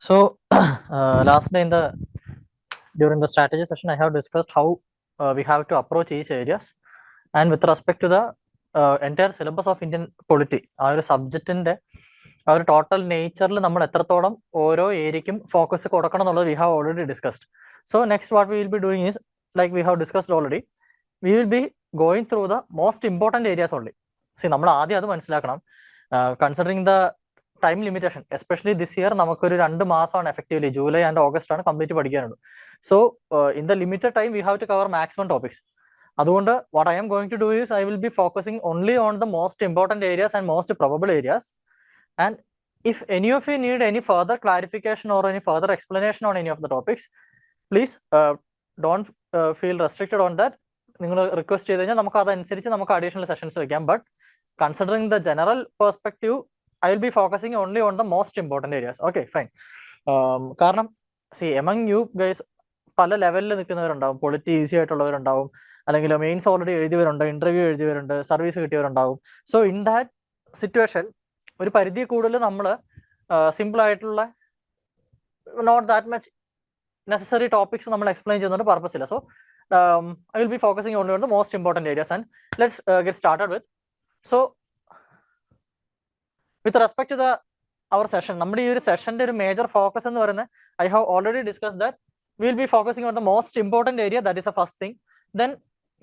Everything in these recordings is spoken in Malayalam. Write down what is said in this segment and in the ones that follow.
So last day during the strategy session, I have discussed how we have to approach each areas, and with respect to the entire syllabus of Indian polity, our subject in our total nature, നമ്മൾ എത്രത്തോളം ഓരോ ഏരിയയ്ക്കും ഫോക്കസ് കൊടുക്കണം എന്നുള്ളത് we have already discussed. So next what we will be doing is, like we have discussed already, we will be going through the most important areas only. See, നമ്മൾ ആദ്യം അത് മനസ്സിലാക്കണം. Considering the time limitation, especially this year, നമുക്കൊരു 2 മാസമാണ് effectively, July and August ആണ് complete പഠിക്കാനുള്ളൂ. So in the limited time we have to cover maximum topics. അതുകൊണ്ട് what I am going to do is I will be focusing only on the most important areas and most probable areas. And if any of you need any further clarification or any further explanation on any of the topics, please don't feel restricted on that. നിങ്ങൾ റിക്വസ്റ്റ് ചെയ്ത് കഴിഞ്ഞാൽ നമുക്ക് അതനുസരിച്ച് നമുക്ക് അഡീഷണൽ സെഷൻസ് വെക്കാം. But considering the general perspective, I will be focusing only on the most important areas. Okay, fine. കാരണം see, among you guys പല ലെവലിൽ നിൽക്കുന്നവരുണ്ടാവും. പൊളിറ്റി ഈസി ആയിട്ടുള്ളവരുണ്ടാവും, അല്ലെങ്കിൽ മെയിൻസ് ഓൾറെഡി എഴുതിയവരുണ്ട്, ഇന്റർവ്യൂ എഴുതിയവരുണ്ട്, സർവീസ് കിട്ടിയവരുണ്ടാവും. സോ ഇൻ ദാറ്റ് സിറ്റുവേഷൻ ഒരു പരിധി കൂടുതൽ നമ്മൾ സിമ്പിൾ ആയിട്ടുള്ള not that much necessary topics നമ്മൾ എക്സ്പ്ലെയിൻ ചെയ്യുന്നതുകൊണ്ട് പർപ്പസ് ഇല്ല. So I will be focusing only on the most important areas, and let's get started with. So with respect to our session, നമ്മുടെ ഈ ഒരു സെഷന്റെ ഒരു മേജർ ഫോക്കസ് എന്ന് പറയുന്നത്, I have already discussed that we will be focusing on the most important area. That is the first thing. Then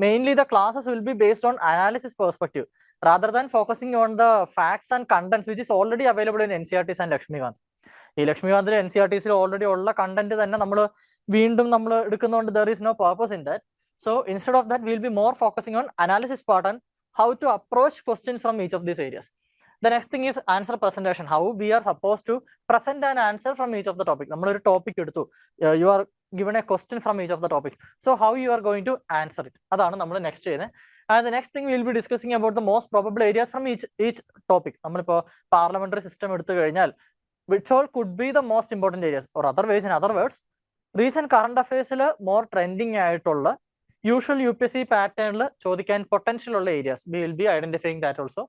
mainly the classes will be based on analysis perspective rather than focusing on the facts and contents which is already available in NCERTs and Lakshmikant. ഈ ലക്ഷ്മികാന്തിലെ NCERTസിൽ ഓൾറെഡി ഉള്ള കണ്ടന്റ് തന്നെ നമ്മൾ വീണ്ടും നമ്മൾ എടുക്കുന്നതുകൊണ്ട് there is no purpose in that. So instead of that, we will be more focusing on analysis part and how to approach questions from each of these areas. The next thing is answer presentation, how we are supposed to present an answer from each of the topic. നമ്മൾ ഒരു ടോപ്പിക് എടുത്തു, you are given a question from each of the topics, so how you are going to answer it, അതാണ് നമ്മൾ നെക്സ്റ്റ് ചെയ്യുന്നത്. And the next thing we will be discussing about the most probable areas from each topic. നമ്മളിപ്പോൾ പാർലമെന്ററി സിസ്റ്റം എടുത്തു കഴിഞ്ഞാൽ which all could be the most important areas, or otherwise, in other words, recent current affairs more trending ആയിട്ടുള്ള യൂഷ്വൽ UPSC പാറ്റേണിൽ ചോദിക്കാൻ പൊട്ടൻഷ്യൽ ഉള്ള areas we will be identifying that also.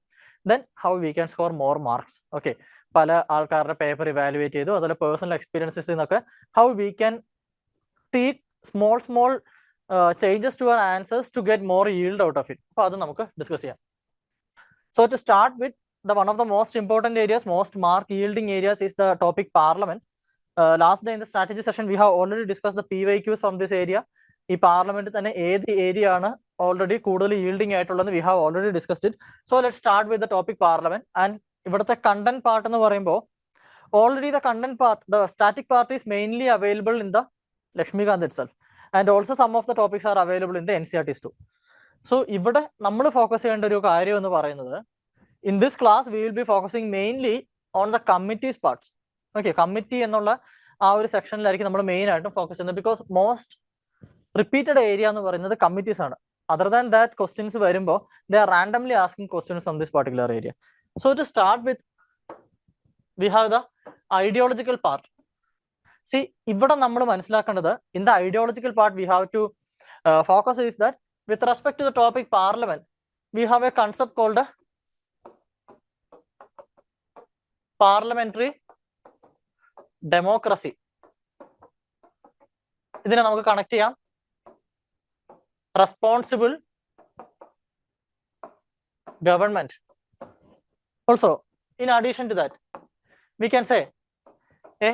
Then how we can score more marks. Okay, പല ആൾക്കാരുടെ പേപ്പർ ഇവാലുവേറ്റ് ചെയ്തു, അതുപോലെ പേഴ്സണൽ എക്സ്പീരിയൻസസ് എന്നൊക്കെ how we can take small changes to our answers to get more yield out of it. അപ്പോൾ അത് നമുക്ക് ഡിസ്കസ് ചെയ്യാം. So to start with, the one of the most important areas, most mark yielding areas is the topic parliament. Last day in the strategy session we have already discussed the PYQs from this area. ഈ പാർലമെന്റിൽ തന്നെ ഏത് ഏരിയ ആണ് ഓൾറെഡി കൂടുതൽ yielding ആയിട്ടുള്ളത്, we have already discussed it. So let's start with the topic parliament. And ഇവിടുത്തെ കണ്ടന്റ് പാർട്ട് എന്ന് പറയുമ്പോൾ already the content part, the static part is mainly available in the Lakshmikant itself, and also some of the topics are available in the NCERTs too. So ഇവിടെ നമ്മൾ ഫോക്കസ് ചെയ്യേണ്ട ഒരു കാര്യം എന്ന് പറയുന്നത്, in this class we will be focusing mainly on the committees parts. Okay, committee എന്നുള്ള ആ ഒരു സെക്ഷനിലായിരിക്കും നമ്മൾ മെയിൻ ആയിട്ടും ഫോക്കസ് ചെയ്യുന്നത്, ബിക്കോസ് മോസ്റ്റ് റിപ്പീറ്റഡ് ഏരിയ എന്ന് പറയുന്നത് കമ്മിറ്റീസ് ആണ്. Other than that, questions വരുമ്പോൾ they are randomly asking questions from this particular area. So to start with, we have the ideological part. See, ഇവിടെ നമ്മൾ മനസ്സിലാക്കേണ്ടത്, in the ideological part we have to focus is that with respect to the topic parliament, we have a concept called parliamentary democracy. ഇതിനെ നമുക്ക് കണക്ട് ചെയ്യാം responsible government. Also, in addition to that, we can say a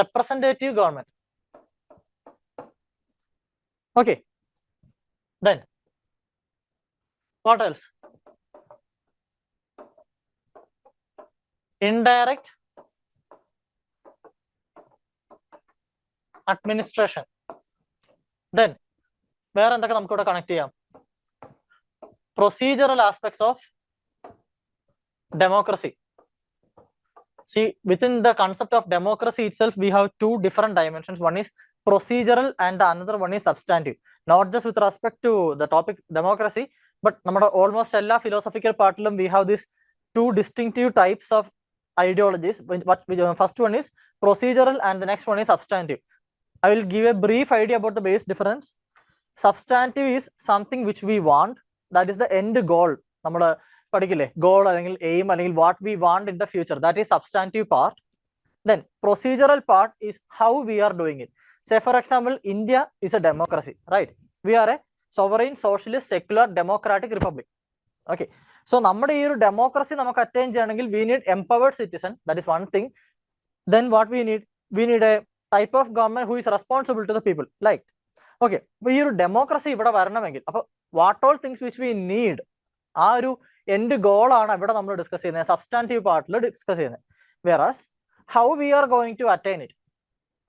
representative government. Okay, then what else? Indirect administration. Then വേറെ എന്തൊക്കെ നമുക്ക് ഇവിടെ കണക്ട് ചെയ്യാം? Procedural aspects of democracy. See, within the concept of democracy itself, we have two different dimensions. One is procedural and the another one is substantive. Not just with respect to the topic democracy, but നമ്മുടെ almost എല്ലാ philosophical പാർട്ടിലും we have these two distinctive types of ideologies. First one is procedural and the next one is substantive. I will give a brief idea about the base difference. Substantive is something which we want, that is the end goal. നമ്മുടെ പഠിക്കില്ലേ, ഗോൾ അല്ലെങ്കിൽ എയിം അല്ലെങ്കിൽ what we want in the future, that is substantive part. Then procedural part is how we are doing it. Say for example, India is a democracy, right? We are a sovereign, socialist, secular, democratic republic. Okay, so നമ്മുടെ ഈ ഒരു ഡെമോക്രസി നമുക്ക് അറ്റൈൻ ചെയ്യണമെങ്കിൽ we need empowered citizen, that is one thing. Then what we need a type of government who is responsible to the people, like okay, അപ്പോൾ ഈ ഒരു ഡെമോക്രസി ഇവിടെ വരണമെങ്കിൽ അപ്പോൾ what all things which we need, ആ ഒരു എൻഡ് ഗോൾ ആണ് ഇവിടെ നമ്മൾ ഡിസ്കസ് ചെയ്യുന്നത്, സബ്സ്റ്റാൻറ്റീവ് പാർട്ടിൽ ഡിസ്കസ് ചെയ്യുന്നത്. വേറാസ് how we are going to attain it,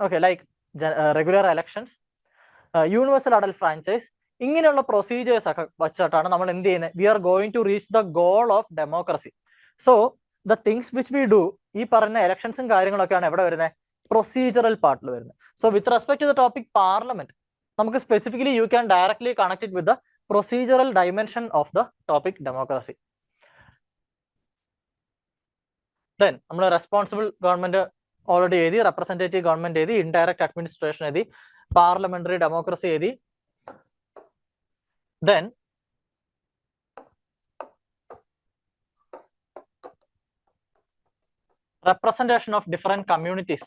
okay, like regular elections, universal adult franchise, ഇങ്ങനെയുള്ള പ്രൊസീജിയേഴ്സ് ഒക്കെ വെച്ചിട്ടാണ് നമ്മൾ എന്ത് ചെയ്യുന്നത്, we are going to reach the goal of democracy. So the things which we do, ഈ പറഞ്ഞ ഇലക്ഷൻസും കാര്യങ്ങളൊക്കെയാണ് എവിടെ വരുന്നത്, പ്രൊസീജറൽ പാർട്ടിൽ വരുന്നത്. So with respect to the topic parliament, നമുക്ക് specifically you can directly connect it with the procedural dimension of the topic democracy. Then നമ്മൾ റെസ്പോൺസിബിൾ ഗവൺമെന്റ് ഓൾറെഡി എഴുതി, റെപ്രസെന്റേറ്റീവ് ഗവൺമെന്റ് എഴുതി, ഇൻഡയറക്റ്റ് അഡ്മിനിസ്ട്രേഷൻ എഴുതി, പാർലമെന്ററി ഡെമോക്രസി എഴുതി. Then representation of different communities,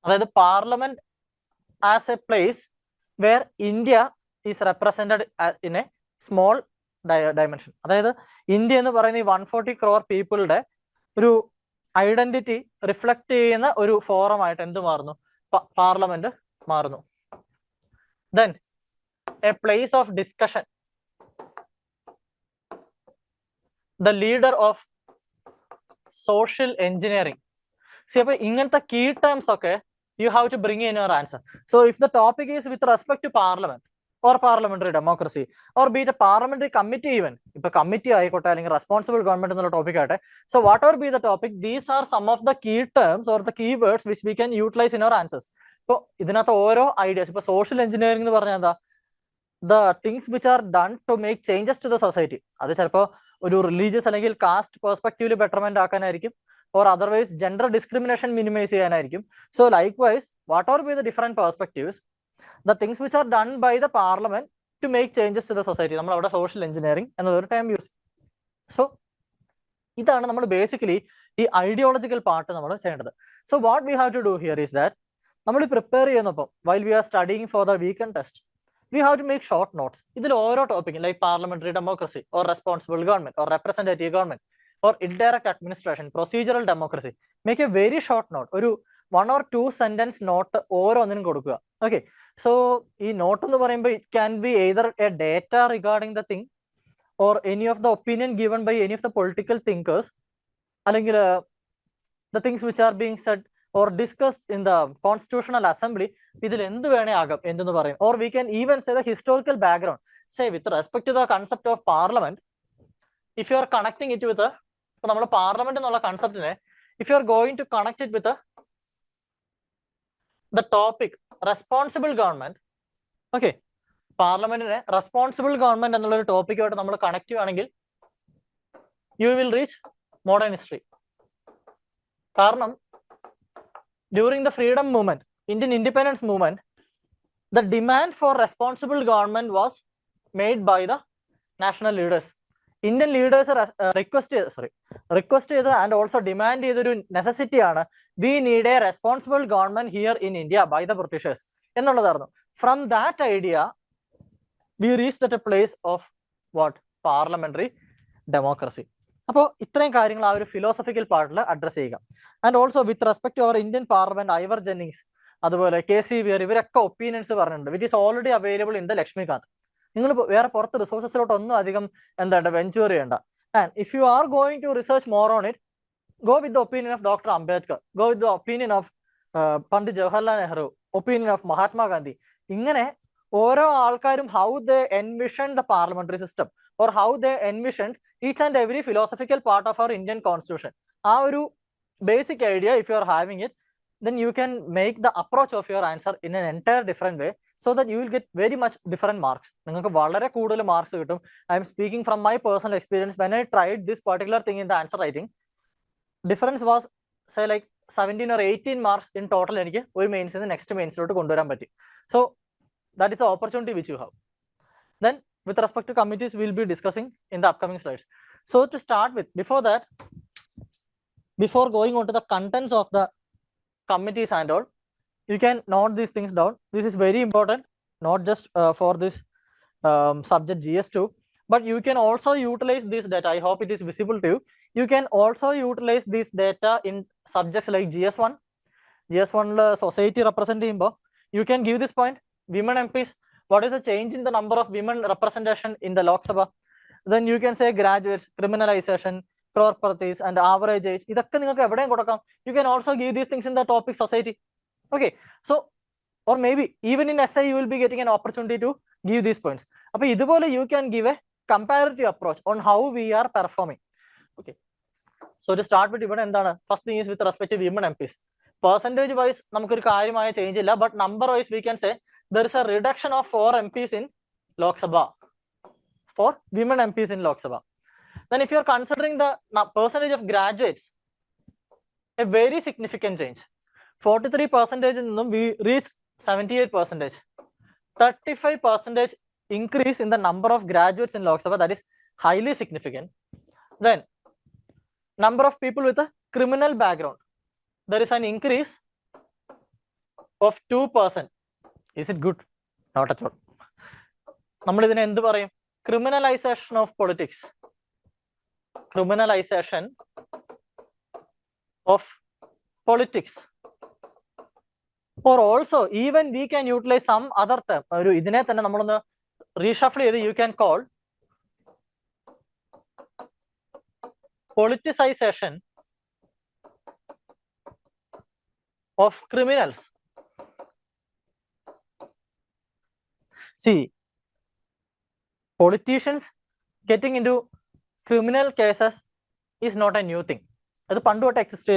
അതായത് parliament as a place where India is represented in a small dimension. അതായത് ഇന്ത്യ എന്ന് പറയുന്ന ഈ 140 crore പീപ്പിളുടെ ഒരു ഐഡന്റിറ്റി റിഫ്ലക്ട് ചെയ്യുന്ന ഒരു ഫോറം ആയിട്ട് എന്ത് മാറുന്നു, പാർലമെന്റ് മാറുന്നു. Then A place of discussion, the leader of social engineering. See, appo ingante key terms okay you have to bring in your answer. So if the topic is with respect to parliament or parliamentary democracy or be it a parliamentary committee, even if a committee aayikotte allengi responsible government ennulla topic aate, so whatever be the topic, these are some of the key terms or the keywords which we can utilize in our answers. So idinathu oro ideas, ipo social engineering ennu parnja endha, the things which are done to make changes to the society, adu chelappo ഒരു റിലീജിയസ് അല്ലെങ്കിൽ കാസ്റ്റ് പെർസ്പെക്റ്റീവിൽ ബെറ്റർമെന്റ് ആക്കാനായിരിക്കും, or otherwise gender discrimination minimise ചെയ്യാനായിരിക്കും. So likewise what are be the different perspectives, the things which are done by the parliament to make changes to the society, നമ്മൾ അവിടെ സോഷ്യൽ എഞ്ചിനീയറിംഗ് എന്നതൊരു ടൈം യൂസ്. സോ ഇതാണ് നമ്മൾ ബേസിക്കലി ഈ ഐഡിയോളജിക്കൽ പാർട്ട് നമ്മൾ ചെയ്യേണ്ടത്. So what we have to do here is that, നമ്മൾ പ്രിപ്പയർ ചെയ്യുന്നപ്പം while we are studying for the weekend test, we have to make short notes. ഇതിൽ ഓരോ topic like parliamentary democracy or responsible government or representative government or indirect administration, procedural democracy, make A very short note, ഒരു 1 or 2 sentence നോട്ട് ഓരോന്നിനും കൊടുക്കുക. ഓക്കെ, സോ ഈ നോട്ട് എന്ന് പറയുമ്പോൾ it can be either a data regarding the thing or any of the opinion given by any of the political thinkers, അല്ലെങ്കിൽ the things which are being said or discussed in the constitutional assembly, ഇതിൽ എന്ത് വേണേ ആകാം എന്തെന്ന് പറയും. or we can even say the historical background, say with respect to the concept of parliament, if you are connecting it with ഇപ്പൊ നമ്മൾ പാർലമെന്റ് എന്നുള്ള കൺസെപ്റ്റിനെ if you are going to connect it with the topic responsible government, okay, പാർലമെന്റിനെ റെസ്പോൺസിബിൾ ഗവൺമെന്റ് എന്നുള്ള ഒരു ടോപ്പിക്കുമായിട്ട് നമ്മൾ കണക്ട് ചെയ്യുകയാണെങ്കിൽ you will reach modern history. കാരണം during the freedom movement, Indian independence movement, the demand for responsible government was made by the national leaders. Indian leaders request and also demand ചെയ്തൊരു നെസസിറ്റി ആണ്, we need a responsible government here in India by the Britishers എന്നുള്ളതായിരുന്നു. From that idea we reached at a place of what, parliamentary democracy. അപ്പോൾ ഇത്രയും കാര്യങ്ങൾ ആ ഒരു ഫിലോസഫിക്കൽ പാർട്ടിൽ അഡ്രസ് ചെയ്യുക. And also with respect to our Indian parliament, Ivor Jennings അതുപോലെ KC Vyar ഇവരൊക്കെ ഒപ്പീനിയൻസ് പറഞ്ഞിട്ടുണ്ട്, which is already available in the Laxmikant. നിങ്ങൾ വേറെ പുറത്ത് റിസോഴ്സസിലോട്ട് ഒന്നും അധികം വെഞ്ചർ ചെയ്യേണ്ട. And if you R going to research more on it, go with the opinion of doctor Ambedkar, go with the opinion of Pandit Jawaharlal Nehru, opinion of Mahatma Gandhi. ഇങ്ങനെ ഓരോ ആൾക്കാരും how they envision the parliamentary system or how they envisioned each and every philosophical part of our Indian constitution. ആ ഒരു basic idea if you are having it, then you can make the approach of your answer in an entire different way, so that you will get very much different marks. നിങ്ങൾക്ക് വളരെ കൂടുതൽ മാർക്സ് കിട്ടും. I am speaking from my personal experience. When I tried this particular thing in the answer writing, difference was say like 17 or 18 marks in total എനിക്ക് ഒരു മെയിൻസിൽ നിന്ന് നെക്സ്റ്റ് മെയിൻസിലോട്ട് കൊണ്ടുവരാൻ പറ്റി. So that is the opportunity which you have. Then with respect to committees, we'll be discussing in the upcoming slides. So to start with, before going on to the contents of the committees and all, you can note these things down. This is very important, not just for this subject GS2, but you can also utilize this data. I hope it is visible to you. You can also utilize this data in subjects like GS1. GS1 society representative. You can give this point, women MPs. What is the change in the number of women representation in the Lok Sabha? Then you can say graduates, criminalization, crore parties, and average age. You can also give these things in the topic society. Okay, so or maybe even in essay you will be getting an opportunity to give these points. You can give a comparative approach on how we are performing. Okay, so to start with, first thing is with respect to women MPs. Percentage wise, change illa, but number wise we can say there is a reduction of 4 MPs in Lok Sabha, for women MPs in Lok Sabha. Then if you are considering the percentage of graduates, a very significant change. 43% we reached 78%. 35% increase in the number of graduates in Lok Sabha, that is highly significant. Then number of people with a criminal background, there is an increase of 2%. Is it good? Not at all. Criminalization of politics. Criminalization of politics. Or also, even we can utilize some other term. Reshuffle, you can call politicization of criminals. See, politicians getting into criminal cases is not a new thing. That exists.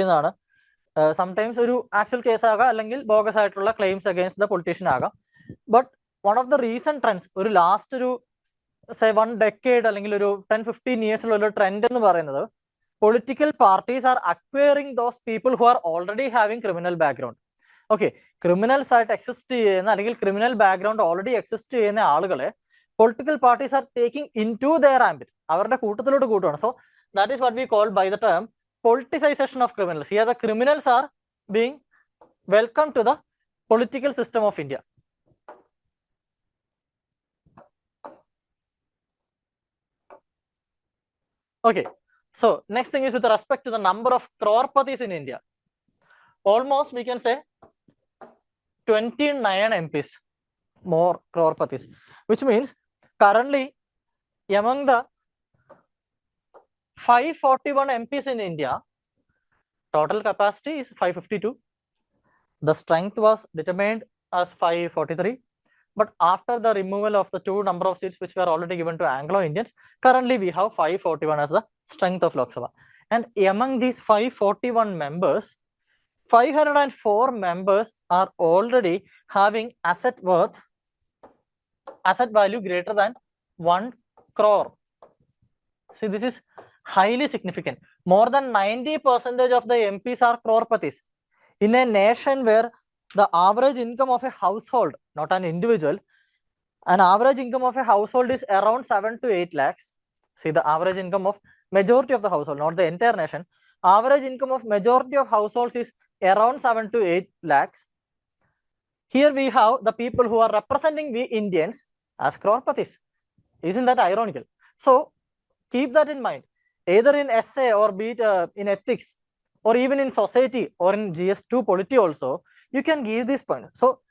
Sometimes actual case bogus claims against the politician. But one of the recent trends, last say 1 decade, 10-15 years trend, political parties are acquiring those people who are already having criminal background. Okay, criminal side exist, criminal background already exists. Political parties are taking into their ambit. So that is what we call by the term politicization of criminals. Here the criminals are being welcomed to the political system of India. Okay, so next thing is with respect to the number of crorepathies in India. Almost we can say 29 MPs more crorepathies, which means currently among the 541 MPs in India, total capacity is 552. The strength was determined as 543. But after the removal of the 2 number of seats which were already given to Anglo-Indians, currently we have 541 as the strength of Lok Sabha. And among these 541 members, 504 members are already having asset value greater than 1 crore. See, this is highly significant. More than 90% of the MPs are crorepathies. In a nation where the average income of a household, not an individual, an average income of a household is around 7 to 8 lakhs. See, the average income of majority of the household, not the entire nation. Average income of majority of households is around 7 to 8 lakhs. Here we have the people who are representing we Indians as crorepathies. Isn't that ironical? So keep that in mind. Either in essay or be it in ethics or even in society or in GS2 polity also, you can give this point. So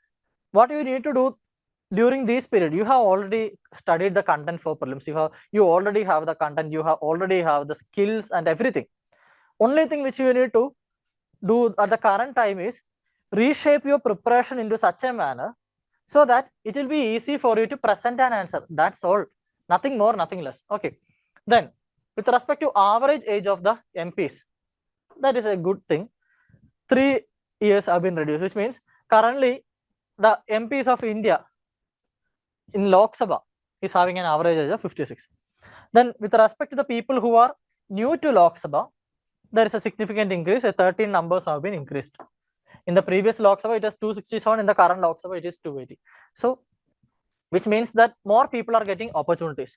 what you need to do during this period, you have already studied the content for prelims. You already have the content, you already have the skills and everything. Only thing which you need to do at the current time is reshape your preparation into such a manner so that it will be easy for you to present an answer. That's all. Nothing more, nothing less. Okay. Then with respect to average age of the MPs, that is a good thing. 3 years have been reduced, which means currently the MPs of India in Lok Sabha is having an average age of 56. Then with respect to the people who are new to Lok Sabha, there is a significant increase. 13 numbers have been increased. In the previous Lok Sabha, it is 267. In the current Lok Sabha, it is 280. So which means that more people are getting opportunities.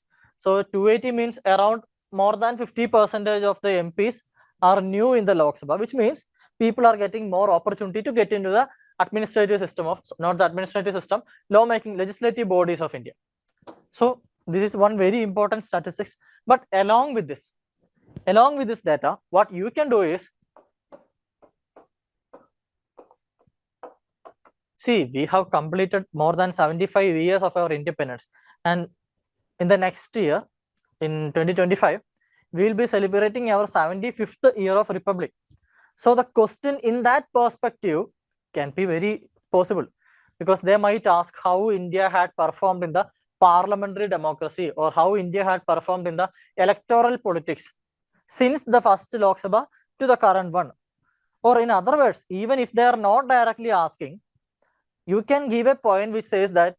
So 280 means around more than 50% of the MPs are new in the Lok Sabha, which means people are getting more opportunity to get into the administrative system of, not the administrative system, lawmaking, legislative bodies of India. So this is one very important statistics. But along with this data, what you can do is, see, we have completed more than 75 years of our independence, and in the next year, in 2025, we will be celebrating our 75th year of republic. So the question in that perspective can be very possible, because they might ask how India had performed in the parliamentary democracy, or how India had performed in the electoral politics since the first Lok Sabha to the current one. Or in other words, even if they are not directly asking, you can give a point which says that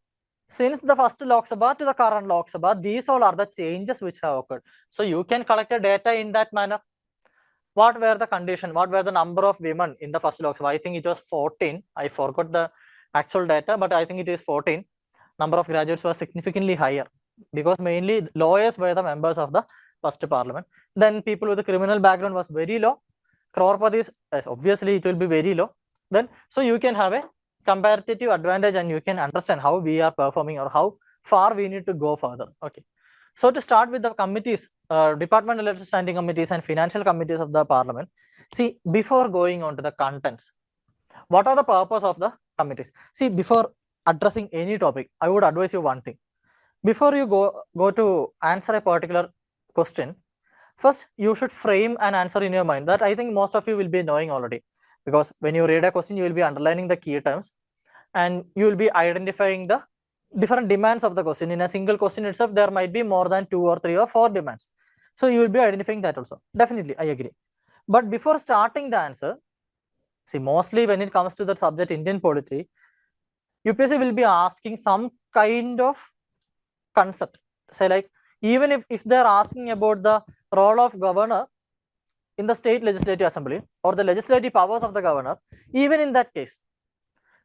since the first Lok Sabha to the current Lok Sabha, these all are the changes which have occurred. So you can collect a data in that manner. What were the condition? What were the number of women in the first Lok Sabha? I think it was 14. I forgot the actual data, but I think it is 14. Number of graduates was significantly higher, because mainly lawyers were the members of the first parliament. Then people with a criminal background was very low. Crorepathi's, obviously it will be very low. Then, so you can have a comparative advantage, and you can understand how we are performing or how far we need to go further. Okay. So to start with the committees, departmental elected standing committees and financial committees of the parliament. See, before going on to the contents, what are the purpose of the committees? See, before addressing any topic, I would advise you one thing. Before you go to answer a particular question, first you should frame an answer in your mind that I think most of you will be knowing already, because when you read a question, you will be underlining the key terms, and you will be identifying the different demands of the question. In a single question itself, there might be more than 2 or 3 or 4 demands. So you will be identifying that also. Definitely, I agree. But before starting the answer, see, mostly when it comes to the subject Indian polity, UPSC will be asking some kind of concept. Say like, even if they're asking about the role of governor in the state legislative assembly or the legislative powers of the governor, even in that case,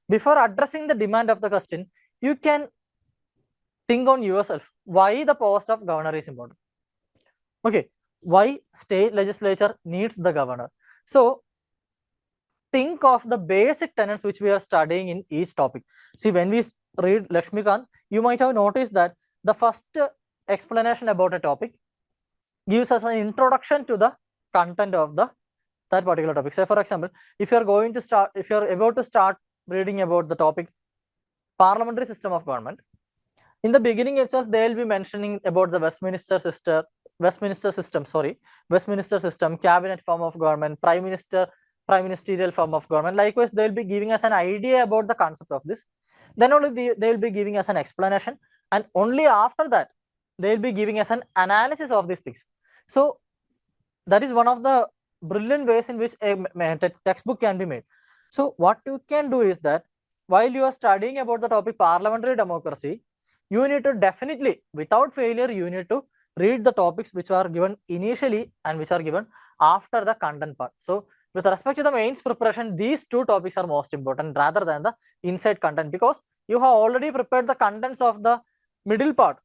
before addressing the demand of the question, you can think on yourself why the post of governor is important. Okay, why state legislature needs the governor. So think of the basic tenets which we are studying in each topic. See, when we read Lakshmikant, you might have noticed that the first explanation about a topic gives us an introduction to the content of that particular topic. Say, for example, if you're about to start reading about the topic parliamentary system of government, in the beginning itself, they will be mentioning about the Westminster system, cabinet form of government, ministerial form of government. Likewise, they will be giving us an idea about the concept of this. Then only they will be giving us an explanation, and only after that, they will be giving us an analysis of these things. So that is one of the brilliant ways in which a textbook can be made. So what you can do is that while you are studying about the topic parliamentary democracy, you need to definitely, without failure, you need to read the topics which are given initially and which are given after the content part. So with respect to the mains preparation, these two topics are most important rather than the inside content, because you have already prepared the contents of the middle part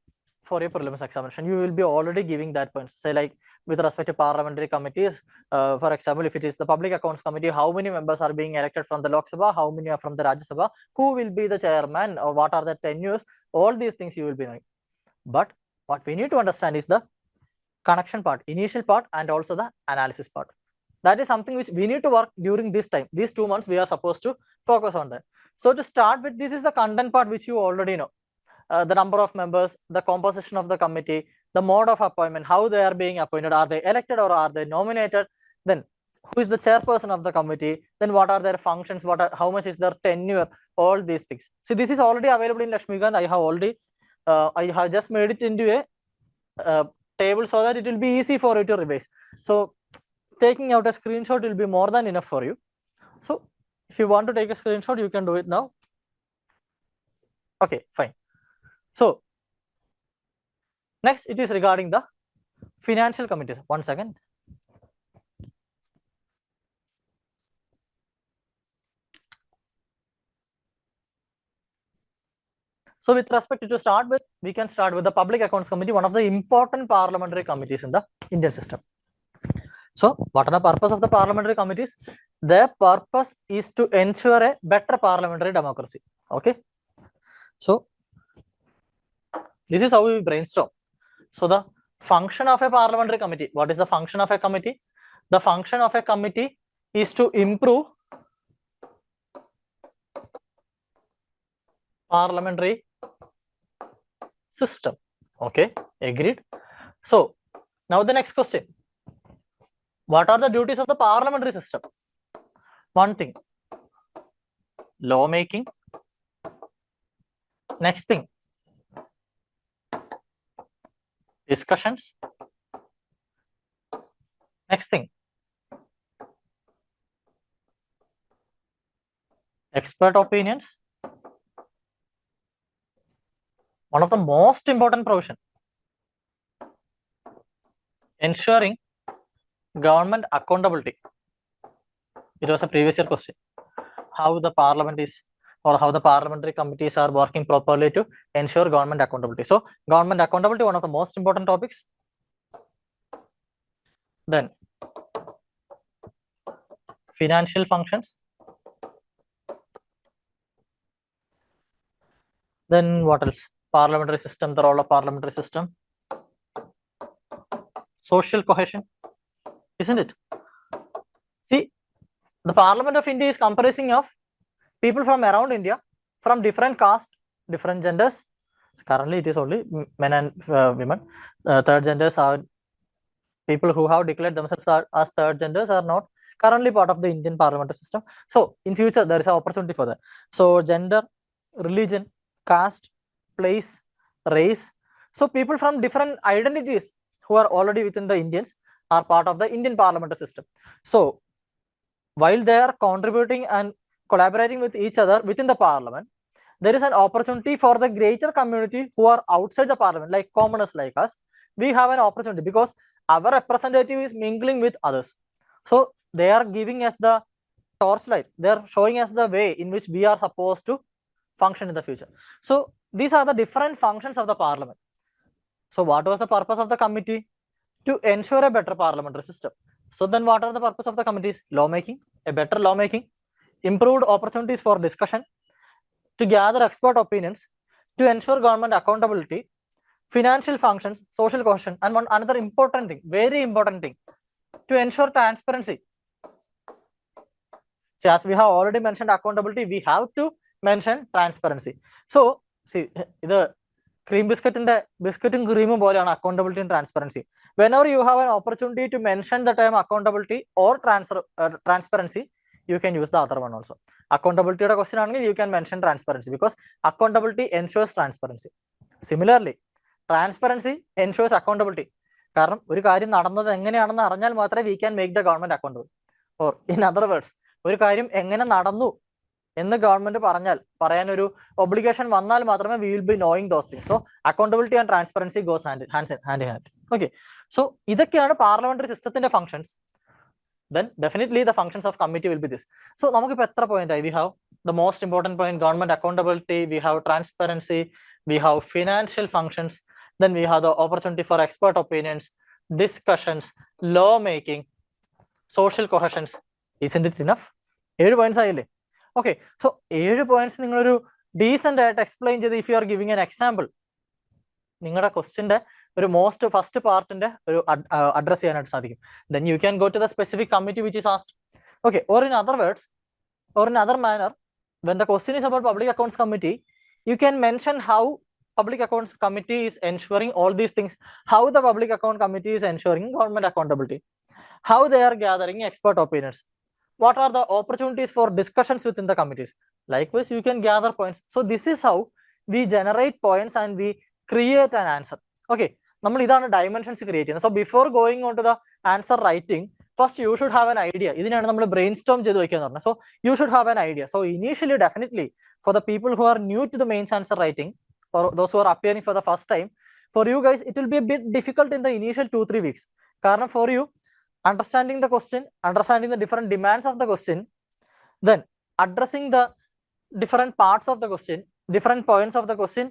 for your prelims examination. You will be already giving that points. Say like, with respect to parliamentary committees, for example, if it is the public accounts committee, how many members are being elected from the Lok Sabha, how many are from the Rajya Sabha, who will be the chairman, or what are the tenures, all these things you will be knowing. But what we need to understand is the connection part, initial part, and also the analysis part. That is something which we need to work during this time. These 2 months, we are supposed to focus on that. So to start with, this is the content part which you already know. The number of members, the composition of the committee, the mode of appointment, how they are being appointed, are they elected or are they nominated, then who is the chairperson of the committee, then what are their functions, how much is their tenure, all these things. See, this is already available in Lakshmikant. I have just made it into a table so that it will be easy for you to revise. So taking out a screenshot will be more than enough for you. So if you want to take a screenshot, you can do it now. Okay, fine. So next, it is regarding the financial committees. 1 second. So with respect to start with, we can start with the Public Accounts Committee, one of the important parliamentary committees in the Indian system. So what are the purpose of the parliamentary committees? Their purpose is to ensure a better parliamentary democracy. Okay. So this is how we brainstorm. So the function of a parliamentary committee, what is the function of a committee? The function of a committee is to improve parliamentary system. Okay, agreed. So now the next question. What are the duties of the parliamentary system? One thing, lawmaking. Next thing, discussions. Next thing, expert opinions. One of the most important provision, ensuring government accountability. It was a previous year question. How the parliament is, or how the parliamentary committees are working properly to ensure government accountability. So government accountability, one of the most important topics. Then financial functions. Then what else? Parliamentary system, the role of parliamentary system. Social cohesion, isn't it? See, the Parliament of India is comprising of people from around India, from different caste, different genders. So currently it is only men and women. Third genders are people who have declared themselves as third genders are not currently part of the Indian parliamentary system. So in future there is an opportunity for that. So gender, religion, caste, place, race. So people from different identities who are already within the Indians are part of the Indian parliamentary system. So while they are contributing and collaborating with each other within the parliament, there is an opportunity for the greater community who are outside the parliament, like commoners like us. We have an opportunity because our representative is mingling with others. So they are giving us the torchlight. They are showing us the way in which we are supposed to function in the future. So these are the different functions of the parliament. So what was the purpose of the committee? To ensure a better parliamentary system. So then what are the purpose of the committees? Lawmaking, a better lawmaking, improved opportunities for discussion, to gather expert opinions, to ensure government accountability, financial functions, social cohesion, and one another important thing, very important thing, to ensure transparency. So as we have already mentioned accountability, we have to mention transparency. So see, the cream biscuit in the biscuit and cream on accountability and transparency. Whenever you have an opportunity to mention the term accountability or transparency, you can use the other one also. Accountability question, you can mention transparency because accountability ensures transparency. Similarly, transparency ensures accountability. Because we can make the government accountable. Or in other words, we in the government obligation we will be knowing those things. So accountability and transparency goes hand in hand. Okay, so these are parliamentary system functions. Then definitely the functions of committee will be this. So we have the most important point, government accountability, we have transparency, we have financial functions, then we have the opportunity for expert opinions, discussions, law making, social cohesions. Isn't it enough? 7 points. Okay, so 7 points you decent explain if you are giving an example. Your question the most first part address. Then you can go to the specific committee which is asked. Okay, or in other words, or in other manner, when the question is about Public Accounts Committee, you can mention how Public Accounts Committee is ensuring all these things, how the Public Account Committee is ensuring government accountability, how they are gathering expert opinions, what are the opportunities for discussions within the committees. Likewise, you can gather points. So this is how we generate points and we create an answer. Okay, we have dimensions created. So before going on to the answer writing, first you should have an idea. This is brainstorm. So you should have an idea. So initially, definitely, for the people who are new to the mains answer writing, or those who are appearing for the first time, for you guys, it will be a bit difficult in the initial 2-3 weeks. Because for you, understanding the question, understanding the different demands of the question, then addressing the different parts of the question, different points of the question.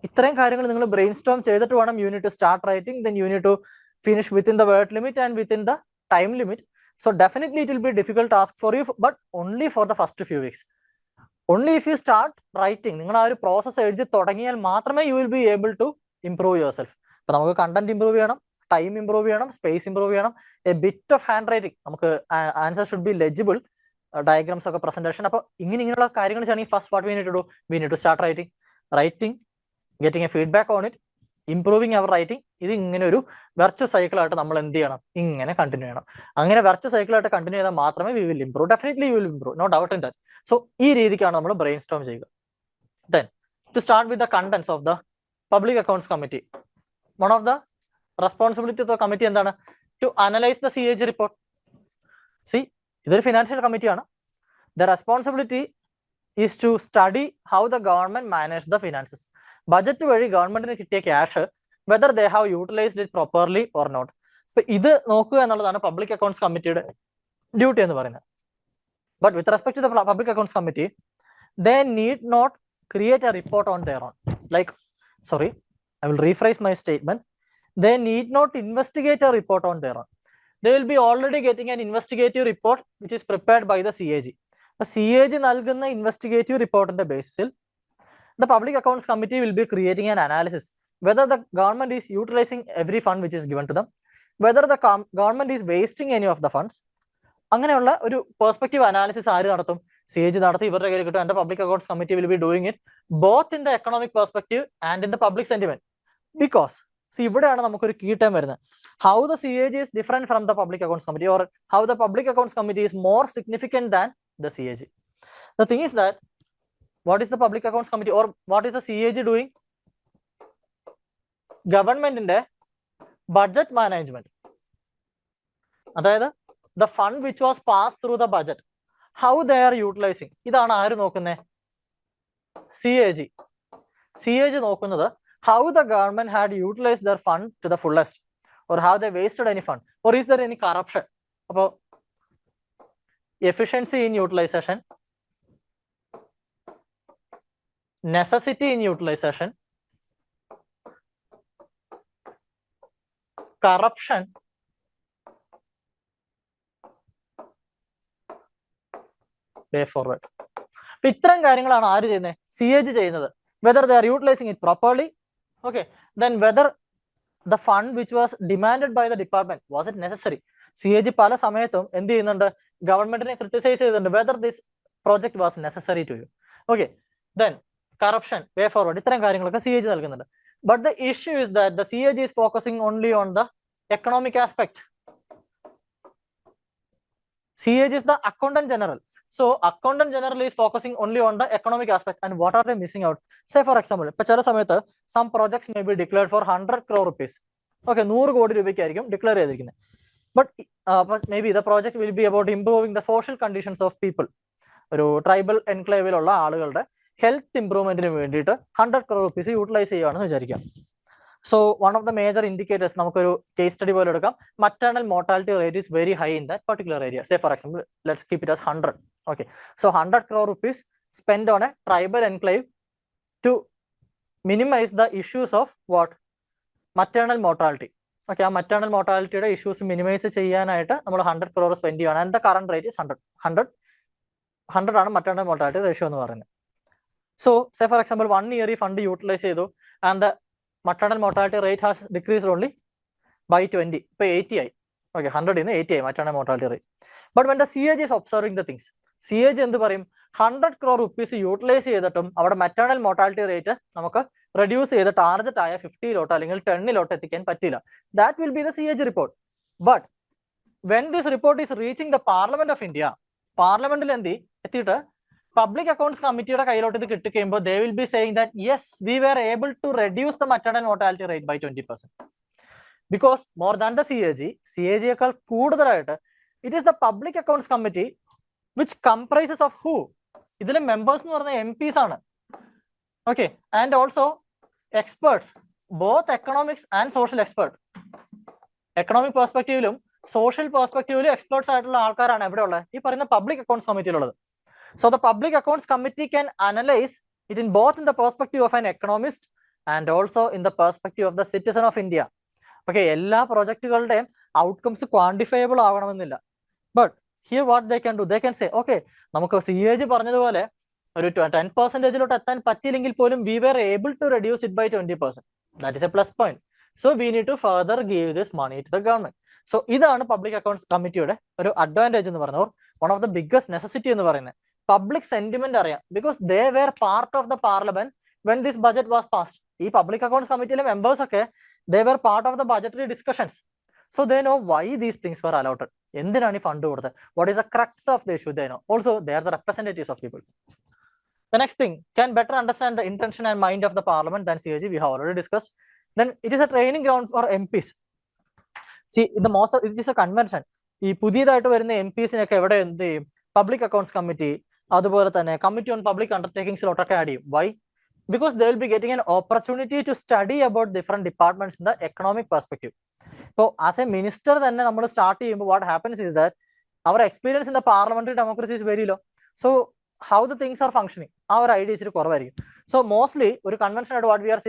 ഇത്രയും കാര്യങ്ങൾ നിങ്ങൾ ബ്രെയിൻ സ്റ്റോം ചെയ്തിട്ട് വേണം you need to start writing, then you need to finish within the word limit and within the time limit. So definitely it will be a difficult task for you, but only for the first few weeks. Only if you start writing, നിങ്ങൾ ആ ഒരു പ്രോസസ്സ് എഴുതി തുടങ്ങിയാൽ മാത്രമേ you will be able to improve yourself. അപ്പോൾ നമുക്ക് കണ്ടന്റ് ഇംപ്രൂവ് ചെയ്യണം, ടൈം ഇംപ്രൂവ് ചെയ്യണം, സ്പേസ് ഇംപ്രൂവ് ചെയ്യണം, a bit of handwriting, നമുക്ക് answer should be legible, diagrams ഒക്കെ പ്രസന്റേഷൻ. അപ്പോൾ ഇങ്ങനെയുള്ള കാര്യങ്ങൾ ചെയ്യണമെങ്കിൽ first what we need to do, we need to start writing, getting a feedback on it, improving our writing. ഇത് ഇങ്ങനെ ഒരു വെർച്വൽ സൈക്കിളായിട്ട് നമ്മൾ എന്ത് ചെയ്യണം, ഇങ്ങനെ കണ്ടിന്യൂ ചെയ്യണം. അങ്ങനെ വെർച്വൽ സൈക്കിളായിട്ട് കണ്ടിന്യൂ ചെയ്താൽ മാത്രമേ we will improve. Definitely you will improve, no doubt in that. So ഈ രീതിക്കാണ് നമ്മൾ ബ്രെയിൻ സ്റ്റോം ചെയ്യുക. Then to start with the contents of the public accounts Committee. One of the responsibility of the committee എന്താണ്? To analyse the CAG report. See, ഇതൊരു ഫിനാൻഷ്യൽ കമ്മിറ്റിയാണ്. The responsibility is to study how the government manage the finances. Budget വഴി ഗവൺമെന്റിന് കിട്ടിയ cash whether they have utilised it properly or not. ഇപ്പൊ ഇത് നോക്കുക എന്നുള്ളതാണ് പബ്ലിക് അക്കൗണ്ട്സ് കമ്മിറ്റിയുടെ ഡ്യൂട്ടി എന്ന് പറയുന്നത്. But with respect to the public accounts committee, they need not create a report on their own. Like, sorry, I will rephrase my statement. They need not investigate a report on their own. They will be already getting an investigative report which is prepared by the CAG. The CAG നൽകുന്ന investigative reportന്റെ ബേസിസിൽ the public accounts committee will be creating an analysis whether the government is utilizing every fund which is given to them, whether the government is wasting any of the funds. അങ്ങനെയുള്ള ഒരു പെർസ്പെക്റ്റീവ് അനാലിസിസ് ആര് നടത്തും? CAG നടത്തി ഇവരുടെ കയ്യിൽ കിട്ടും. And the public accounts committee will be doing it both in the economic perspective and in the public sentiment. Because ഇവിടെയാണ് നമുക്കൊരു കീ ടൈം വരുന്നത്. How the CAG is different from the public accounts committee, or how the public accounts committee is more significant than the CAG. The thing is that what is the public accounts committee or what is the CAG doing? ഗവൺമെന്റിന്റെ ബഡ്ജറ്റ് മാനേജ്മെന്റ്, അതായത് the fund which was passed through the budget, how they are utilizing, ഇതാണ് ആര് നോക്കുന്നത്? CAG നോക്കുന്നത് how the government had utilized their fund to the fullest, or how they wasted any fund, or is there any corruption. അപ്പോൾ efficiency in utilization, necessity in utilization, corruption, way forward. അപ്പൊ ഇത്തരം കാര്യങ്ങളാണ് ആര് ചെയ്യുന്നത്? CAG ചെയ്യുന്നത്. Whether they are utilizing it properly, okay, then whether the fund which was demanded by the department, was it necessary? CAG പല സമയത്തും എന്ത് ചെയ്യുന്നുണ്ട്? ഗവൺമെന്റിനെ ക്രിട്ടിസൈസ് ചെയ്യുന്നുണ്ട്, whether this project was necessary to you. Okay, then corruption, way forward, ഇത്തരം കാര്യങ്ങളൊക്കെ CAG നൽകുന്നുണ്ട്. But the issue is that the CAG is focusing only on the economic aspect. CAG is the accountant general. So accountant general is focusing only on the economic aspect. And what are they missing out? Say for example, ഇപ്പൊ ചില സമയത്ത് some projects may be declared for 100 crore rupees. Okay, 100 കോടി രൂപയ്ക്കായിരിക്കും ഡിക്ലെയർ ചെയ്തിരിക്കുന്നത്. But maybe the project will be about improving the social conditions of people. ഒരു ട്രൈബൽ എൻക്ലേവിലുള്ള ആളുകളുടെ ഹെൽത്ത് ഇംപ്രൂവ്മെന്റിന് വേണ്ടിയിട്ട് 100 crore rupees യൂട്ടിലൈസ് ചെയ്യുകയാണെന്ന് വിചാരിക്കാം. So one of the major indicators, നമുക്കൊരു കേസ് സ്റ്റഡി പോലെ എടുക്കാം. Maternal mortality rate is very high in that particular area. Say for example, let's keep it as 100. Okay, so 100 crore rupees spent on a tribal enclave to minimize the issues of what? Maternal mortality. Okay, ആ maternal mortality യുടെ ഇഷ്യൂസ് മിനിമൈസ് ചെയ്യാനായിട്ട് നമ്മൾ 100 crore സ്പെൻഡ് ചെയ്യണം. And the current rate is 100 ആണ് maternal mortality ratio എന്ന് പറയുന്നത്. So say for example, 1 year ഈ ഫണ്ട് യൂട്ടിലൈസ് ചെയ്തു and the maternal mortality rate has decreased only by 20. ഇപ്പൊ 80 ആയി. Okay, 100 ഇന്ന് 80 ആയി maternal mortality rate. But when the CAG is observing the things, CAG എന്ത് പറയും? 100 crore rupees യൂട്ടിലൈസ് ചെയ്തിട്ടും അവിടെ maternal mortality rate നമുക്ക് റെഡ്യൂസ് ചെയ്ത് ടാർജറ്റ് ആയ 50 അല്ലെങ്കിൽ 10 എത്തിക്കാൻ പറ്റില്ല. That will be the CAG report. But when this report is reaching the Parliament of India, പാർലമെന്റിൽ എത്തിയിട്ട് പബ്ലിക് അക്കൗണ്ട്സ് കമ്മിറ്റിയുടെ കയ്യിലോട്ട് ഇത് കിട്ടിക്കഴിയുമ്പോൾ they will be saying that yes, we were able to reduce the maternal mortality rate by 20%. Because more than the CAG യേക്കാൾ കൂടുതലായിട്ട് it is the public accounts committee which comprises of who? ഇതിലെ മെമ്പേഴ്സ് എന്ന് പറഞ്ഞ MPs ആണ്. Okay, and also experts, both economics and social expert. Economic പെർസ്പെക്റ്റീവിലും സോഷ്യൽ പെർസ്പെക്റ്റീവിലും എക്സ്പേർട്സ് ആയിട്ടുള്ള ആൾക്കാരാണ് എവിടെ ഉള്ളത്? ഈ പറയുന്ന പബ്ലിക് അക്കൗണ്ട്സ് കമ്മിറ്റിയിലുള്ളത്. So the public accounts committee can analyze it in both in the perspective of an economist and also in the perspective of the citizen of India. Okay, എല്ലാ പ്രൊജക്റ്റുകളുടെയും ഔട്ട്കംസ് ക്വാണ്ടിഫയബിൾ ആവണമെന്നില്ല. But here what they can do, they can say okay, നമുക്ക് CAG പറഞ്ഞതുപോലെ ഒരു 10% എത്താൻ പറ്റിയില്ലെങ്കിൽ പോലും we were able to reduce it by 20%. That is a plus point. So we need to further give this money to the government. So ഇതാണ് പബ്ലിക് അക്കൗണ്ട്സ് കമ്മിറ്റിയുടെ ഒരു അഡ്വാൻറ്റേജ് എന്ന് പറയുന്നത്, one of the biggest necessity എന്ന് പറയുന്നത്. പബ്ലിക് സെന്റിമെന്റ് അറിയാം, because they were part of the parliament when this budget was passed. ഈ പബ്ലിക് അക്കൗണ്ട്സ് കമ്മിറ്റിയിലെ മെമ്പേഴ്സ് ഒക്കെ they were part of the budgetary discussions. So they know why these things were allotted, എന്തിനാണ് ഈ ഫണ്ട് കൊടുത്തത്, what is the crux of the issue, they know. Also they are the representatives of people. The next thing, can better understand the intention and mind of the parliament than CAG, we have already discussed. Then it is a training ground for MPs. See, in the most it is a convention. ഈ പുതിയതായിട്ട് വരുന്ന MPസിനൊക്കെ എവിടെ എന്ത് ചെയ്യും, പബ്ലിക് അക്കൗണ്ട്സ് കമ്മിറ്റി അതുപോലെ തന്നെ കമ്മിറ്റി ഓൺ പബ്ലിക് അണ്ടർടേക്കിംഗ്സിലോട്ടൊക്കെ ആഡ് ചെയ്യും. Why? Because they will be getting an opportunity to study about different departments in the economic perspective. So as a minister തന്നെ നമ്മൾ സ്റ്റാർട്ട് ചെയ്യുമ്പോൾ what happens is that our experience in the parliamentary democracy is very low. So how the things are functioning, our ideas is കുറവായിരിക്കും. So mostly ഒരു convention at what we are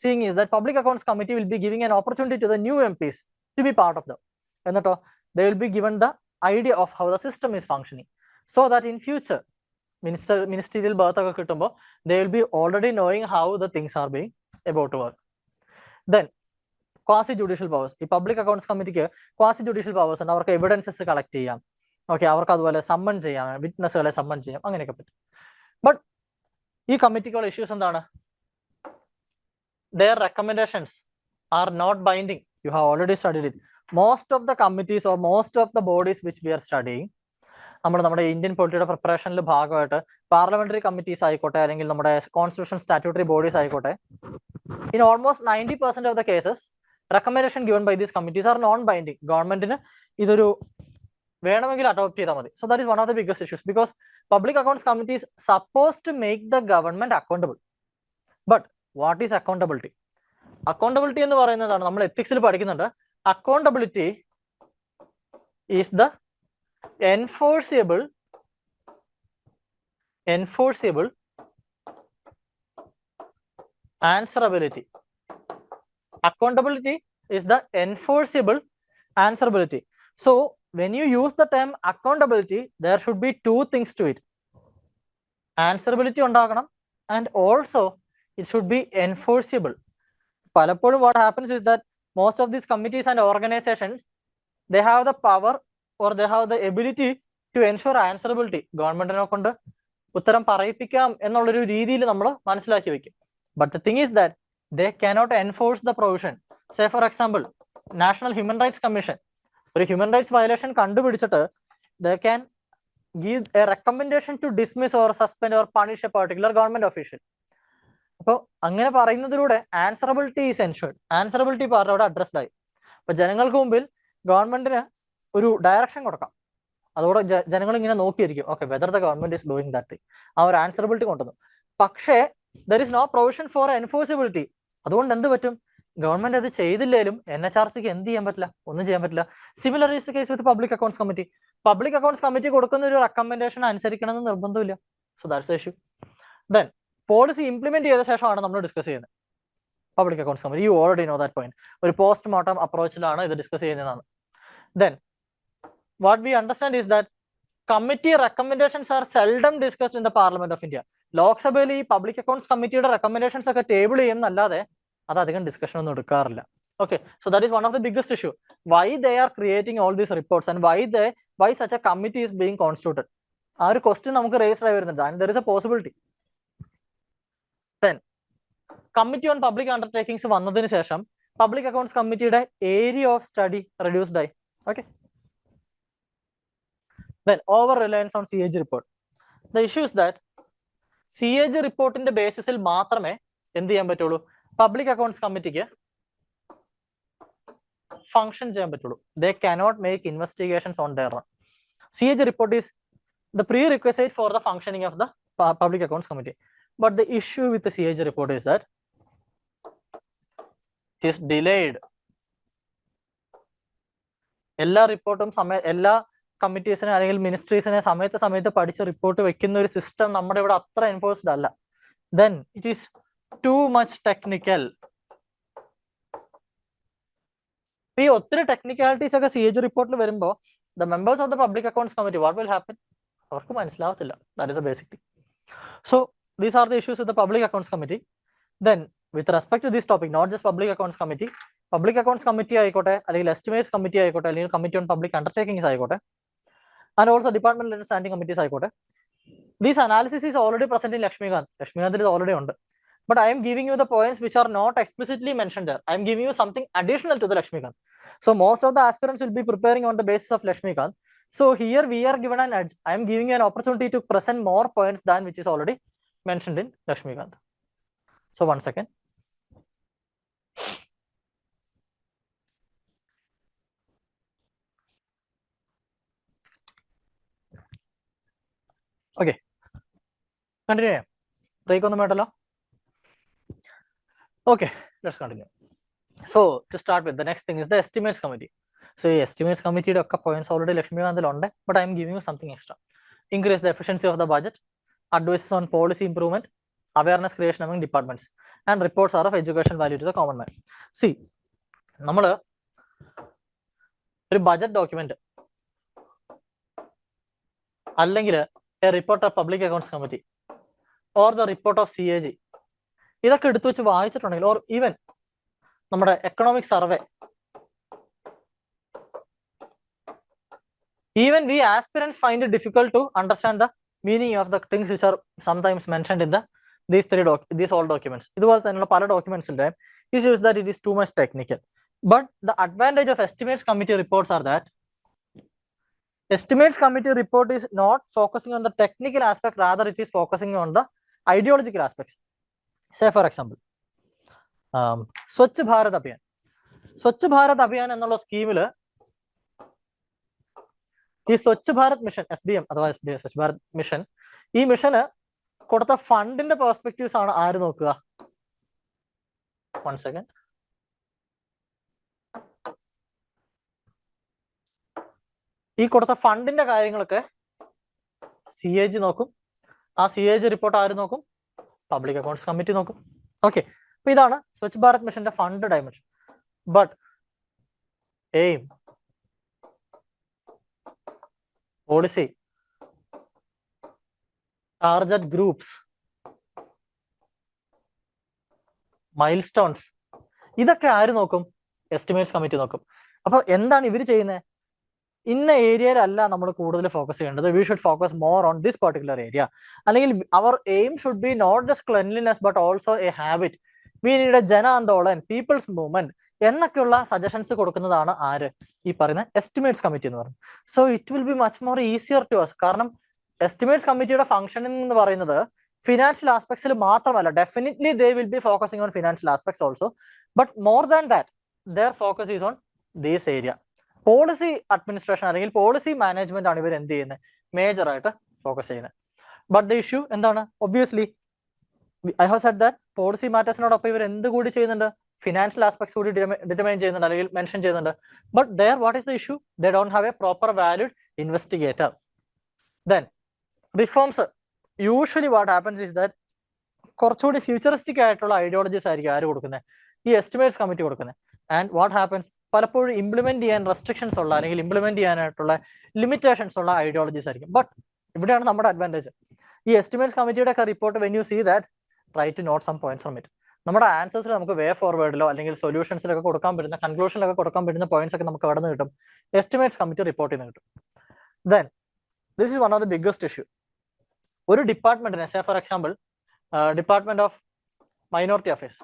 seeing is that public accounts committee will be giving an opportunity to the new MPs to be part of them. എന്നിട്ടോ they will be given the idea of how the system is functioning, so that in future ministerial berth ഒക്കെ കിട്ടുമ്പോൾ they will be already knowing how the things are being about to work. Then quasi judicial powers, ഈ പബ്ലിക് അക്കൗണ്ട്സ് കമ്മിറ്റിക്ക് quasi judicial powers ഉണ്ട്. അവർക്ക് എവിഡൻസസ് കളക്ട് ചെയ്യാം, ഓക്കെ, അവർക്ക് അതുപോലെ സമ്മൺ ചെയ്യാം, വിറ്റ്നസ്സുകളെ സമ്മൺ ചെയ്യാം, അങ്ങനെയൊക്കെ പറ്റും. ബട്ട് ഈ കമ്മിറ്റിക്കുള്ള ഇഷ്യൂസ് എന്താണ്? their recommendations are not binding. You have already studied it. Most of the committees or most of the bodies which we are studying, നമ്മുടെ ഇന്ത്യൻ പൊളിറ്റിയുടെ പ്രിപ്പറേഷനിൽ ഭാഗമായിട്ട് പാർലമെന്ററി കമ്മിറ്റീസ് ആയിക്കോട്ടെ അല്ലെങ്കിൽ നമ്മുടെ കോൺസ്റ്റിറ്റ്യൂഷൻ സ്റ്റാറ്റ്യൂട്ടറി ബോഡീസ് ആയിക്കോട്ടെ, in almost 90% of the cases recommendation given by these committees are non binding. ഗവൺമെന്റിന് ഇതൊരു വേണമെങ്കിൽ അഡോപ്റ്റ് ചെയ്താൽ മതി. So that is one of the biggest issues, because public accounts committee is supposed to make the government accountable. But what is accountability? Accountability എന്ന് പറയുന്നതാണ് നമ്മൾ എത്തിക്സിൽ പഠിക്കുന്നുണ്ട്. Accountability is the enforceable answerability. Accountability is the enforceable answerability. So when you use the term accountability, there should be two things to it. Answerability ഉണ്ടാകണം and also it should be enforceable. പലപ്പോഴും what happens is that most of these committees and organizations, they have the power or they have the ability to ensure answerability. ഗവൺമെന്റിനെ കൊണ്ട് ഉത്തരം പറയിപ്പിക്കാം എന്നുള്ളൊരു രീതിയിൽ നമ്മൾ മനസ്സിലാക്കി വെക്കും. But the thing is that they cannot enforce the provision. Say for example, National Human Rights Commission ഒരു ഹ്യൂമൻ റൈറ്റ്സ് വയലേഷൻ കണ്ടുപിടിച്ചിട്ട് they can give a recommendation to dismiss or suspend or punish a particular government official. അപ്പോൾ അങ്ങനെ പറയുന്നതിലൂടെ ആൻസറബിലിറ്റി ഈസ് എൻഷുർഡ്, ആൻസറബിലിറ്റി പാർട്ട് അവിടെ അഡ്രസ്ഡ് ആയി. അപ്പൊ ജനങ്ങൾക്ക് മുമ്പിൽ ഗവൺമെന്റിന് ഒരു ഡയറക്ഷൻ കൊടുക്കാം, അതോടെ ജനങ്ങൾ ഇങ്ങനെ നോക്കിയിരിക്കും, okay, whether the government is doing that thing, ആ ഒരു ആൻസറബിലിറ്റി കൊണ്ടുവന്നു. പക്ഷേ there is no provision for enforceability. അതുകൊണ്ട് എന്ത് പറ്റും, ഗവൺമെന്റ് അത് ചെയ്തില്ലേലും NHRCക്ക് എന്ത് ചെയ്യാൻ പറ്റില്ല, ഒന്നും ചെയ്യാൻ പറ്റില്ല. Similar is case with public accounts committee. Public accounts committee കൊടുക്കുന്ന ഒരു റെക്കമെൻഡേഷൻ അനുസരിക്കണമെന്ന് നിർബന്ധമില്ല. So that's the issue. Then policy implement ചെയ്ത ശേഷമാണ് നമ്മൾ ഡിസ്കസ് ചെയ്യുന്നത് public accounts committee. You already know that point. ഒരു പോസ്റ്റ് മോർട്ടം അപ്രോച്ചിലാണ് ഇത് ഡിസ്കസ് ചെയ്യുന്നതാണ്. Then what we understand is that committee recommendations are seldom discussed in the parliament of India. ലോക്സഭയിൽ ഈ പബ്ലിക് അക്കൗണ്ട്സ് കമ്മിറ്റിയുടെ റെക്കമെൻഡേഷൻസ് ഒക്കെ ടേബിൾ ചെയ്യുന്നല്ലാതെ അത് അധികം ഡിസ്കഷൻ ഒന്നും എടുക്കാറില്ല. Okay, so that is one of the biggest issue. Why they are creating all these reports and why such a committee is being constituted? ആ ഒരു ക്വസ്റ്റ്യൻ നമുക്ക് റേസ് ആയി വരുന്നുണ്ട്, and there is a possibility. Then committee on public undertakings വന്നതിന് ശേഷം പബ്ലിക് അക്കൗണ്ട്സ് കമ്മിറ്റിയുടെ ഏരിയ ഓഫ് സ്റ്റഡി റെഡ്യൂസ്ഡ് ആയി. Okay, then over reliance on CAG report. The issue is that CAG റിപ്പോർട്ടിന്റെ ബേസിസിൽ മാത്രമേ എന്ത് ചെയ്യാൻ പറ്റുള്ളൂ, പബ്ലിക് അക്കൗണ്ട്സ് കമ്മിറ്റിക്ക് ഫംഗ്ഷൻ ചെയ്യാൻ പറ്റുള്ളൂ. They cannot make investigations on their own. CAG report is the prerequisite for the functioning of the public accounts committee. But the issue with the CAG report is that it is delayed. എല്ലാ റിപ്പോർട്ടും എല്ലാ കമ്മിറ്റീസിനെ അല്ലെങ്കിൽ മിനിസ്ട്രീസിനെ സമയത്ത് പഠിച്ച് റിപ്പോർട്ട് വെക്കുന്ന ഒരു സിസ്റ്റം നമ്മുടെ ഇവിടെ അത്ര എൻഫോഴ്സ്ഡ് അല്ല. then it is too much technical. ഈ ഒത്തിരി ടെക്നിക്കാലിറ്റീസ് ഒക്കെ CAG റിപ്പോർട്ടിൽ വരുമ്പോൾ the members of the public accounts committee, what will happen? അവർക്ക് മനസ്സിലാവത്തില്ല. That is a basic thing. So these are the issues with the public accounts committee. Then with respect to this topic, not just public accounts committee ആയിക്കോട്ടെ, അല്ലെങ്കിൽ എസ്റ്റിമേറ്റ്സ് കമ്മിറ്റി ആയിക്കോട്ടെ, അല്ലെങ്കിൽ കമ്മിറ്റി ഓൺ പബ്ലിക് അണ്ടർടേക്കിംഗ്സ് ആയിക്കോട്ടെ, and also departmental standing committees ആയിക്കോട്ടെ, this analysis is already present in Lakshmikant. Lakshmikant is already on. But I am giving you the points which are not explicitly mentioned there. I am giving you something additional to the Lakshmikant. So most of the aspirants will be preparing on the basis of Lakshmikant. So here we are given an edge. I am giving you an opportunity to present more points than which is already mentioned in Lakshmikant. So one second. Okay. Continue. Break on the matter. Okay, let's continue. So to start with, the next thing is the estimates committee. So estimates committee points already Lakshmikant, but I am giving you something extra. Increase the efficiency of the budget, advices on policy improvement, awareness creation among departments, and reports are of education value to the common man. See, നമ്മൾ ഒരു budget document അല്ലെങ്കിൽ a report of public accounts committee or the report of CAG ഇതൊക്കെ എടുത്തു വെച്ച് വായിച്ചിട്ടുണ്ടെങ്കിൽ, or even നമ്മുടെ economic survey, even we aspirants find it difficult to understand the meaning of the things which are sometimes mentioned in these all documents. ഇതുപോലെ തന്നെയുള്ള പല ഡോക്യുമെന്റ്സിന്റെ issues that it is too much technical. But the advantage of estimates committee reports are that estimates committee report is not focusing on the technical aspect, rather it is focusing on the ideological aspects. Say for example, Swachh Bharat Abhiyan. Swachh Bharat Abhiyan എന്നുള്ള സ്കീമിൽ ഈ സ്വച്ഛ് ഭാരത് മിഷൻ SBM അഥവാ SBM സ്വച്ഛ് ഭാരത് മിഷൻ, ഈ മിഷന് കൊടുത്ത ഫണ്ടിന്റെ പെർസ്പെക്റ്റീവ്സ് ആണ് ആര് നോക്കുക? One second. ഈ കൊടുത്ത ഫണ്ടിന്റെ കാര്യങ്ങളൊക്കെ CAG നോക്കും. ആ CAG റിപ്പോർട്ട് ആര് നോക്കും? പബ്ലിക് അക്കൗണ്ട്സ് കമ്മിറ്റി നോക്കും. ഓക്കെ, അപ്പൊ ഇതാണ് സ്വച്ഛ് ഭാരത് മിഷന്റെ fund dimension. But aim, policy, target groups, milestones, ഇതൊക്കെ ആര് നോക്കും? എസ്റ്റിമേറ്റ്സ് കമ്മിറ്റി നോക്കും. അപ്പൊ എന്താണ് ഇവർ ചെയ്യുന്നത്? ഇന്ന ഏരിയയിലല്ല നമ്മൾ കൂടുതൽ ഫോക്കസ് ചെയ്യേണ്ടത്. We should focus more on this particular area. അല്ലെങ്കിൽ our aim should be not just cleanliness but also a habit. We need a Jan Andolan, people's movement എന്നൊക്കെയുള്ള സജഷൻസ് കൊടുക്കുന്നതാണ് ആര്? ഈ പറയുന്ന എസ്റ്റിമേറ്റ്സ് കമ്മിറ്റി എന്ന് പറയുന്നത്. So it will be much more easier to us. കാരണം എസ്റ്റിമേറ്റ്സ് കമ്മിറ്റിയുടെ ഫംഗ്ഷനിങ് എന്ന് പറയുന്നത് ഫിനാൻഷ്യൽ ആസ്പെക്ട്സിൽ മാത്രമല്ല. Definitely they will be focusing on financial aspects also, but more than that their focus is on these area. Policy administration അല്ലെങ്കിൽ പോളിസി മാനേജ്മെന്റ് ആണ് ഇവർ എന്ത് ചെയ്യുന്നത്? മേജർ ആയിട്ട് ഫോക്കസ് ചെയ്യുന്നത്. ബട്ട് ദ ഇഷ്യൂ എന്താണ്? Obviously I have said that policy മാറ്റേഴ്സിനോടൊപ്പം ഇവർ എന്ത് കൂടി ചെയ്യുന്നുണ്ട്? ഫിനാൻഷ്യൽ ആസ്പെക്ട്സ് കൂടി ഡിറ്റർമൈൻ ചെയ്യുന്നുണ്ട് അല്ലെങ്കിൽ മെൻഷൻ ചെയ്യുന്നുണ്ട്. But there what is the issue? They don't have a proper valid investigator. Then reforms, usually what happens is that കുറച്ചുകൂടി ഫ്യൂച്ചറിസ്റ്റിക് ആയിട്ടുള്ള ഐഡിയോളജീസ് ആയിരിക്കും ആര് കൊടുക്കുന്നത്? ഈ എസ്റ്റിമേറ്റ്സ് കമ്മിറ്റി കൊടുക്കുന്നത്. ആൻഡ് വാട്ട് ഹാപ്പൻസ്, പലപ്പോഴും ഇംപ്ലിമെന്റ് ചെയ്യാൻ റെസ്ട്രിക്ഷൻസ് ഉള്ള അല്ലെങ്കിൽ ഇംപ്ലിമെന്റ് ചെയ്യാനായിട്ടുള്ള ലിമിറ്റേഷൻസ് ഉള്ള ഐഡിയോളജീസ് ആയിരിക്കും. ബട്ട് ഇവിടെയാണ് നമ്മുടെ അഡ്വാൻറ്റേജ്. ഈ എസ്റ്റിമേറ്റ്സ് കമ്മിറ്റിയുടെ ഒക്കെ report when you see that, try to note some points from it. നമ്മുടെ ആൻസേഴ്സിൽ നമുക്ക് വേ ഫോർവേഡിലോ അല്ലെങ്കിൽ സൊല്യൂഷൻസിലൊക്കെ കൊടുക്കാൻ പറ്റുന്ന, കൺക്ലൂഷനിലൊക്കെ കൊടുക്കാൻ പറ്റുന്ന പോയിന്റ്സ് ഒക്കെ നമുക്ക് അവിടെ നിന്ന് കിട്ടും, എസ്റ്റിമേറ്റ്സ് കമ്മിറ്റി റിപ്പോർട്ടിൽ നിന്ന് കിട്ടും. Then this is one of the biggest issue. ഒരു ഡിപ്പാർട്ട്മെന്റിനെ, say for example department of minority affairs,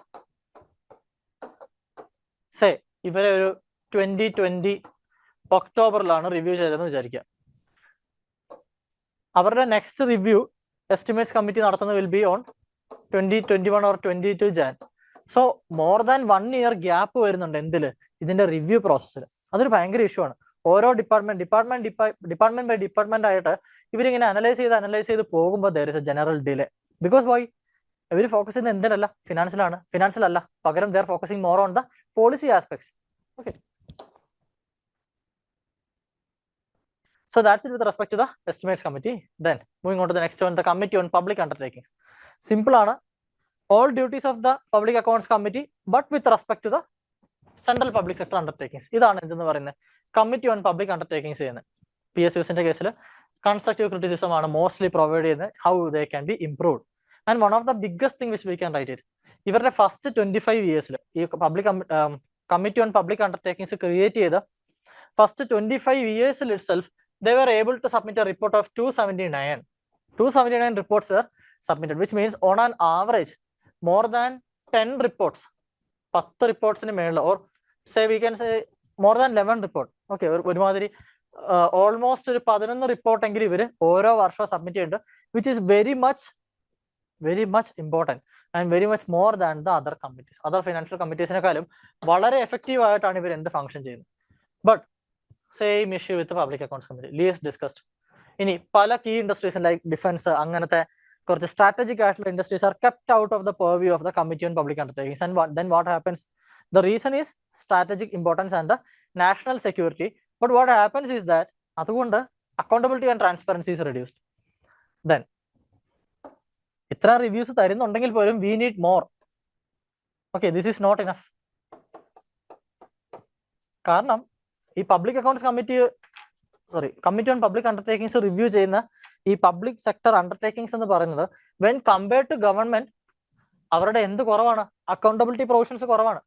say ഇവരെ ഒരു 2020 ഒക്ടോബറിലാണ് റിവ്യൂ ചെയ്തതെന്ന് വിചാരിക്കുക. അവരുടെ നെക്സ്റ്റ് റിവ്യൂ എസ്റ്റിമേറ്റ്സ് കമ്മിറ്റി നടത്തുന്നത് will be on 2021 or 22 Jan. So more than 1 year gap വരുന്നുണ്ട് എന്തില്? ഇതിന്റെ റിവ്യൂ പ്രോസസ്സിൽ. അതൊരു ഭയങ്കര ഇഷ്യൂ ആണ്. ഓരോ ഡിപ്പാർട്ട്മെന്റ് ബൈ ഡിപ്പാർട്ട്മെന്റ് ആയിട്ട് ഇവരിങ്ങനെ അനലൈസ് ചെയ്ത് പോകുമ്പോൾ there is a general delay. Because why? ഇവർ ഫോക്കസ് ചെയ്യുന്നത് എന്തിനല്ല? ഫിനാൻസിലാണ്. ഫിനാൻഷ്യൽ അല്ല, പകരം they are focusing more on the policy aspects. Okay. So that's it with respect to the estimates committee. Then moving on to the next one, the committee on public undertakings. Simple ആണ്. all duties of the Public Accounts Committee, but with respect to the central public sector undertakings. ഇതാണ് എന്തെന്ന് പറയുന്നത് കമ്മിറ്റി ഓൺ പബ്ലിക് അണ്ടർടേക്കിങ്സ് ചെയ്യുന്നത്. PSUസിന്റെ കേസിൽ കൺസ്ട്രക്റ്റീവ് ക്രിറ്റിസിസം ആണ് മോസ്റ്റ്ലി പ്രൊവൈഡ് ചെയ്യുന്നത്, how they can be improved. And one of the biggest thing which we can write it, ഇവരുടെ ഫസ്റ്റ് 25 yearsൽ ഈ committee on public undertakings create ചെയ്ത first 25 yearsൽ itself they were able to submit a report of 279 reports were submitted, which means on an average more than 10 reports, 10 reportsന് മേളിൽ, or say we can say more than 11 report. Okay, ഒരുമാതിരി ഓൾമോസ്റ്റ് ഒരു 11 റിപ്പോർട്ട് എങ്കിലും ഇവർ ഓരോ വർഷവും സബ്മിറ്റ് ചെയ്യുന്നുണ്ട്, which is very much important and very much more than the other committees. Other financial കമ്മിറ്റീസിനെക്കാളും വളരെ എഫക്റ്റീവ് ആയിട്ടാണ് ഇവർ എന്ത് ഫംഗ്ഷൻ ചെയ്യുന്നത്. But same issue with public accounts committee, least discussed. ഇനി പല കീ ഇൻഡസ്ട്രീസ് ലൈക്ക് ഡിഫൻസ്, അങ്ങനത്തെ കുറച്ച് സ്ട്രാറ്റജിക് ആയിട്ടുള്ള industries are kept out of the purview of the committee on public undertakings. And then what happens, the reason is strategic importance and the national security. But what happens is that അതുകൊണ്ട് accountability and transparency is reduced. Then ഇത്ര റിവ്യൂസ് തരുന്നുണ്ടെങ്കിൽ പോലും we need more. Okay, this is not enough. കാരണം ഈ public accounts committee on public undertakings review ചെയ്യുന്ന ഈ പബ്ലിക് സെക്ടർ അണ്ടർടേക്കിങ്സ് എന്ന് പറയുന്നത് വെൻ കമ്പയർഡ് ടു ഗവൺമെന്റ് അവരുടെ എന്ത് കുറവാണ്, അക്കൗണ്ടബിലിറ്റി പ്രൊവിഷൻസ് കുറവാണ്.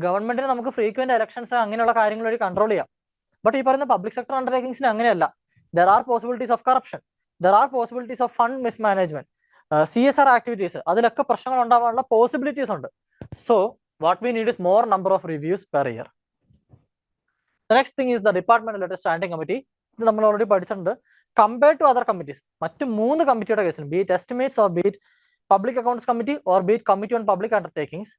ഗവൺമെന്റിന് നമുക്ക് ഫ്രീക്വന്റ് ഇലക്ഷൻസ് അങ്ങനെയുള്ള കാര്യങ്ങൾ വഴി കൺട്രോൾ ചെയ്യാം. ബട്ട് ഈ പറയുന്ന പബ്ലിക് സെക്ടർ അണ്ടർടേക്കിങ്സിന് അങ്ങനെയല്ല. There are possibilities of corruption, there are possibilities of fund mismanagement, CSR activities, അതിലൊക്കെ പ്രശ്നങ്ങൾ ഉണ്ടാവാനുള്ള പോസിബിലിറ്റീസ് ഉണ്ട്. So what we need is more number of reviews per year. The next thing is the department related standing committee. ഇത് നമ്മൾ ഓൾറെഡി പഠിച്ചിട്ടുണ്ട്. കമ്പയർഡ് ടു അതർ കമ്മിറ്റീസ്, മറ്റ് 3 കമ്മിറ്റിയുടെ കേസിൽ, be it estimates or be it public accounts committee or be it committee on public undertakings,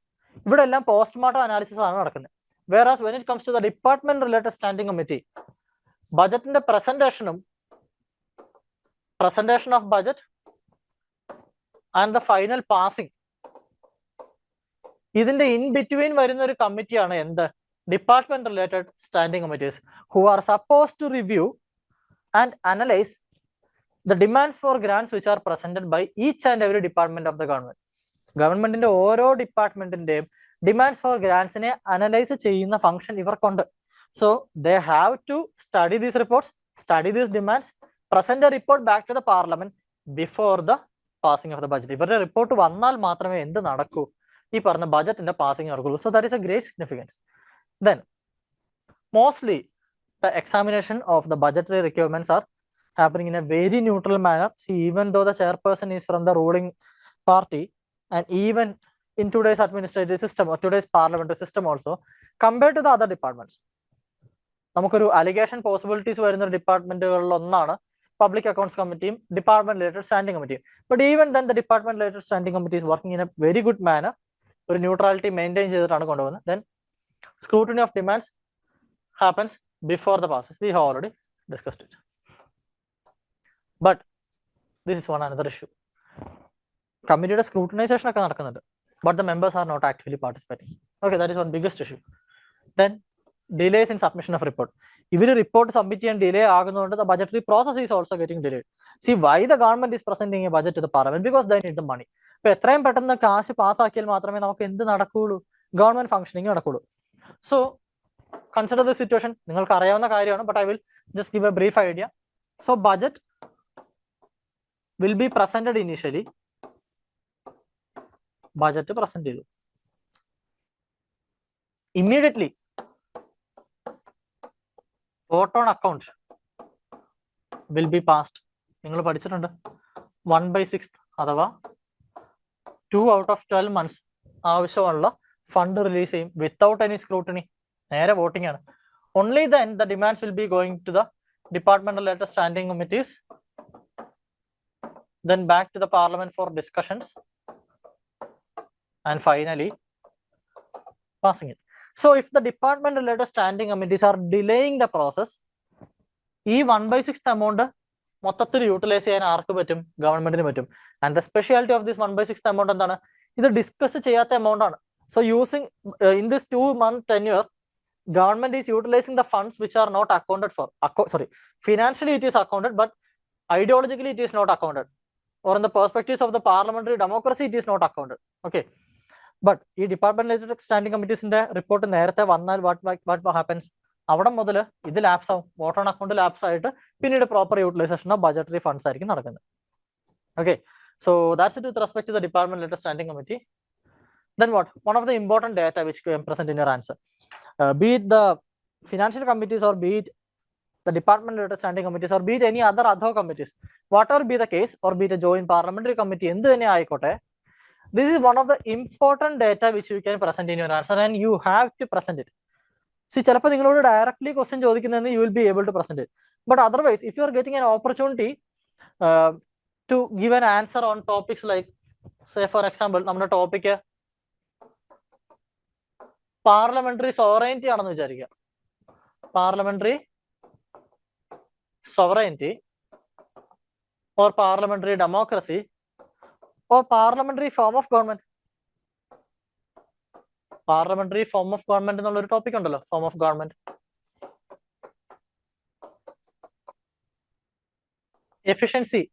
ഇവിടെ എല്ലാം പോസ്റ്റ്മോർട്ടം അനാലിസിസ് ആണ് നടക്കുന്നത്. Whereas when it comes to the department related standing committee, ബജറ്റിന്റെ presentation of budget and the final passing, ഇതിന്റെ ഇൻ ബിറ്റ്വീൻ വരുന്ന ഒരു കമ്മിറ്റിയാണ് എന്ത്, department related standing committees, who are supposed to review and analyze the demands for grants which are presented by each and every department of the government. ഗവൺമെന്റിന്റെ ഓരോ ഡിപ്പാർട്ട്മെന്റിന്റെയും ഡിമാൻഡ്സ് ഫോർ ഗ്രാൻസിനെ അനലൈസ് ചെയ്യുന്ന ഫംഗ്ഷൻ ഇവർക്കുണ്ട്. So they have to study these reports, study these demands, present a report back to the parliament before the passing of the budget. ഇവരുടെ റിപ്പോർട്ട് വന്നാൽ മാത്രമേ എന്ത് നടക്കൂ, ഈ പറഞ്ഞ ബജറ്റിന്റെ പാസിംഗ് നടക്കുള്ളൂ. So that is a great significance. Then mostly the examination of the budgetary requirements are happening in a very neutral manner. See, even though the chairperson is from the ruling party, and even in today's administrative system or today's parliamentary system also, compared to the other departments, നമുക്കൊരു അലിഗേഷൻ പോസിബിലിറ്റീസ് വരുന്ന ഡിപ്പാർട്ട്മെന്റുകളിൽ ഒന്നാണ് പബ്ലിക് അക്കൗണ്ട്സ് കമ്മിറ്റിയും ഡിപ്പാർട്ട്മെന്റ് റിലേറ്റഡ് സ്റ്റാൻഡിംഗ് കമ്മിറ്റിയും. But even then the department related standing committee is working in A very good manner, ഒരു ന്യൂട്രാലിറ്റി മെയിൻറ്റെയിൻ ചെയ്തിട്ടാണ് കൊണ്ടുപോകുന്നത്. Then scrutiny of demands happens before the process. We have already discussed it. But this is one another issue. Committeeയുടെ scrutinization ഒക്കെ നടക്കുന്നുണ്ട്, but the members are not actively participating. Okay, that is one biggest issue. Then delays in submission of report. ഇവർ റിപ്പോർട്ട് സബ്മിറ്റ് ചെയ്യാൻ delay ആകുന്നതുകൊണ്ട് the budgetary process is also getting delayed. See, why the government is presenting a budget to the parliament? Because they need the money. ഇപ്പൊ എത്രയും പെട്ടെന്ന് കാശ് പാസ്സാക്കിയാൽ മാത്രമേ നമുക്ക് എന്ത് നടക്കുകയുള്ളൂ, ഗവൺമെന്റ് ഫംഗ്ഷനിങ് നടക്കുകയുള്ളൂ. So consider the situation. നിങ്ങൾക്ക് അറിയാവുന്ന കാര്യമാണ്, but I will just give a brief idea. So budget will be presented initially. Budget present ചെയ്തു. Immediately vote on account will be passed. നിങ്ങൾ പഠിച്ചിട്ടുണ്ട് 1/6 അഥവാ 2 out of 12 months ആവശ്യമുള്ള ഫണ്ട് റിലീസ് ചെയ്യും വിത്തൗട്ട് എനി സ്ക്രൂട്ടിനി, നേരെ വോട്ടിംഗ് ആണ്. Only then the demands will be going to the department related standing committees, then back to the parliament for discussions, and finally passing it. So if the department related standing committees are delaying the process, ഈ 1/6 amount മൊത്തത്തിൽ യൂട്ടിലൈസ് ചെയ്യാൻ ആർക്ക് പറ്റും, ഗവൺമെന്റിന് പറ്റും. And the speciality of this 1/6 amount എന്താണ്, ഇത് ഡിസ്കസ് ചെയ്യാത്ത എമൗണ്ട് ആണ്. So using in this 2-month tenure, government is utilizing the funds which are not accounted for. Financially it is accounted, but ideologically it is not accounted. or in the perspectives of the parliamentary democracy, it is not accounted. Okay. But ഈ ഡിപ്പാർട്ട്മെന്റ് സ്റ്റാൻഡിംഗ് കമ്മിറ്റീസിന്റെ റിപ്പോർട്ട് നേരത്തെ വന്നാൽ വാട്ട് ഹാപ്പൻസ്, അവിടെ മുതൽ ഇത് ലാപ്സ് ആവും, വോട്ട് ഓൺ അക്കൗണ്ട് ലാപ്സ് ആയിട്ട് പിന്നീട് proper utilisation of budgetary funds ആയിരിക്കും നടക്കുന്നത്. Okay, so that's it with respect to the department letter standing committee. Then what? One of the important data which can present in your answer, be it the financial committees or be it the department letter standing committees or be it any other ad hoc committees, whatever be the case, or be it a joint parliamentary committee, എന്ത് തന്നെ ആയിക്കോട്ടെ, this is one of the important data which you can present in your answer and you have to present it. See, ചിലപ്പോൾ നിങ്ങളോട് ഡയറക്ട്ലി ക്വസ്റ്റ്യൻ ചോദിക്കുന്നതെന്ന് you will be able to present it, but otherwise if you are getting an opportunity to give an answer on topics like, say for example, നമ്മുടെ ടോപ്പിക് പാർലമെന്ററി സോവറൈനിറ്റി ആണെന്ന് വിചാരിക്കുക, parliamentary sovereignty or parliamentary democracy or parliamentary form of government. Parliamentary form of government എന്നുള്ളൊരു ടോപ്പിക് ഉണ്ടല്ലോ, form of government. Efficiency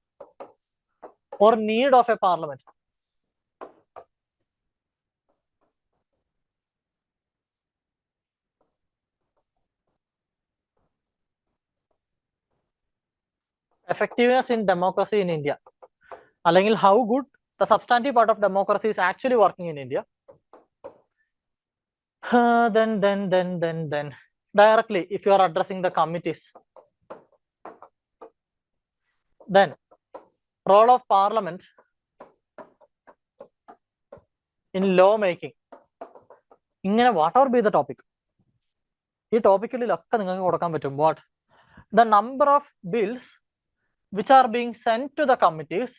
or need of a parliament. Effectiveness in democracy in India. അല്ലെങ്കിൽ how good the substantive part of democracy is actually working in India. Then directly if you are addressing the committees, then role of parliament in law making. ഇങ്ങനെ whatever be the topic, ഈ ടോപ്പിക്കുകളിലൊക്കെ നിങ്ങൾക്ക് കൊടുക്കാൻ പറ്റും. What? The number of bills which are being sent to the committees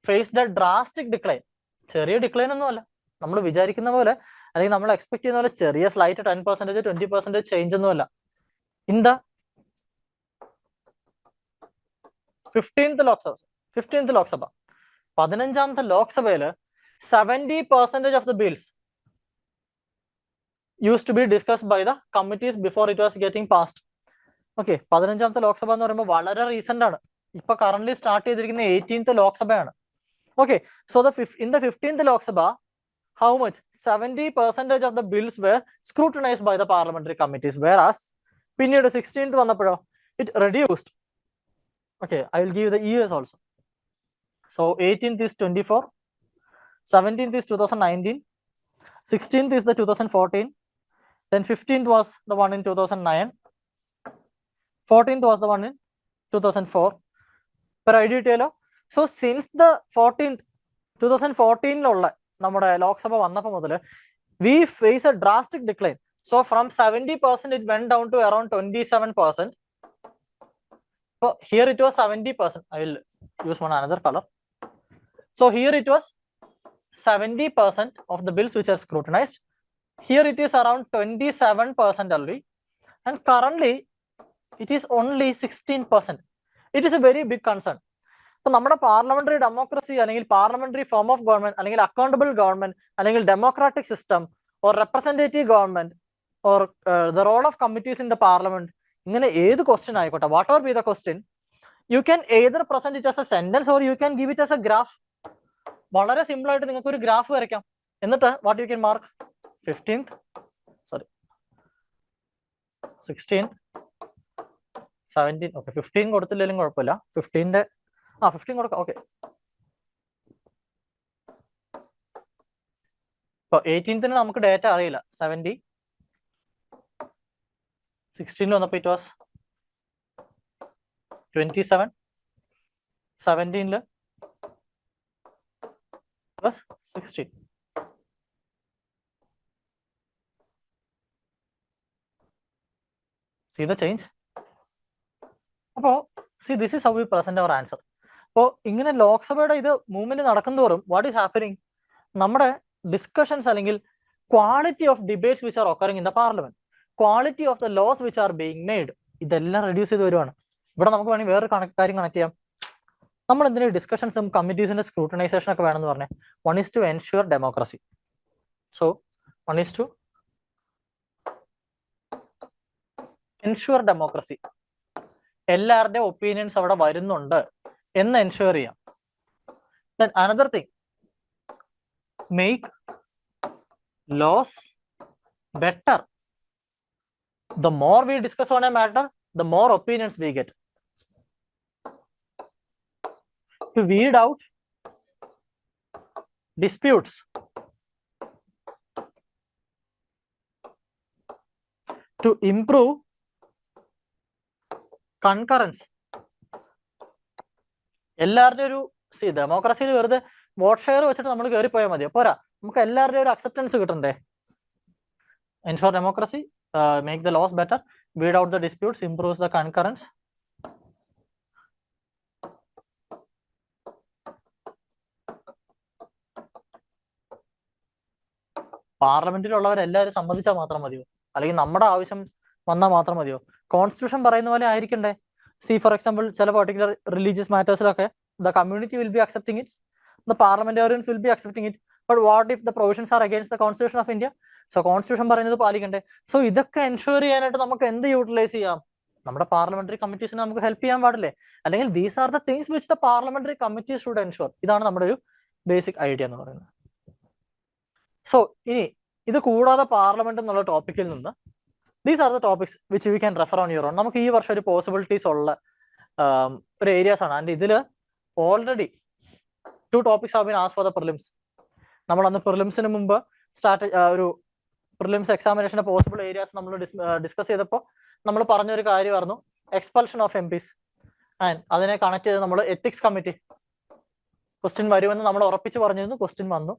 faced a drastic decline. ചെറിയ ഡിക്ലൈൻ ഒന്നുമല്ല, നമ്മൾ വിചാരിക്കുന്ന പോലെ അല്ലെങ്കിൽ നമ്മൾ എക്സ്പെക്ട് ചെയ്യുന്ന പോലെ ചെറിയ സ്ലൈറ്റ് 10%, 20% ചേഞ്ച് ഒന്നുമല്ല. ഇൻ ദ 15th ലോക്സഭ 15ാമത്തെ ലോക്സഭയില് 70% of the bills used to be discussed by the committees before it was getting passed. Okay, 15ാമത്തെ ലോക്സഭ എന്ന് പറയുമ്പോൾ വളരെ റീസെന്റ് ആണ്. ഇപ്പൊ കറന്റ് സ്റ്റാർട്ട് ചെയ്തിരിക്കുന്ന 18th ലോക്സഭയാണ്. Okay, so in the 15th Lok Sabha, how much? 70% of the bills were scrutinized by the parliamentary committees, whereas പിന്നീട് 16th വന്നപ്പോഴോ it reduced. Okay, I will give the years also. So 18th is 24, 17th is 2019, 16th is the 2014, then 15th was the one in 2009, 14th was the one in 2004. Per idea, so since the 2014 നമ്മുടെ ലോക്സഭ വന്നപ്പോൾ മുതൽ we face a drastic decline. So from 70% it went down to around 27%. So here it was 70%. I will use one another color. So here it was 70% of the bills which are scrutinized. Here it is around 27% only, and currently it is only 16%. It is a very big concern. So നമ്മുടെ പാർലമെന്ററി ഡെമോക്രസി അല്ലെങ്കിൽ പാർലമെന്ററി ഫോം ഓഫ് ഗവൺമെന്റ് അല്ലെങ്കിൽ അക്കൗണ്ടബിൾ ഗവൺമെന്റ് അല്ലെങ്കിൽ democratic system or representative government or the role of committees in the parliament, ഇങ്ങനെ ഏത് ക്വസ്റ്റ്യൻ ആയിക്കോട്ടെ, whatever be the question, you can either present it as a sentence or you can give it as a graph. വളരെ സിമ്പിൾ ആയിട്ട് നിങ്ങൾക്ക് ഒരു ഗ്രാഫ് വരയ്ക്കാം. എന്നിട്ട് what you can mark 16th 17, okay 15 കൊടുത്തില്ലെങ്കിലും കുഴപ്പമില്ല, 15 കൊടുക്കാം. ഓക്കെ, ഇപ്പൊ 18th നമുക്ക് ഡേറ്റ അറിയില്ല, 70, 16 വന്നപ്പോ it was 27, 17 was 16. See the change? അപ്പോ see, this is how we present our answer. അപ്പോൾ ഇങ്ങനെ ലോക്സഭയുടെ ഇത് മൂവ്മെന്റ് നടക്കുന്നതോറും വാട്ട് ഈസ് ഹാപ്പനിങ്, നമ്മുടെ ഡിസ്കഷൻസ് അല്ലെങ്കിൽ quality of debates which are occurring in the parliament, quality of the laws which are being made, ഇതെല്ലാം റെഡ്യൂസ് ചെയ്ത് വരുവാണ്. ഇവിടെ നമുക്ക് വേണമെങ്കിൽ വേറൊരു കാര്യം കണക്ട് ചെയ്യാം. നമ്മൾ എന്തിനാ ഡിസ്കഷൻസും കമ്മിറ്റീസിന്റെ സ്ക്രൂട്ടനൈസേഷൻ ഒക്കെ വേണമെന്ന് പറഞ്ഞാൽ, one is to ensure democracy. So one is to ensure democracy. എല്ലാവരുടെയും ഒപ്പീനിയൻസ് അവിടെ വരുന്നുണ്ട് എന്ന് എൻഷുർ ചെയ്യാം. Then another thing, make laws better. The more we discuss on a matter, the more opinions we get. To weed out disputes, to improve concurrence. എല്ലാവരുടെയും ഒരു ഡെമോക്രസിയിൽ വെറുതെ വോട്ട് ഷെയർ വെച്ചിട്ട് നമ്മൾ കയറി പോയാൽ മതിയോ? പോരാ, നമുക്ക് എല്ലാവരുടെയും ഒരു അക്സെപ്റ്റൻസ് കിട്ടണ്ടേ? Ensure democracy, make the laws better, weed out the disputes, improves the concurrence. പാർലമെന്റിലുള്ളവരെല്ലാവരും സമ്മതിച്ചാൽ മാത്രം മതിയോ? അല്ലെങ്കിൽ നമ്മുടെ ആവശ്യം വന്നാൽ മാത്രം മതിയോ? കോൺസ്റ്റിറ്റ്യൂഷൻ പറയുന്ന പോലെ ആയിരിക്കണ്ടേ? സി ഫോർ എക്സാമ്പിൾ, ചില പെർട്ടിക്കുലർ റിലീജിയസ് മാറ്റേഴ്സിലൊക്കെ the community will be accepting it, the parliamentarians will be accepting it. But what if the provisions are against the constitution of India? So constitution പറയുന്നത് പാലിക്കണ്ടേ? സോ ഇതൊക്കെ എൻഷുർ ചെയ്യാനായിട്ട് നമുക്ക് എന്ത് യൂട്ടിലൈസ് ചെയ്യാം? നമ്മുടെ പാർലമെന്ററി കമ്മിറ്റീസിനെ നമുക്ക് ഹെൽപ്പ് ചെയ്യാൻ പാടില്ലേ? അല്ലെങ്കിൽ these are the things which the parliamentary committees should ensure. ഇതാണ് നമ്മുടെ ഒരു ബേസിക് ഐഡിയ എന്ന് പറയുന്നത്. സോ ഇനി ഇത് കൂടാതെ പാർലമെന്റ് എന്നുള്ള ടോപ്പിക്കിൽ നിന്ന് these are the topics which we can refer on your own. നമുക്ക് ഈ വർഷം ഒരു പോസിബിലിറ്റീസ് ഉള്ള ഒരു ഏരിയാസ് ആണ്. ആൻഡ് ഇതിൽ already 2 topics have been asked for the prelims. നമ്മൾ അന്ന് പ്രിലിംസിന് മുമ്പ് ഒരു പ്രിലിംസ് എക്സാമിനേഷന്റെ പോസിബിൾ ഏരിയാസ് നമ്മൾ ഡിസ്കസ് ചെയ്തപ്പോൾ നമ്മൾ പറഞ്ഞൊരു കാര്യമായിരുന്നു എക്സ്പൾഷൻ ഓഫ് MPs. ആൻഡ് അതിനെ കണക്ട് ചെയ്ത് നമ്മൾ എത്തിക്സ് കമ്മിറ്റി ക്വസ്റ്റ്യൻ വരുമെന്ന് നമ്മൾ ഉറപ്പിച്ച് പറഞ്ഞിരുന്നു. ക്വസ്റ്റ്യൻ വന്നു.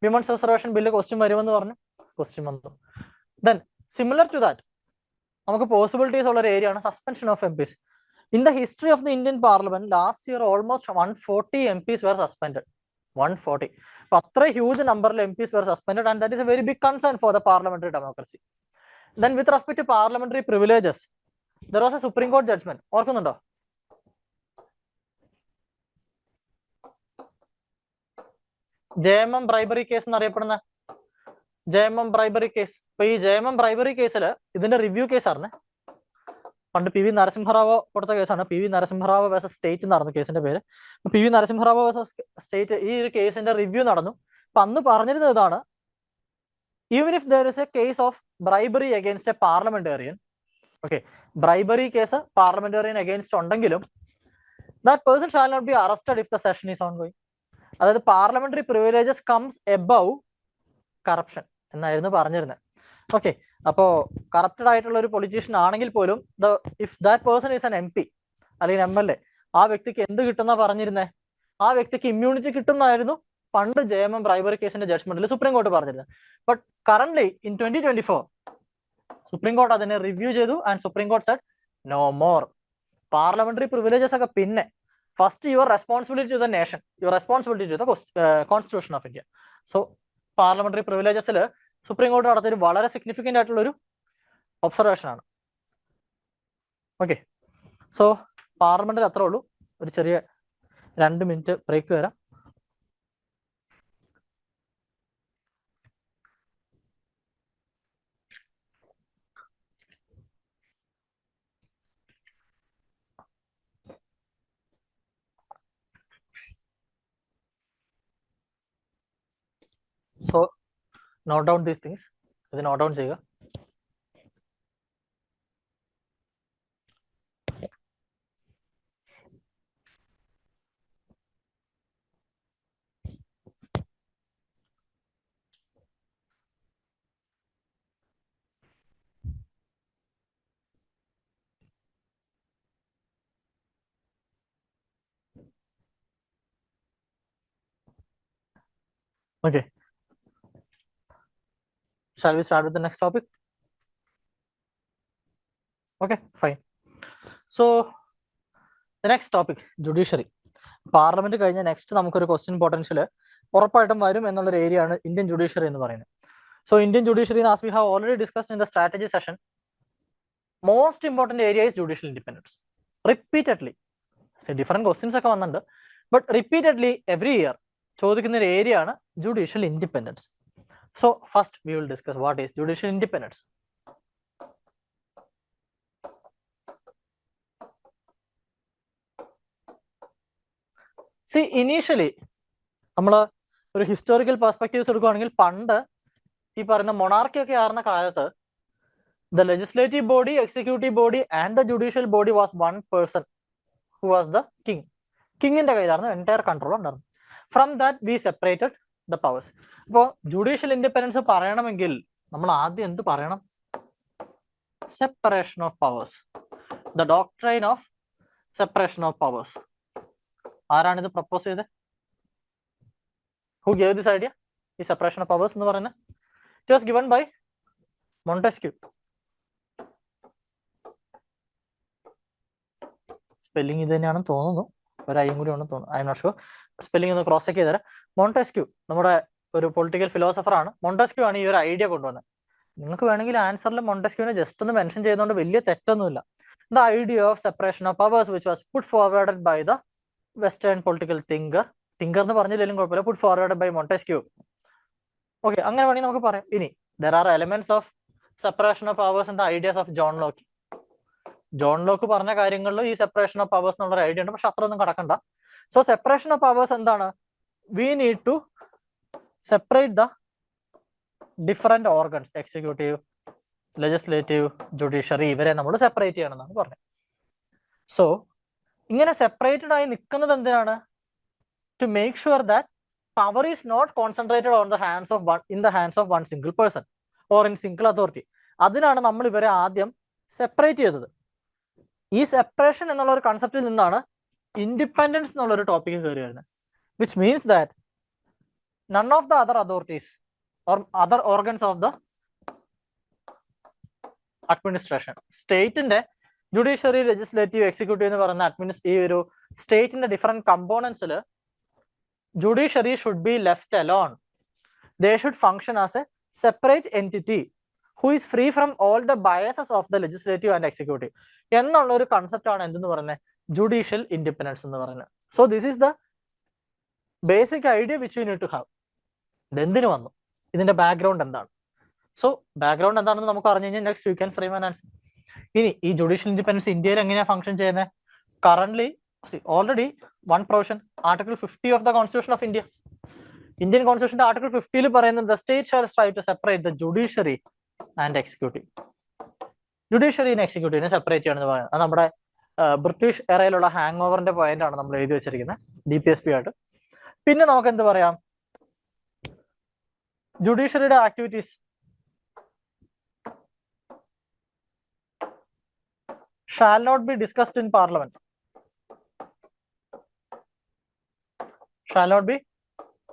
വിമൻസ് റിസർവേഷൻ ബില്ല് ക്വസ്റ്റ്യൻ വരുമെന്ന് പറഞ്ഞു, ക്വസ്റ്റ്യൻ വന്നു. ദെൻ സിമിലർ ടു ദാറ്റ് നമുക്ക് പോസിബിലിറ്റീസ് ഉള്ള ഒരു ഏരിയ ആണ് suspension of MPs. In the history of the Indian Parliament, last year almost 140 MPs were suspended. 140. So, a huge number of MPs were suspended, and that is a very big concern for the parliamentary democracy. Then, with respect to parliamentary privileges, there was a Supreme Court judgment. ഓർക്കുന്നുണ്ടോ? JMM bribery case എന്നറിയപ്പെടുന്ന JMM bribery case. ഇപ്പൊ ഈ JMM bribery കേസിൽ ഇതിന്റെ റിവ്യൂ കേസ് ആണ്. പണ്ട് PV നരസിംഹറാവു കൊടുത്ത കേസാണ്. PV നരസിംഹറാവു വേഴ്സസ് സ്റ്റേറ്റ് എന്നായിരുന്നു കേസിന്റെ പേര്. PV നരസിംഹറാവു വേഴ്സസ് സ്റ്റേറ്റ് ഈ ഒരു കേസിന്റെ റിവ്യൂ നടന്നു. അപ്പൊ അന്ന് പറഞ്ഞിരുന്നത് ഇതാണ്: even if there is a case of bribery against a parliamentarian, okay, bribery case parliamentarian against ഉണ്ടെങ്കിലും that person shall not be arrested if the session is ongoing. അതായത് parliamentary privileges comes above corruption എന്നായിരുന്നു പറഞ്ഞിരുന്നത്. ഓക്കെ, അപ്പോ കറപ്റ്റഡ് ആയിട്ടുള്ള ഒരു പൊളിറ്റീഷ്യൻ ആണെങ്കിൽ പോലും if that person is N MP അല്ലെങ്കിൽ MLA, ആ വ്യക്തിക്ക് എന്ത് കിട്ടുന്ന പറഞ്ഞിരുന്നേ? ആ വ്യക്തിക്ക് ഇമ്മ്യൂണിറ്റി കിട്ടുന്നതായിരുന്നു പണ്ട് JMM ബ്രൈബറി കേസിന്റെ ജഡ്ജ്മെന്റിൽ സുപ്രീം കോർട്ട് പറഞ്ഞിരുന്നത്. But currently in 2024 supreme court അതിനെ റിവ്യൂ ചെയ്തു and supreme court said no more. Parliamentary privileges ഒക്കെ പിന്നെ first your responsibility to the nation, your responsibility to the constitution of India. So parliamentary പ്രിവിലേജസിൽ സുപ്രീം കോർട്ട് നടത്തിയൊരു വളരെ സിഗ്നിഫിക്കന്റ് ആയിട്ടുള്ള ഒരു ഒബ്സർവേഷൻ ആണ്. ഓക്കെ, സോ പാർലമെന്റിൽ അത്രേ ഉള്ളൂ. ഒരു ചെറിയ 2 മിനിറ്റ് ബ്രേക്ക് തരാം. So note down these things. ഇത് നോട്ട് ഡൗൺ ചെയ്യുക. Okay. Shall we start with the next topic? Okay, fine. So, the next topic, judiciary. Parliament കഴിഞ്ഞ നെക്സ്റ്റ് നമുക്കൊരു ക്വസ്റ്റ്യൻ പൊട്ടൻഷ്യൽ ഉറപ്പായിട്ടും വരും എന്നുള്ളൊരു ഏരിയ ആണ് ഇന്ത്യൻ ജുഡീഷ്യറി എന്ന് പറയുന്നത്. So Indian judiciary, as we have already discussed in the strategy session, most important area is judicial independence. Repeatedly different questions ഒക്കെ വന്നിട്ടുണ്ട്, ബട്ട് റിപ്പീറ്റഡ്ലി എവറി ഇയർ ചോദിക്കുന്ന ഒരു ഏരിയ ആണ് judicial independence. So first we will discuss what is judicial independence. C initially നമ്മൾ ഒരു ഹിസ്റ്റോറിക്കൽ പെർസ്പെക്റ്റീവ്സ് എടുക്കുകയാണെങ്കിൽ പണ്ട് ഈ പറയുന്ന മൊണാർക്കി ഒക്കെ ആയിരുന്ന കാലത്ത് the legislative body, executive body and the judicial body was one person who was the king. കിങ്ങിന്റെ കയ്യിലായിരുന്നു എൻറ്റയർ കൺട്രോൾ ഉണ്ടായിരുന്നു. From that we separated the powers. ഇപ്പോൾ ജുഡീഷ്യൽ ഇൻഡിപെൻഡൻസ് പറയണമെങ്കിൽ നമ്മൾ ആദ്യം എന്ത് പറയണം? Separation of powers, the doctrine of separation of powers. ആരാണിത് പ്രപ്പോസ് ചെയ്തത്? Who gave this idea? ഈ സെപ്പറേഷൻ ഓഫ് പവേഴ്സ് എന്ന് പറയുന്നത് it was given by Montesquieu. Spelling ഇത് തന്നെയാണെന്ന് തോന്നുന്നു, ഒരയും കൂടി ഉണ്ടെന്ന് തോന്നുന്നു. I'm not sure. Spelling ഒന്ന് ക്രോസ് ചെക്ക് ചെയ്തേരാം. മോണ്ടെസ്ക്യൂ നമ്മുടെ ഒരു പൊളിറ്റിക്കൽ ഫിലോസഫർ ആണ്. മോണ്ടെസ്ക്യൂ ആണ് ഈ ഒരു ഐഡിയ കൊണ്ടുവന്നത്. നിങ്ങൾക്ക് വേണമെങ്കിൽ ആൻസറിൽ മോണ്ടെസ്ക്യൂവിനെ ജസ്റ്റ് ഒന്ന് മെൻഷൻ ചെയ്യുന്നതുകൊണ്ട് വലിയ തെറ്റൊന്നുമില്ല. The idea of separation of powers which was put forwarded by the western political thinker എന്ന് പറഞ്ഞില്ലെങ്കിലും കുഴപ്പമില്ല, put forwarded by Montesquieu. Okay, അങ്ങനെ വേണമെങ്കിൽ നമുക്ക് പറയാം. ഇനി there are elements of separation of powers in the ideas of John Locke. John Locke പറഞ്ഞ കാര്യങ്ങളിൽ ഈ സെപ്പറേഷൻ ഓഫ് പവേഴ്സ് എന്നുള്ള ഐഡിയ ഉണ്ട്, പക്ഷെ അത്രയൊന്നും കടക്കണ്ട. സോ സെപ്പറേഷൻ ഓഫ് പവേഴ്സ് എന്താണ്? We need to separate the different organs, executive, legislative, judiciary, ഇവരെ നമ്മൾ സെപ്പറേറ്റ് ചെയ്യണം എന്നാണ് പറഞ്ഞത്. സോ ഇങ്ങനെ സെപ്പറേറ്റഡ് ആയി നിൽക്കുന്നത് എന്തിനാണ്? To make sure that power is not concentrated on the hands of one in the hands of one single person or in single authority. അതിനാണ് നമ്മൾ ഇവരെ ആദ്യം സെപ്പറേറ്റ് ചെയ്തത്. ഈ സെപ്പറേഷൻ എന്നുള്ള ഒരു കൺസെപ്റ്റിൽ നിന്നാണ് ഇൻഡിപെൻഡൻസ് എന്നുള്ള ഒരു ടോപ്പിക്ക് കയറി വരുന്നത്. Which means that none of the other authorities or other organs of the administration, സ്റ്റേറ്റിന്റെ ജുഡീഷ്യറി, ലെജിസ്ലേറ്റീവ്, എക്സിക്യൂട്ടീവ് എന്ന് പറയുന്ന ഈ ഒരു സ്റ്റേറ്റിന്റെ ഡിഫറെന്റ് കമ്പോണൻസിൽ judiciary should be left alone. They should function as a separate entity who is free from all the biases of the legislative and executive എന്നുള്ള ഒരു കൺസെപ്റ്റ് ആണ് എന്തെന്ന് പറയുന്നത്? ജുഡീഷ്യൽ ഇൻഡിപെൻഡൻസ് എന്ന് പറയുന്നത്. So this is the basic idea which you need to have. ഇതെന്തിനു വന്നു? ഇതിന്റെ ബാക്ക്ഗ്രൗണ്ട് എന്താണ്? സോ ബാക്ക്ഗ്രൗണ്ട് എന്താണെന്ന് നമുക്ക് അറിഞ്ഞു കഴിഞ്ഞാൽ next you can frame an answer. ഇനി ഈ ജുഡീഷ്യൽ ഇൻഡിപെൻഡൻസ് ഇന്ത്യയിൽ എങ്ങനെയാണ് ഫംഗ്ഷൻ ചെയ്യുന്നത്? Currently already one provision, article 50 of the constitution of India. Indian കോൺസ്റ്റിറ്റ്യൂഷന്റെ ആർട്ടിക്കിൾ 50 പറയുന്നത് the state shall strive to separate the judiciary and executive. ജുഡീഷ്യറിനെ എക്സിക്യൂട്ടീവിനെ സെപ്പറേറ്റ് ചെയ്യണമെന്ന് പറയുന്നത് അത് നമ്മുടെ ബ്രിട്ടീഷ് എറയിലുള്ള ഹാങ് ഓവറിന്റെ പോയിന്റ് ആണ് നമ്മൾ എഴുതി വെച്ചിരിക്കുന്നത് DPSP ആയിട്ട്. പിന്നെ നമുക്ക് എന്ത് പറയാം? ജുഡീഷ്യറിയുടെ activities shall not be discussed in parliament. Shall not be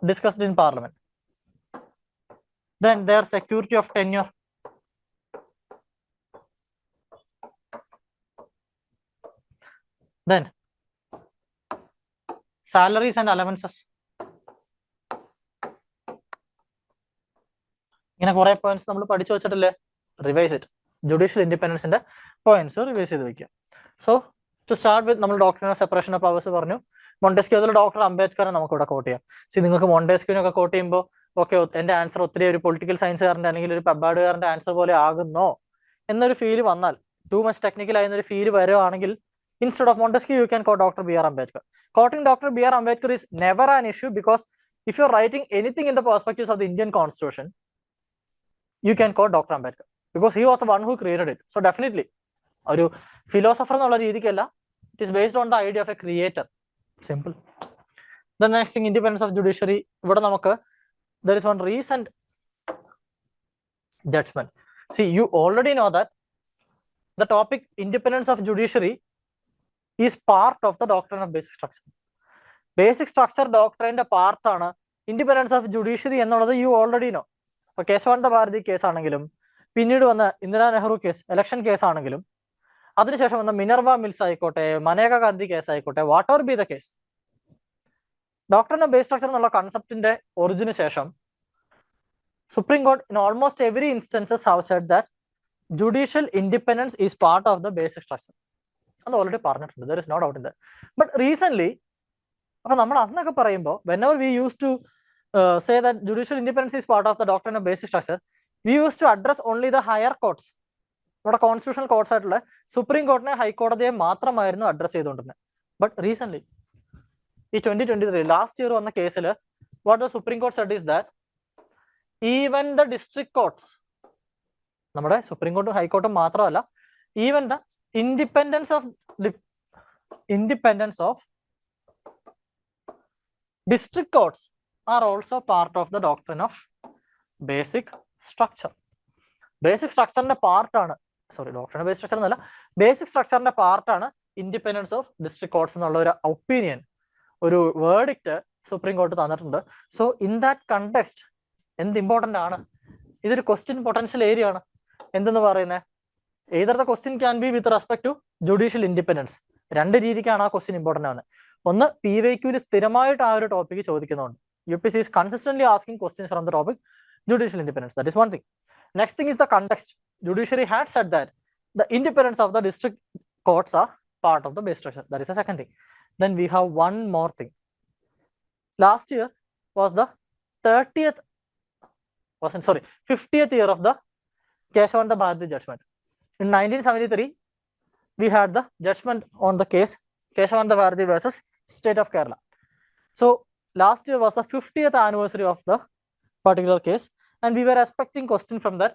discussed in parliament. Then their security of tenure. Then salaries and allowances. ഇങ്ങനെ കുറെ പോയിന്റ്സ് നമ്മൾ പഠിച്ചു വെച്ചിട്ടില്ലേ? Revise it. ജുഡീഷ്യൽ ഇൻഡിപെൻഡൻസിന്റെ പോയിന്റ്സ് റിവൈസ് ചെയ്ത് വെക്കുക. സോ ടു സ്റ്റാർട്ട് വിത്ത് നമ്മൾ ഡോക്ടറിനെ സെപ്പറേഷൻ ഓഫ് പവേഴ്സ് പറഞ്ഞു. മോണ്ടെസ്ക്യൂ അതിൽ ഡോക്ടർ അംബേദ്കറെ നമുക്ക് ഇവിടെ കോട്ട് ചെയ്യാം. നിങ്ങൾക്ക് മോണ്ടെസ്ക്യൂനൊക്കെ കോട്ട് ചെയ്യുമ്പോൾ ഓക്കെ എന്റെ ആൻസർ ഒത്തിരി ഒരു പൊളിറ്റിക്കൽ സയൻസുകാരന്റെ അല്ലെങ്കിൽ ഒരു പെബാർഡുകാരന്റെ ആൻസർ പോലെ ആകുന്നോ എന്നൊരു ഫീല് വന്നാൽ, ടു മച്ച് ടെക്നിക്കൽ ആയെന്നൊരു ഫീല് വരുവാണെങ്കിൽ, instead of Montesquieu you can quote Dr. B.R. Ambedkar. Quoting Dr. B.R. Ambedkar is never an issue because if you're writing anything in the perspectives of the Indian Constitution, you can quote Dr. Ambedkar because he was the one who created it. So definitely ഒരു ഫിലോസഫർ എന്നുള്ള രീതിക്കല്ല, it is based on the idea of a creator. Simple. The next thing, independence of judiciary. ഇവിടെ നമുക്ക് there is one recent judgment. See, you already know that the topic independence of judiciary is part of the doctrine of basic structure. Basic structure doctrine part ആണ് independence of judiciary എന്നുള്ളത് you already know. ഇപ്പോൾ കേശവാനന്ദ ഭാരതി കേസ് ആണെങ്കിലും, പിന്നീട് വന്ന Indira Nehru case, election case ആണെങ്കിലും, അതിനുശേഷം വന്ന മിനർവ മിൽസ് ആയിക്കോട്ടെ, മനേക ഗാന്ധി കേസ് ആയിക്കോട്ടെ, whatever be the case, ഡോക്ടറിന്റെ ബേസ് സ്ട്രക്ചർ എന്നുള്ള കൺസെപ്റ്റിന്റെ ഒറിജിന് ശേഷം supreme court in almost every instances have said that judicial independence is part of the basic structure. അത് ഓൾറെഡി പറഞ്ഞിട്ടുണ്ട്, there is no doubt in that. But recent അപ്പൊ നമ്മൾ അന്നൊക്കെ പറയുമ്പോൾ whenever we used to say that judicial independence is part of the doctrine of basic structure, we used to address only the higher courts. നമ്മുടെ കോൺസ്റ്റിറ്റ്യൂഷണൽ കോർട്സ് ആയിട്ടുള്ള സുപ്രീം കോർട്ടിനെ, ഹൈക്കോടതിയെ മാത്രമായിരുന്നു അഡ്രസ് ചെയ്തുകൊണ്ടിരുന്നത്. ബട്ട് റീസെന്റ് ഈ 2023 ലാസ്റ്റ് ഇയർ വന്ന കേസിൽ what the supreme court said is that even the district courts, നമ്മുടെ സുപ്രീം കോർട്ടും ഹൈക്കോർട്ടും മാത്രമല്ല, even the independence of district courts are also part of the doctrine of basic structure. Basic structure part ആണ്, doctrine of basic structure എന്നല്ല, basic structure part ആണ് independence of district courts എന്നുള്ള ഒരു ഒപ്പീനിയൻ, ഒരു വേർഡിക്റ്റ് സുപ്രീം കോർട്ട് തന്നിട്ടുണ്ട്. സോ ഇൻ ദാറ്റ് കണ്ടെക്സ്റ്റ് എന്ത് ഇമ്പോർട്ടൻ്റ് ആണ്, ഇതൊരു ക്വസ്റ്റ്യൻ പൊട്ടൻഷ്യൽ ഏരിയ ആണ്. എന്തെന്ന് പറയുന്നത്, either the question can be with respect to judicial independence. രണ്ട് രീതിക്കാണ് ആ ക്വസ്റ്റ്യൻ ഇമ്പോർട്ടൻ്റ് ആണ്. ഒന്ന്, PYQയിൽ സ്ഥിരമായിട്ട് ആ ഒരു ടോപ്പിക്ക് ചോദിക്കുന്നുണ്ട്. UPSC is consistently asking questions from the topic judicial independence. That is one thing. Next thing is the context. Judiciary had said that the independence of the district courts are part of the base structure. That is the second thing. Then we have one more thing. Last year was the 50th year of the Keshavananda Bharati judgment. In 1973, we had the judgment on the case Keshavananda Bharati versus State of Kerala. So last year was the 50th anniversary of the particular case, and we were expecting question from that.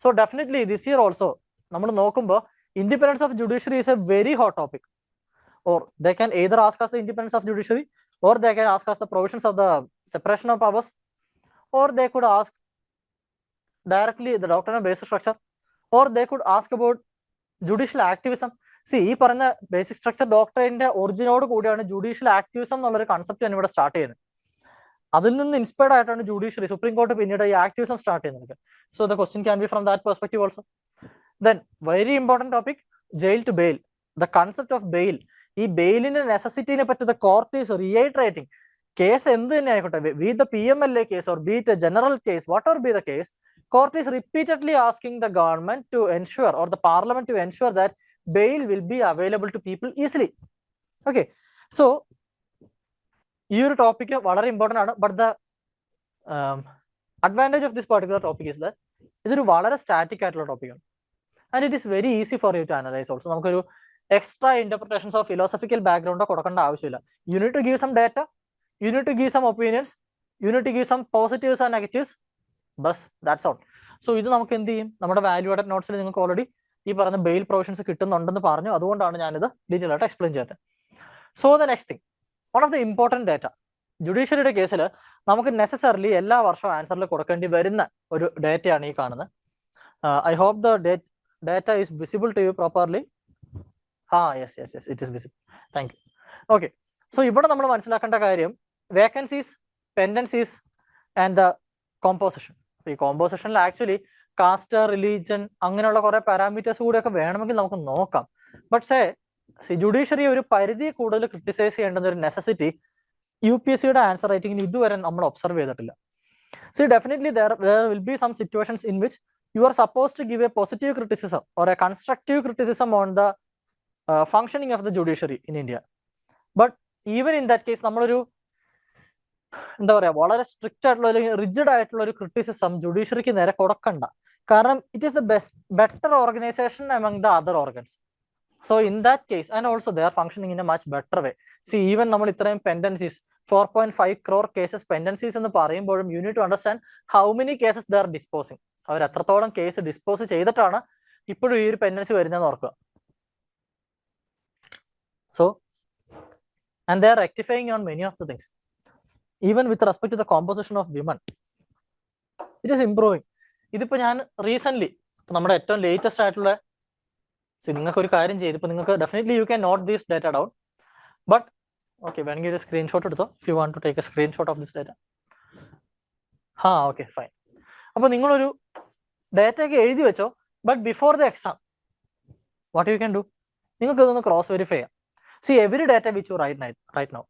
So definitely this year also, നമ്മൾ നോക്കുമ്പോൾ independence of judiciary is a very hot topic. Or they can either ask us the independence of judiciary, or they can ask us the provisions of the separation of powers, or they could ask directly the doctrine of basic structure, or they could ask about judicial activism. ഈ പറഞ്ഞ ബേസിക് സ്ട്രക്ചർ ഡോക്ടറിന്റെ ഒറിജിനോട് കൂടിയാണ് ജുഡീഷ്യൽ ആക്ടിവിസം എന്നുള്ളൊരു കൺസെപ്റ്റ് ഞാൻ ഇവിടെ സ്റ്റാർട്ട് ചെയ്യുന്നത്. അതിൽ നിന്ന് ഇൻസ്പയർഡ് ആയിട്ടാണ് ജുഡീഷ്യറി, സുപ്രീം കോർട്ട് പിന്നീട് ഈ ആക്ടിവിസം സ്റ്റാർട്ട് ചെയ്യുന്നത്. So the question can be from that perspective also. Then very important topic, jail to bail, the concept of bail. ഈ ബെയിലിന്റെ നെസസിറ്റിനെ പറ്റി the court is reiterating. Case എന്ത് തന്നെ ആയിക്കോട്ടെ, be the PMLA case or be a general case, whatever be the case, court is repeatedly asking the government to ensure, or the parliament to ensure, that bail will be available to people easily. Okay, so ഈ ഒരു ടോപ്പിക് വളരെ ഇമ്പോർട്ടൻ്റ് ആണ്. But the advantage of this particular topic is that ഇതൊരു വളരെ സ്റ്റാറ്റിക് ആയിട്ടുള്ള ടോപ്പിക്കാണ്, and it is very easy for you to analyse also. നമുക്കൊരു എക്സ്ട്രാ ഇന്റർപ്രിട്ടേഷൻസ് ഓഫ് ഫിലോസഫിക്കൽ ബാക്ക്ഗ്രൗണ്ടോ കൊടുക്കേണ്ട ആവശ്യമില്ല. You need to give some data, you need to give some opinions, you need to give some positives and negatives, ബസ് ദാറ്റ്സ് ഓൾ. സോ ഇത് നമുക്ക് എന്ത് ചെയ്യും, നമ്മുടെ വാല്യൂ ആഡഡ് നോട്ട്സിൽ നിങ്ങൾക്ക് ഓൾറെഡി ഈ പറഞ്ഞ ബെയിൽ പ്രൊവിഷൻസ് കിട്ടുന്നുണ്ടെന്ന് പറഞ്ഞു. അതുകൊണ്ടാണ് ഞാനിത് ഡീറ്റെയിൽ ആയിട്ട് എക്സ്പ്ലെയിൻ ചെയ്തത്. So the next thing, one of the important data, ജുഡീഷ്യറിയുടെ കേസിൽ നമുക്ക് നെസസറിലി എല്ലാ വർഷവും ആൻസറിൽ കൊടുക്കേണ്ടി വരുന്ന ഒരു ഡേറ്റയാണ് ഈ കാണുന്നത്. I hope the data is visible to you properly. Yes it is visible. Thank you. Okay, so ഇവിടെ നമ്മൾ മനസ്സിലാക്കേണ്ട കാര്യം vacancies, pendencies and the composition. ഈ കോമ്പോസിഷനിൽ ആക്ച്വലി കാസ്റ്റ്, റിലീജൻ, അങ്ങനെയുള്ള കുറെ പാരാമീറ്റേഴ്സ് കൂടെയൊക്കെ വേണമെങ്കിൽ നമുക്ക് നോക്കാം. ബട്ട് ജുഡീഷ്യറി ഒരു പരിധി കൂടുതൽ ക്രിട്ടിസൈസ് ചെയ്യേണ്ടുന്ന ഒരു നെസസിറ്റി UPSCയുടെ ആൻസർ റൈറ്റിംഗിന് ഇതുവരെ നമ്മൾ ഒബ്സർവ് ചെയ്തിട്ടില്ല. Definitely there will be some situations in which you are supposed to give a positive criticism or a constructive criticism on the functioning of the judiciary in India. But even in that case, നമ്മളൊരു എന്താ പറയാ, വളരെ സ്ട്രിക്റ്റ് ആയിട്ടുള്ള അല്ലെങ്കിൽ റിജിഡ് ആയിട്ടുള്ള ഒരു ക്രിറ്റിസിസം ജുഡീഷ്യറിക്ക് നേരെ കൊടുക്കണ്ട. കാരണം it is the better organisation among the other organs. So in that case, and also they are functioning in a much better way. Even നമ്മൾ ഇത്രയും പെൻഡൻസീസ്, 4.5 crore കേസസ് പെൻഡൻസീസ് എന്ന് പറയുമ്പോഴും you need to understand how many cases they are disposing. അവർ എത്രത്തോളം കേസ് ഡിസ്പോസ് ചെയ്തിട്ടാണ് ഇപ്പോഴും ഈ ഒരു പെൻഡൻസി വരുന്നതെന്ന് ഓർക്കുക. So and they are rectifying on many of the things. Even with respect to the composition of women, it is improving. ഇതിപ്പോ ഞാൻ റീസെന്റ് നമ്മുടെ ഏറ്റവും ലേറ്റസ്റ്റ് ആയിട്ടുള്ള, നിങ്ങൾക്ക് ഒരു കാര്യം ചെയ്ത് ഇപ്പൊ നിങ്ങൾക്ക് definitely you can note this data down, but okay വേണമെങ്കിൽ ഒരു സ്ക്രീൻഷോട്ട് എടുത്തോ if you want to take a screenshot of this data. Okay fine. അപ്പൊ നിങ്ങളൊരു ഡേറ്റ ഒക്കെ എഴുതി വെച്ചോ, but before the exam what you can do, നിങ്ങൾക്ക് ഇതൊന്ന് ക്രോസ് വെരിഫൈ ചെയ്യാം. Every data which you write now,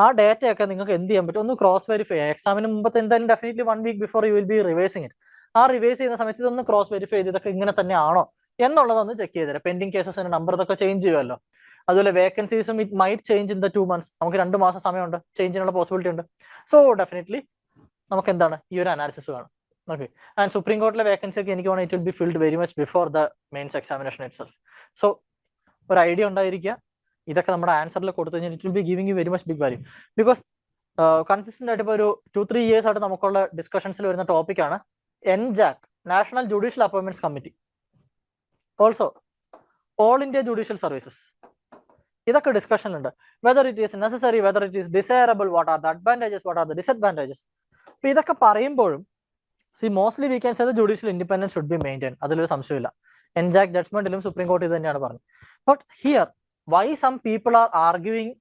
ആ ഡേറ്റയൊക്കെ നിങ്ങൾക്ക് എന്ത് ചെയ്യാൻ പറ്റും, ഒന്ന് ക്രോസ് വെരിഫൈ ചെയ്യാം. എക്സാമിന് മുമ്പത്തെ എന്തായാലും definitely 1 week before you will be revising it. ആ റിവൈസ് ചെയ്യുന്ന സമയത്ത് ഇതൊന്ന് ക്രോസ് വെരിഫൈ ചെയ്ത് ഇതൊക്കെ ഇങ്ങനെ തന്നെ ആണോ എന്നുള്ളതൊന്ന് ചെക്ക് ചെയ്ത് തരാം. പെൻഡിങ് കേസസിന്റെ നമ്പർ ഇതൊക്കെ ചേഞ്ച് ചെയ്യുമല്ലോ. അതുപോലെ വേക്കൻസീസും it might change in the 2 months. നമുക്ക് 2 മാസം സമയമുണ്ട്, ചേഞ്ചിനുള്ള പോസിബിലിറ്റി ഉണ്ട്. സോ ഡെഫിനറ്റ്ലി നമുക്ക് എന്താണ് ഈ ഒരു അനാലിസിസ് വേണം. ഓക്കെ, ആൻഡ് സുപ്രീം കോർട്ടിലെ വേക്കൻസി ഒക്കെ എനിക്ക് വേണമെങ്കിൽ it will be filled very much before the mains examination itself. So ഒരു ഐഡിയ ഉണ്ടായിരിക്കുക. ഇതൊക്കെ നമ്മുടെ ആൻസറിൽ കൊടുത്തു കഴിഞ്ഞാൽ it will be giving you very much big value. Because consistent ആയിട്ട് ഇപ്പോൾ ഒരു 2-3 years ആയിട്ട് നമുക്കുള്ള ഡിസ്കഷൻസിൽ വരുന്ന ടോപ്പിക്കാണ് NJAC, national judicial appointments committee, also all India judicial services. ഇതൊക്കെ ഡിസ്കഷനിലുണ്ട്. Whether it is necessary, whether it is desirable, what are the advantages, what are the disadvantages. അപ്പൊ ഇതൊക്കെ പറയുമ്പോഴും mostly we can say the judicial independence should be maintain, അതിലൊരു സംശയമില്ല. NJAC ജഡ്ജ്മെന്റിലും സുപ്രീം കോടതി തന്നെയാണ് പറഞ്ഞത്. But here why some people are arguing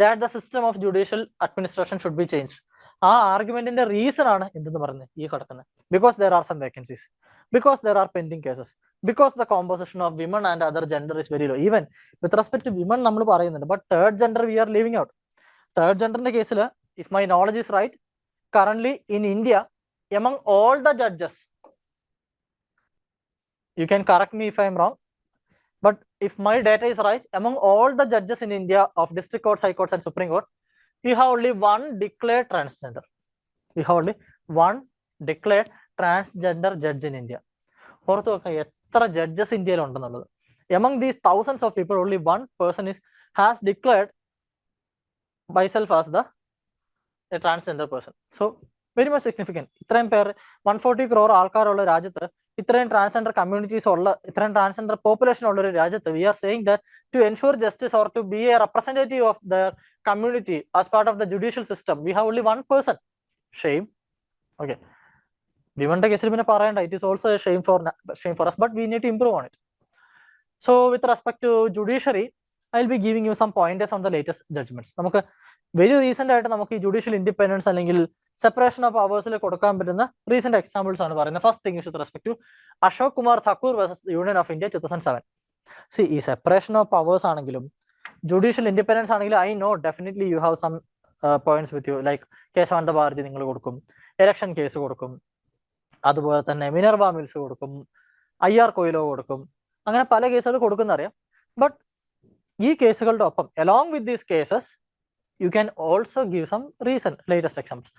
that the system of judicial administration should be changed? ആ ആർഗ്യുമെന്റിന്റെ റീസൺ ആണ് എന്തെന്ന് പറയുന്നത് ഈ കിടക്കുന്നത്. Because there are some vacancies, because there are pending cases, because the composition of women and other gender is very low. Even with respect to women നമ്മൾ പറയുന്നുണ്ട്, but third gender we are leaving out. Third genderന്റെ കേസിൽ, if my knowledge is right, currently in India, among all the judges, you can correct me if I am wrong, but if my data is right, among all the judges in India of district courts, high courts and Supreme Court, we have only one declared transgender. We have only one declared transgender judge in India. ഓർത്ത് നോക്കാം എത്ര ജഡ്ജസ് ഇന്ത്യയിൽ ഉണ്ടെന്നുള്ളത്. Among these thousands of people, only one person has declared myself as a transgender person. So very much significant. ഇത്രയും പേർ 140 crore ആൾക്കാരുള്ള രാജ്യത്ത്, ഇത്രയും ട്രാൻസ്ജെൻഡർ കമ്മ്യൂണിറ്റീസ് ഉള്ള, ഇത്രയും ട്രാൻസ്ജെൻഡർ പോപ്പുലേഷൻ ഉള്ള ഒരു രാജ്യത്ത്, we are saying that to ensure justice or to be a representative of the community as part of the judicial system, we have only one person. Shame. Okay, വിമന്റെ കേസിൽ പിന്നെ പറയണ്ട, it is also a shame for us, but we need to improve on it. So with respect to judiciary, I will be giving you some pointers on the latest judgments. നമുക്ക് വെരി റീസെന്റ് ആയിട്ട് നമുക്ക് ഈ ജുഡീഷ്യൽ ഇൻഡിപെൻഡൻസ് അല്ലെങ്കിൽ സെപ്പറേഷൻ ഓഫ് പവേഴ്സിൽ കൊടുക്കാൻ പറ്റുന്ന റീസെന്റ് എക്സാമ്പിൾസ് ആണ് പറയുന്നത്. First thing with respect to Ashok Kumar Thakur versus Union of India 2007. ഈ സെപ്പറേഷൻ ഓഫ് പവേഴ്സ് ആണെങ്കിലും ജുഡീഷ്യൽ ഇൻഡിപെൻഡൻസ് ആണെങ്കിലും, I know definitely you have some points with you. Like Kesavananda Bharati നിങ്ങൾ കൊടുക്കും, ഇലക്ഷൻ കേസ് കൊടുക്കും, അതുപോലെ തന്നെ മിനർവ മിൽസ് കൊടുക്കും, IR കൊയിലോ കൊടുക്കും, അങ്ങനെ പല കേസുകൾ കൊടുക്കുന്ന അറിയാം. ബട്ട് ഈ കേസുകളുടെ ഒപ്പം, along with these cases, you can also give some recent latest examples.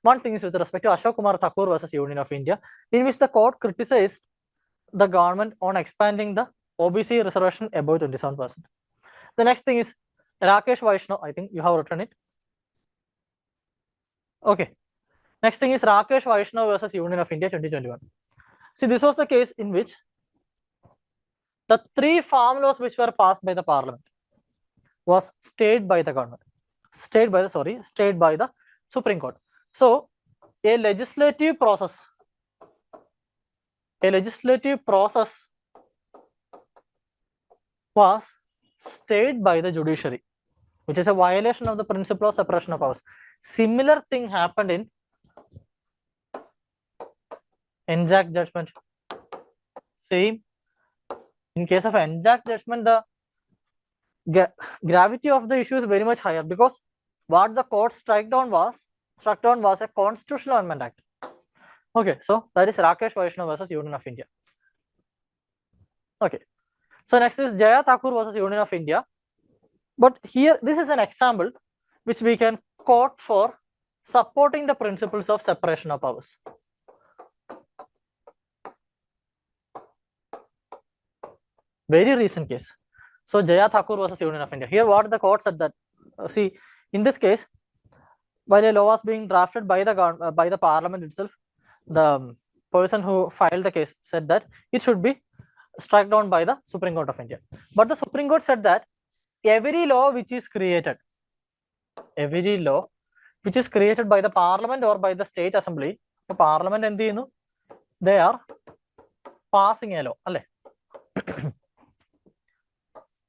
One thing is with respect to Ashok Kumar Thakur versus Union of India, in which the court criticized the government on expanding the OBC reservation above 27%. The next thing is Rakesh Vaishnav. I think you have written it. Okay. Next thing is Rakesh Vaishnav versus Union of India 2021. See, this was the case in which the 3 farm laws which were passed by the parliament was stayed by the government. Stayed by the Supreme Court. So a legislative process was stayed by the judiciary, which is a violation of the principle of separation of powers. Similar thing happened in NJAC judgment. Same. In case of NJAC judgment, the gravity of the issue is very much higher, because what the court struck down was a constitutional amendment act. Okay, so that is Rakesh Vaishnav versus Union of India. Okay, so next is Jaya Thakur versus Union of India. But here, this is an example which we can quote for supporting the principles of separation of powers. Very recent case. So Jaya Thakur versus Union of India. Here what the court said that, see, in this case, while a law was being drafted by the parliament itself, the person who filed the case said that it should be struck down by the Supreme Court of India. But the Supreme Court said that every law which is created by the parliament or by the state assembly, the parliament എന്ത് ചെയ്യുന്നു, they are passing a law, അല്ലേ?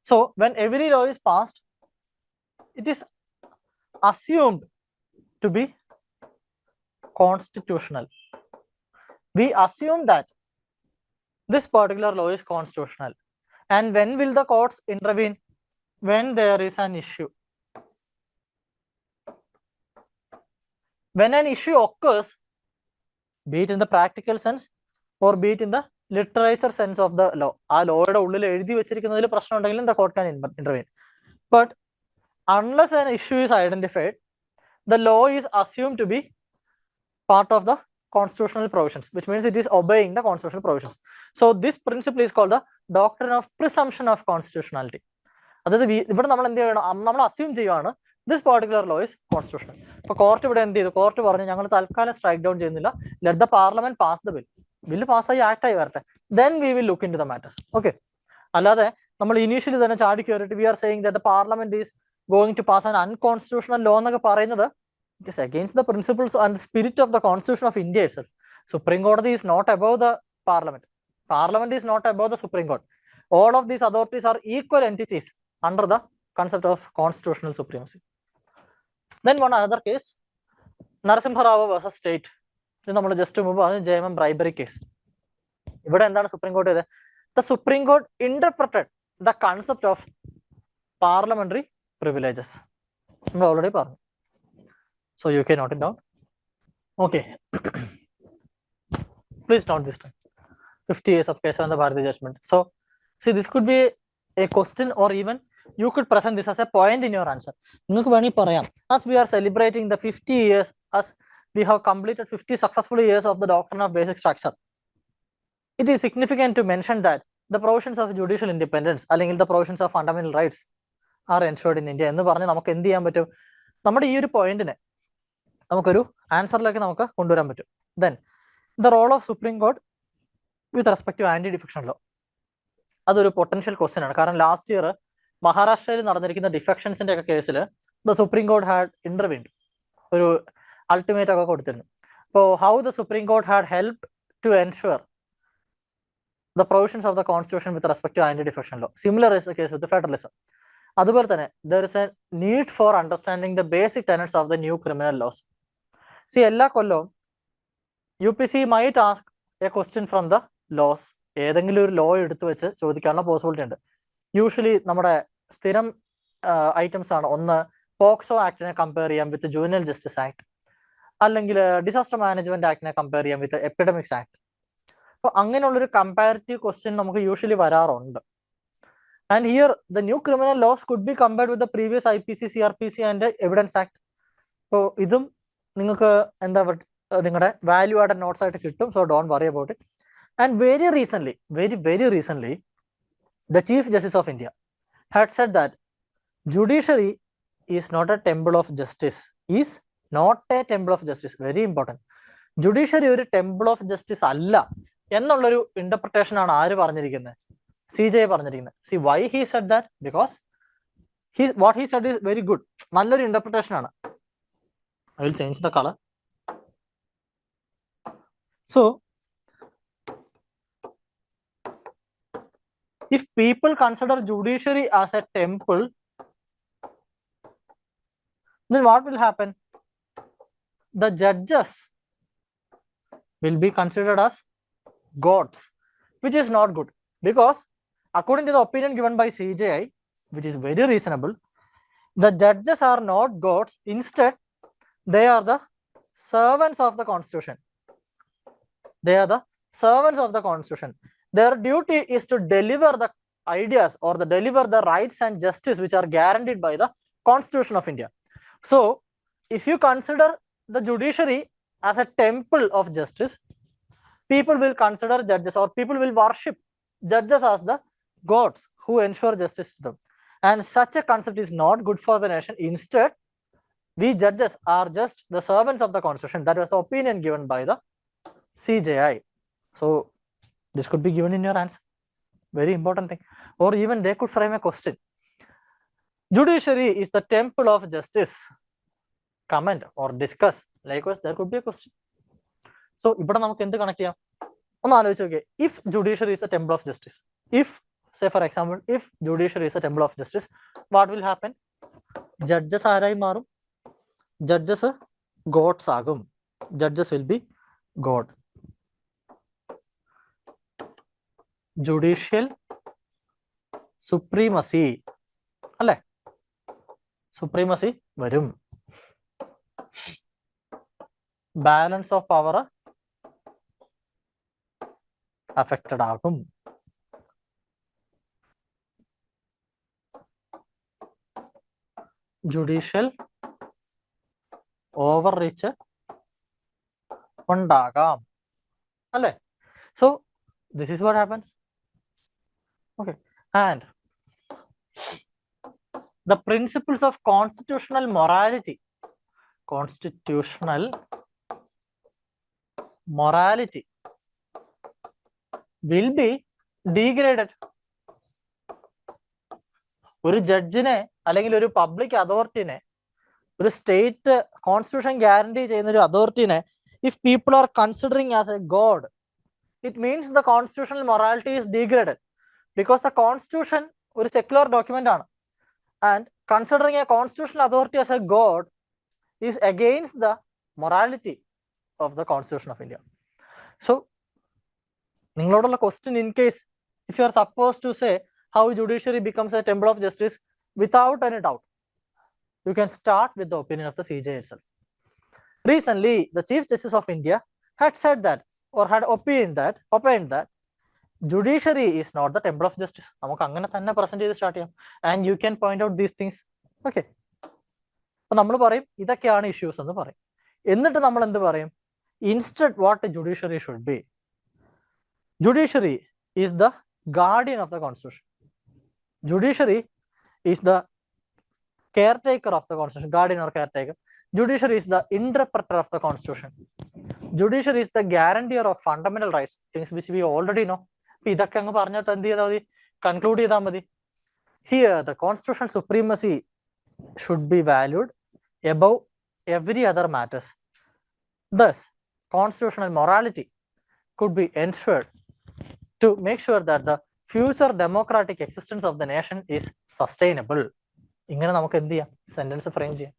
So when every law is passed, it is assumed to be constitutional. We assume that this particular law is constitutional. And when will the courts intervene? When there is an issue. When an issue occurs, be it in the practical sense or be it in the literature sense of the law, ആ ലോയുടെ ഉള്ളിൽ എഴുതി വെച്ചിരിക്കുന്നതിൽ പ്രശ്നം ഉണ്ടെങ്കിലും the court can intervene. But unless an issue is identified, the law is assumed to be part of the constitutional provisions, which means it is obeying the constitutional provisions. So this principle is called the doctrine of presumption of constitutionality. അതായത് ഇവിടെ നമ്മൾ എന്ത് ചെയ്യണം, നമ്മൾ അസ്യൂം ചെയ്യുവാണ് this particular law is constitutional. ഇപ്പൊ കോർട്ട് ഇവിടെ എന്ത് ചെയ്തു, കോർട്ട് പറഞ്ഞു ഞങ്ങൾ തൽക്കാലം സ്ട്രൈക്ക് ഡൗൺ ചെയ്യുന്നില്ല, let the parliament pass the bill, bill പാസ്സായി ആക്ടായി വരട്ടെ, then we will look into the matters. Okay, അല്ലാതെ നമ്മൾ ഇനീഷ്യലി തന്നെ ചാടി കയറിയിട്ട് we are saying that the parliament is going to pass an unconstitutional law എന്നൊക്കെ പറയുന്നത് it is against the principles and spirit of the constitution of India itself. Supreme കോടതി is not above the parliament, parliament is not above the supreme court. All of these authorities are equal entities under the concept of constitutional supremacy. Then one another case, Narasimha Rao versus state. ഇത് നമ്മൾ ജസ്റ്റ് മുമ്പ് JMM bribery case. ഇവിടെ എന്താണ് സുപ്രീം കോർട്ട് ചെയ്തത്? The Supreme Court interpreted the concept of parliamentary privileges. നമ്മൾ ഓൾറെഡി പറഞ്ഞു. So you can note it down. Okay. Please note this time. 50 years of Kesavananda Bharati judgment. So see, this could be a question, or even you could present this as a point in your answer. നിങ്ങൾക്ക് വേണമെങ്കിൽ പറയാം, as we are celebrating the 50 years, as we have completed 50 successful years of the doctrine of basic structure, it is significant to mention that the provisions of judicial independence അല്ലെങ്കിൽ the provisions of fundamental rights are ensured in India എന്ന് പറഞ്ഞ് നമുക്ക് എന്ത് ചെയ്യാൻ പറ്റും, നമ്മുടെ ഈ ഒരു പോയിന്റിനെ നമുക്കൊരു ആൻസറിലേക്ക് നമുക്ക് കൊണ്ടുവരാൻ പറ്റും. Then the role of Supreme Court with respect to anti-defection law, അതൊരു പൊട്ടൻഷ്യൽ ക്വസ്റ്റ്യൻ ആണ്. കാരണം ലാസ്റ്റ് ഇയർ മഹാരാഷ്ട്രയിൽ നടന്നിരിക്കുന്ന ഡിഫെക്ഷൻസിന്റെ ഒക്കെ കേസിൽ the supreme court had intervened, ഒരു അൾട്ടിമേറ്റ് ഒക്കെ കൊടുത്തിരുന്നു. അപ്പോൾ how the supreme court had help to ensure the provisions of the constitution with respect to anti defection law. Similar is the case with federalism. അതുപോലെ തന്നെ there is a need for understanding the basic tenets of the new criminal laws. See, എല്ലാ കൊല്ലവും UPC might ask a question from the laws. ഏതെങ്കിലും ഒരു ലോ എടുത്തു വെച്ച് ചോദിക്കാനുള്ള പോസിബിലിറ്റി ഉണ്ട്. യൂഷ്വലി നമ്മുടെ സ്ഥിരം ഐറ്റംസ് ആണ്. ഒന്ന്, പോക്സോ ആക്ടിനെ കമ്പയർ ചെയ്യാം വിത്ത് ജുവനൽ ജസ്റ്റിസ് ആക്ട്, അല്ലെങ്കിൽ ഡിസാസ്റ്റർ മാനേജ്മെന്റ് ആക്ടിനെ കമ്പയർ ചെയ്യാം വിത്ത് എപ്പിഡമിക്സ് ആക്ട്. അപ്പോൾ അങ്ങനെയുള്ളൊരു കമ്പാരിറ്റീവ് ക്വസ്റ്റ്യൻ നമുക്ക് യൂഷ്വലി വരാറുണ്ട്. And here the new criminal laws could be compared with the previous IPC, CRPC and evidence act. അപ്പോൾ ഇതും നിങ്ങൾക്ക് എന്താ നിങ്ങളുടെ വാല്യൂ ആഡഡ് നോട്ട്സ് ആയിട്ട് കിട്ടും. So don't worry about it. And very recently, the Chief Justice of India had said that judiciary is not a temple of justice. Is not a temple of justice. Very important. Judiciary ഒരു temple of justice അല്ല എന്നുള്ളൊരു ഇന്റർപ്രിട്ടേഷൻ ആണ് ആര് പറഞ്ഞിരിക്കുന്നത്? CJ പറഞ്ഞിരിക്കുന്നത്. See why he said that? Because what he said is very good. നല്ലൊരു ഇന്റർപ്രിട്ടേഷൻ ആണ്. I will change the color. So if people consider judiciary as a temple, then what will happen? The judges will be considered as gods, which is not good. Because according to the opinion given by CJI, which is very reasonable, the judges are not gods. Instead, they are the servants of the constitution. They are the servants of the constitution. Their duty is to deliver the ideas or deliver the rights and justice which are guaranteed by the Constitution of India. So, if you consider the judiciary as a temple of justice, people will consider judges, or people will worship judges as the gods who ensure justice to them. And such a concept is not good for the nation. Instead, we judges are just the servants of the Constitution. That was the opinion given by the CJI. So this could be given in your answer. Very important thing. Or even they could frame a question. Judiciary is the temple of justice. Comment or discuss. Likewise, there could be a question. So, ഇവിടെ നമുക്ക് എന്ത് കണക്ട് ചെയ്യാം? ഒന്ന് ആലോചിച്ച് നോക്കിയേ. If judiciary is a temple of justice, if, say for example, if judiciary is a temple of justice, what will happen? Judges ആരായി മാറും? Judges gods ആകും. Judges will be God. Judicial supremacy അല്ലേ? സുപ്രീമസി വരും. ബാലൻസ് ഓഫ് പവർ അഫക്റ്റഡ് ആകും. ജുഡീഷ്യൽ ഓവർ റീച്ച് ഉണ്ടാകാം അല്ലേ? So this is what happens. Okay, and the principles of constitutional morality will be degraded. ഒരു ജഡ്ജിനെ അല്ലെങ്കിൽ ഒരു പബ്ലിക് അതോറിറ്റിനെ, ഒരു സ്റ്റേറ്റ് കോൺസ്റ്റിറ്റ്യൂഷൻ ഗ്യാരണ്ടി ചെയ്യുന്ന ഒരു അതോറിറ്റിനെ if people are considering as a god, it means the constitutional morality is degraded, because the constitution ഒരു secular document ആണ്, and considering a constitutional authority as a god is against the morality of the Constitution of India. So നിങ്ങളോടുള്ള question, in case if you are supposed to say how judiciary becomes a temple of justice, without any doubt you can start with the opinion of the CJ itself. Recently the Chief Justice of India had said that, or had opined that judiciary is not the temple of justice. നമുക്ക് അങ്ങനെ തന്നെ പ്രസന്റ് ചെയ്ത് സ്റ്റാർട്ട് ചെയ്യാം, and you can point out these things. Okay, അപ്പൊ നമ്മൾ പറയും ഇതൊക്കെയാണ് ഇഷ്യൂസ് എന്ന് പറയും. എന്നിട്ട് നമ്മൾ എന്ത് പറയും? Instead, what the judiciary should be. Judiciary is the guardian of the Constitution. Judiciary is the caretaker of the Constitution, guardian or caretaker. Judiciary is the interpreter of the Constitution. Judiciary is the guarantor of fundamental rights, things which we already know. ഇതൊക്കെ അങ്ങ് പറഞ്ഞിട്ട് എന്ത് ചെയ്താൽ മതി? കൺക്ലൂഡ് ചെയ്താൽ മതി. Here the constitutional supremacy should be valued above every other matters. Thus, constitutional morality could be ensured to make sure that the future democratic existence of the nation is sustainable. ഇങ്ങനെ നമുക്ക് എന്ത് ചെയ്യാം? സെന്റൻസ് ഫ്രെയിം ചെയ്യാം.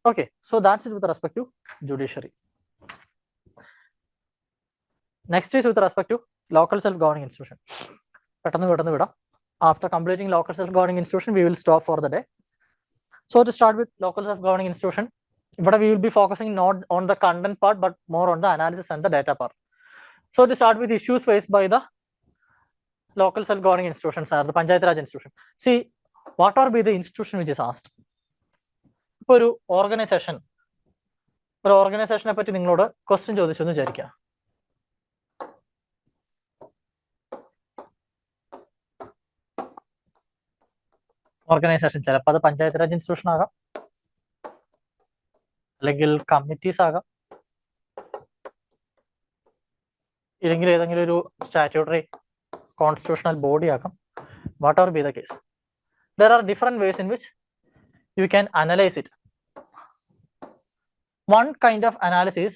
Okay, so that's it with respect to judiciary. Next is with respect to local self-governing institution. പെട്ടെന്ന് വിടാം. After completing local self-governing institution, we will stop for the day. So to start with local self-governing institution, but we will be focusing not on the content part, but more on the analysis and the data part. So to start with issues faced by the local self-governing institutions or the Panchayat Raj institution. See, what are be the institution which is asked? ഇപ്പോൾ ഒരു ഓർഗനൈസേഷനെ പറ്റി നിങ്ങളോട് ക്വസ്റ്റ്യൻ ചോദിച്ചു എന്ന് വിചാരിക്കുക. ഓർഗനൈസേഷൻ ചിലപ്പോൾ അത് പഞ്ചായത്ത് രാജ് ഇൻസ്റ്റിറ്റ്യൂഷൻ ആകാം, അല്ലെങ്കിൽ കമ്മിറ്റീസ് ആകാം, ഇല്ലെങ്കിൽ ഏതെങ്കിലും ഒരു സ്റ്റാറ്റ്യൂട്ടറി കോൺസ്റ്റിറ്റ്യൂഷണൽ ബോഡി ആകാം. What ever be the case, there are different ways in which you can analyze it. One kind of analysis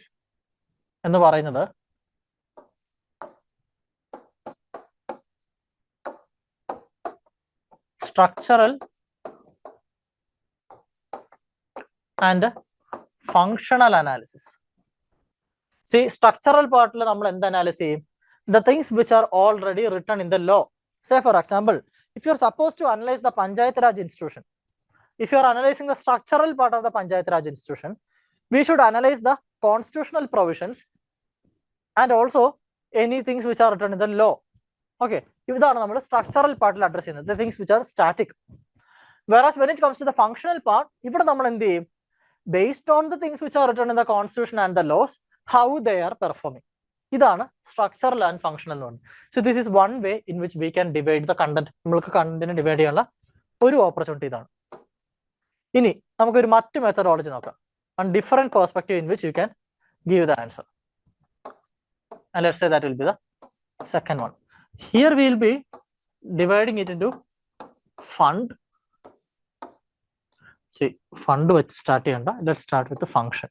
എന്ന് പറയുന്നത് structural and functional analysis. See, structural part la nammal endu analyze cheyum? The things which are already written in the law. Say for example, if you are supposed to analyze the Panchayat Raj institution, if you are analyzing the structural part of the Panchayat Raj institution, we should analyze the constitutional provisions and also any things which are written in the law. Okay, ഇതാണ് നമ്മൾ സ്ട്രക്ചറൽ പാർട്ടിൽ അഡ്രസ് ചെയ്യുന്നത്, the things which are static. Whereas when it comes to the functional part, ഇവിടെ നമ്മൾ എന്ത് ചെയ്യും? Based on the things which are written in the constitution and the laws, how they are performing. ഇതാണ് സ്ട്രക്ചറൽ ആൻഡ് ഫങ്ഷണൽ എന്ന് പറയുന്നത്. So this is one way in which we can divide the content. നമ്മൾക്ക് കണ്ടന്റിനെ ഡിവൈഡ് ചെയ്യാനുള്ള ഒരു ഓപ്പർച്യൂണിറ്റി ഇതാണ്. ഇനി നമുക്കൊരു മറ്റു മെത്തഡോളജി നോക്കാം, on different perspective in which you can give the answer. And let's say that will be the second one. Here we will be dividing it into fund. See, fund with start cheyanda. Let's start with the function.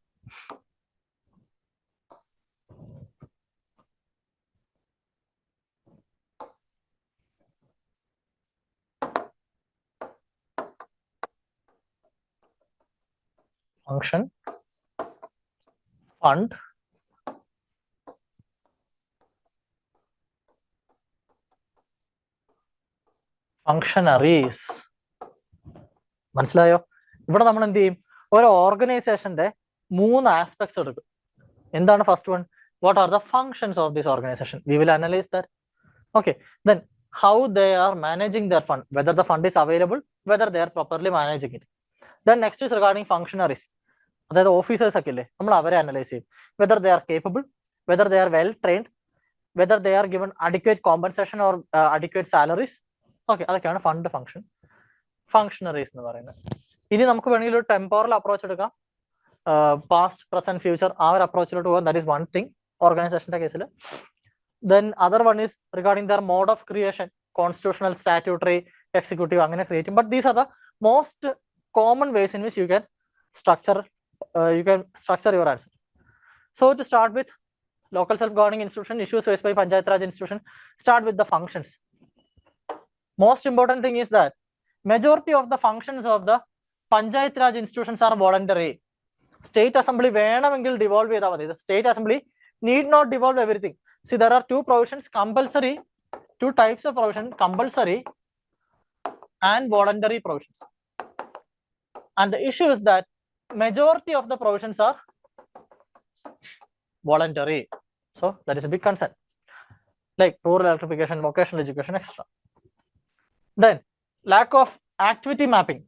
Function, fund, functionaries. മനസ്സിലായോ? ഇവിടെ നമ്മൾ എന്ത് ചെയ്യും? ഒരു ഓർഗനൈസേഷന്റെ 3 ആസ്പെക്ട്സ് എടുക്കും. എന്താണ് first one? What are the functions of this organisation? We will analyse that. Okay, then how they are managing there fund, whether the fund is available, whether they are properly managing it. Then next is regarding functionaries. അതായത് ഓഫീസേഴ്സ് ഒക്കെ ഇല്ലേ, നമ്മൾ അവരെ അനലൈസ് ചെയ്യും. Whether they are capable, whether they are well trained, whether they are given adequate compensation or adequate salaries. Okay, അതൊക്കെയാണ് ഫണ്ട് ഫംഗ്ഷൻ. ഫങ്ഷണറീസ് എന്ന് പറയുന്നത്. ഇനി നമുക്ക് വേണമെങ്കിൽ ഒരു ടെമ്പോറൽ അപ്രോച്ച് എടുക്കാം, പാസ്റ്റ് പ്രസന്റ് ഫ്യൂച്ചർ ആ ഒരു അപ്രോച്ചിലോട്ട് പോകാം. ദാറ്റ് ഈസ് വൺ തിങ് ഓർഗനൈസേഷന്റെ കേസിൽ. Then other one is regarding their mode of creation, constitutional, statutory, executive, അങ്ങനെ ക്രിയേറ്റ് ചെയ്യും. But these are the most common ways in which you can structure your answer. So to start with local self-governing institution, issues faced by Panchayat Raj institution, start with the functions. Most important thing is that majority of the functions of the Panchayat Raj institutions are voluntary. State assembly വേണമെങ്കിൽ devolve ചെയ്താൽ മതി. The state assembly need not devolve everything. See, there are two provisions, compulsory, two types of provision, compulsory and voluntary provisions. And the issue is that majority of the provisions are voluntary. So that is a big concern, like rural electrification, vocational education, etc. Then lack of activity mapping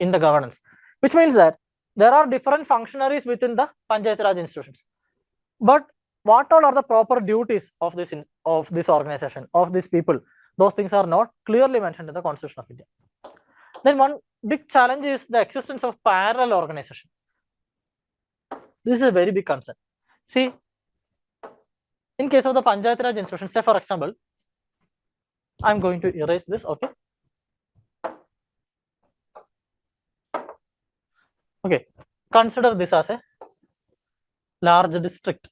in the governance, which means that there are different functionaries within the Panchayat Raj institutions, but what all are the proper duties of this organization, of these people, those things are not clearly mentioned in the Constitution of India. Then one big challenge is the existence of parallel organization. This is a very big concern. See, in case of the Panchayat Raj institution, say for example, I'm going to erase this, okay? Okay, consider this as a large district.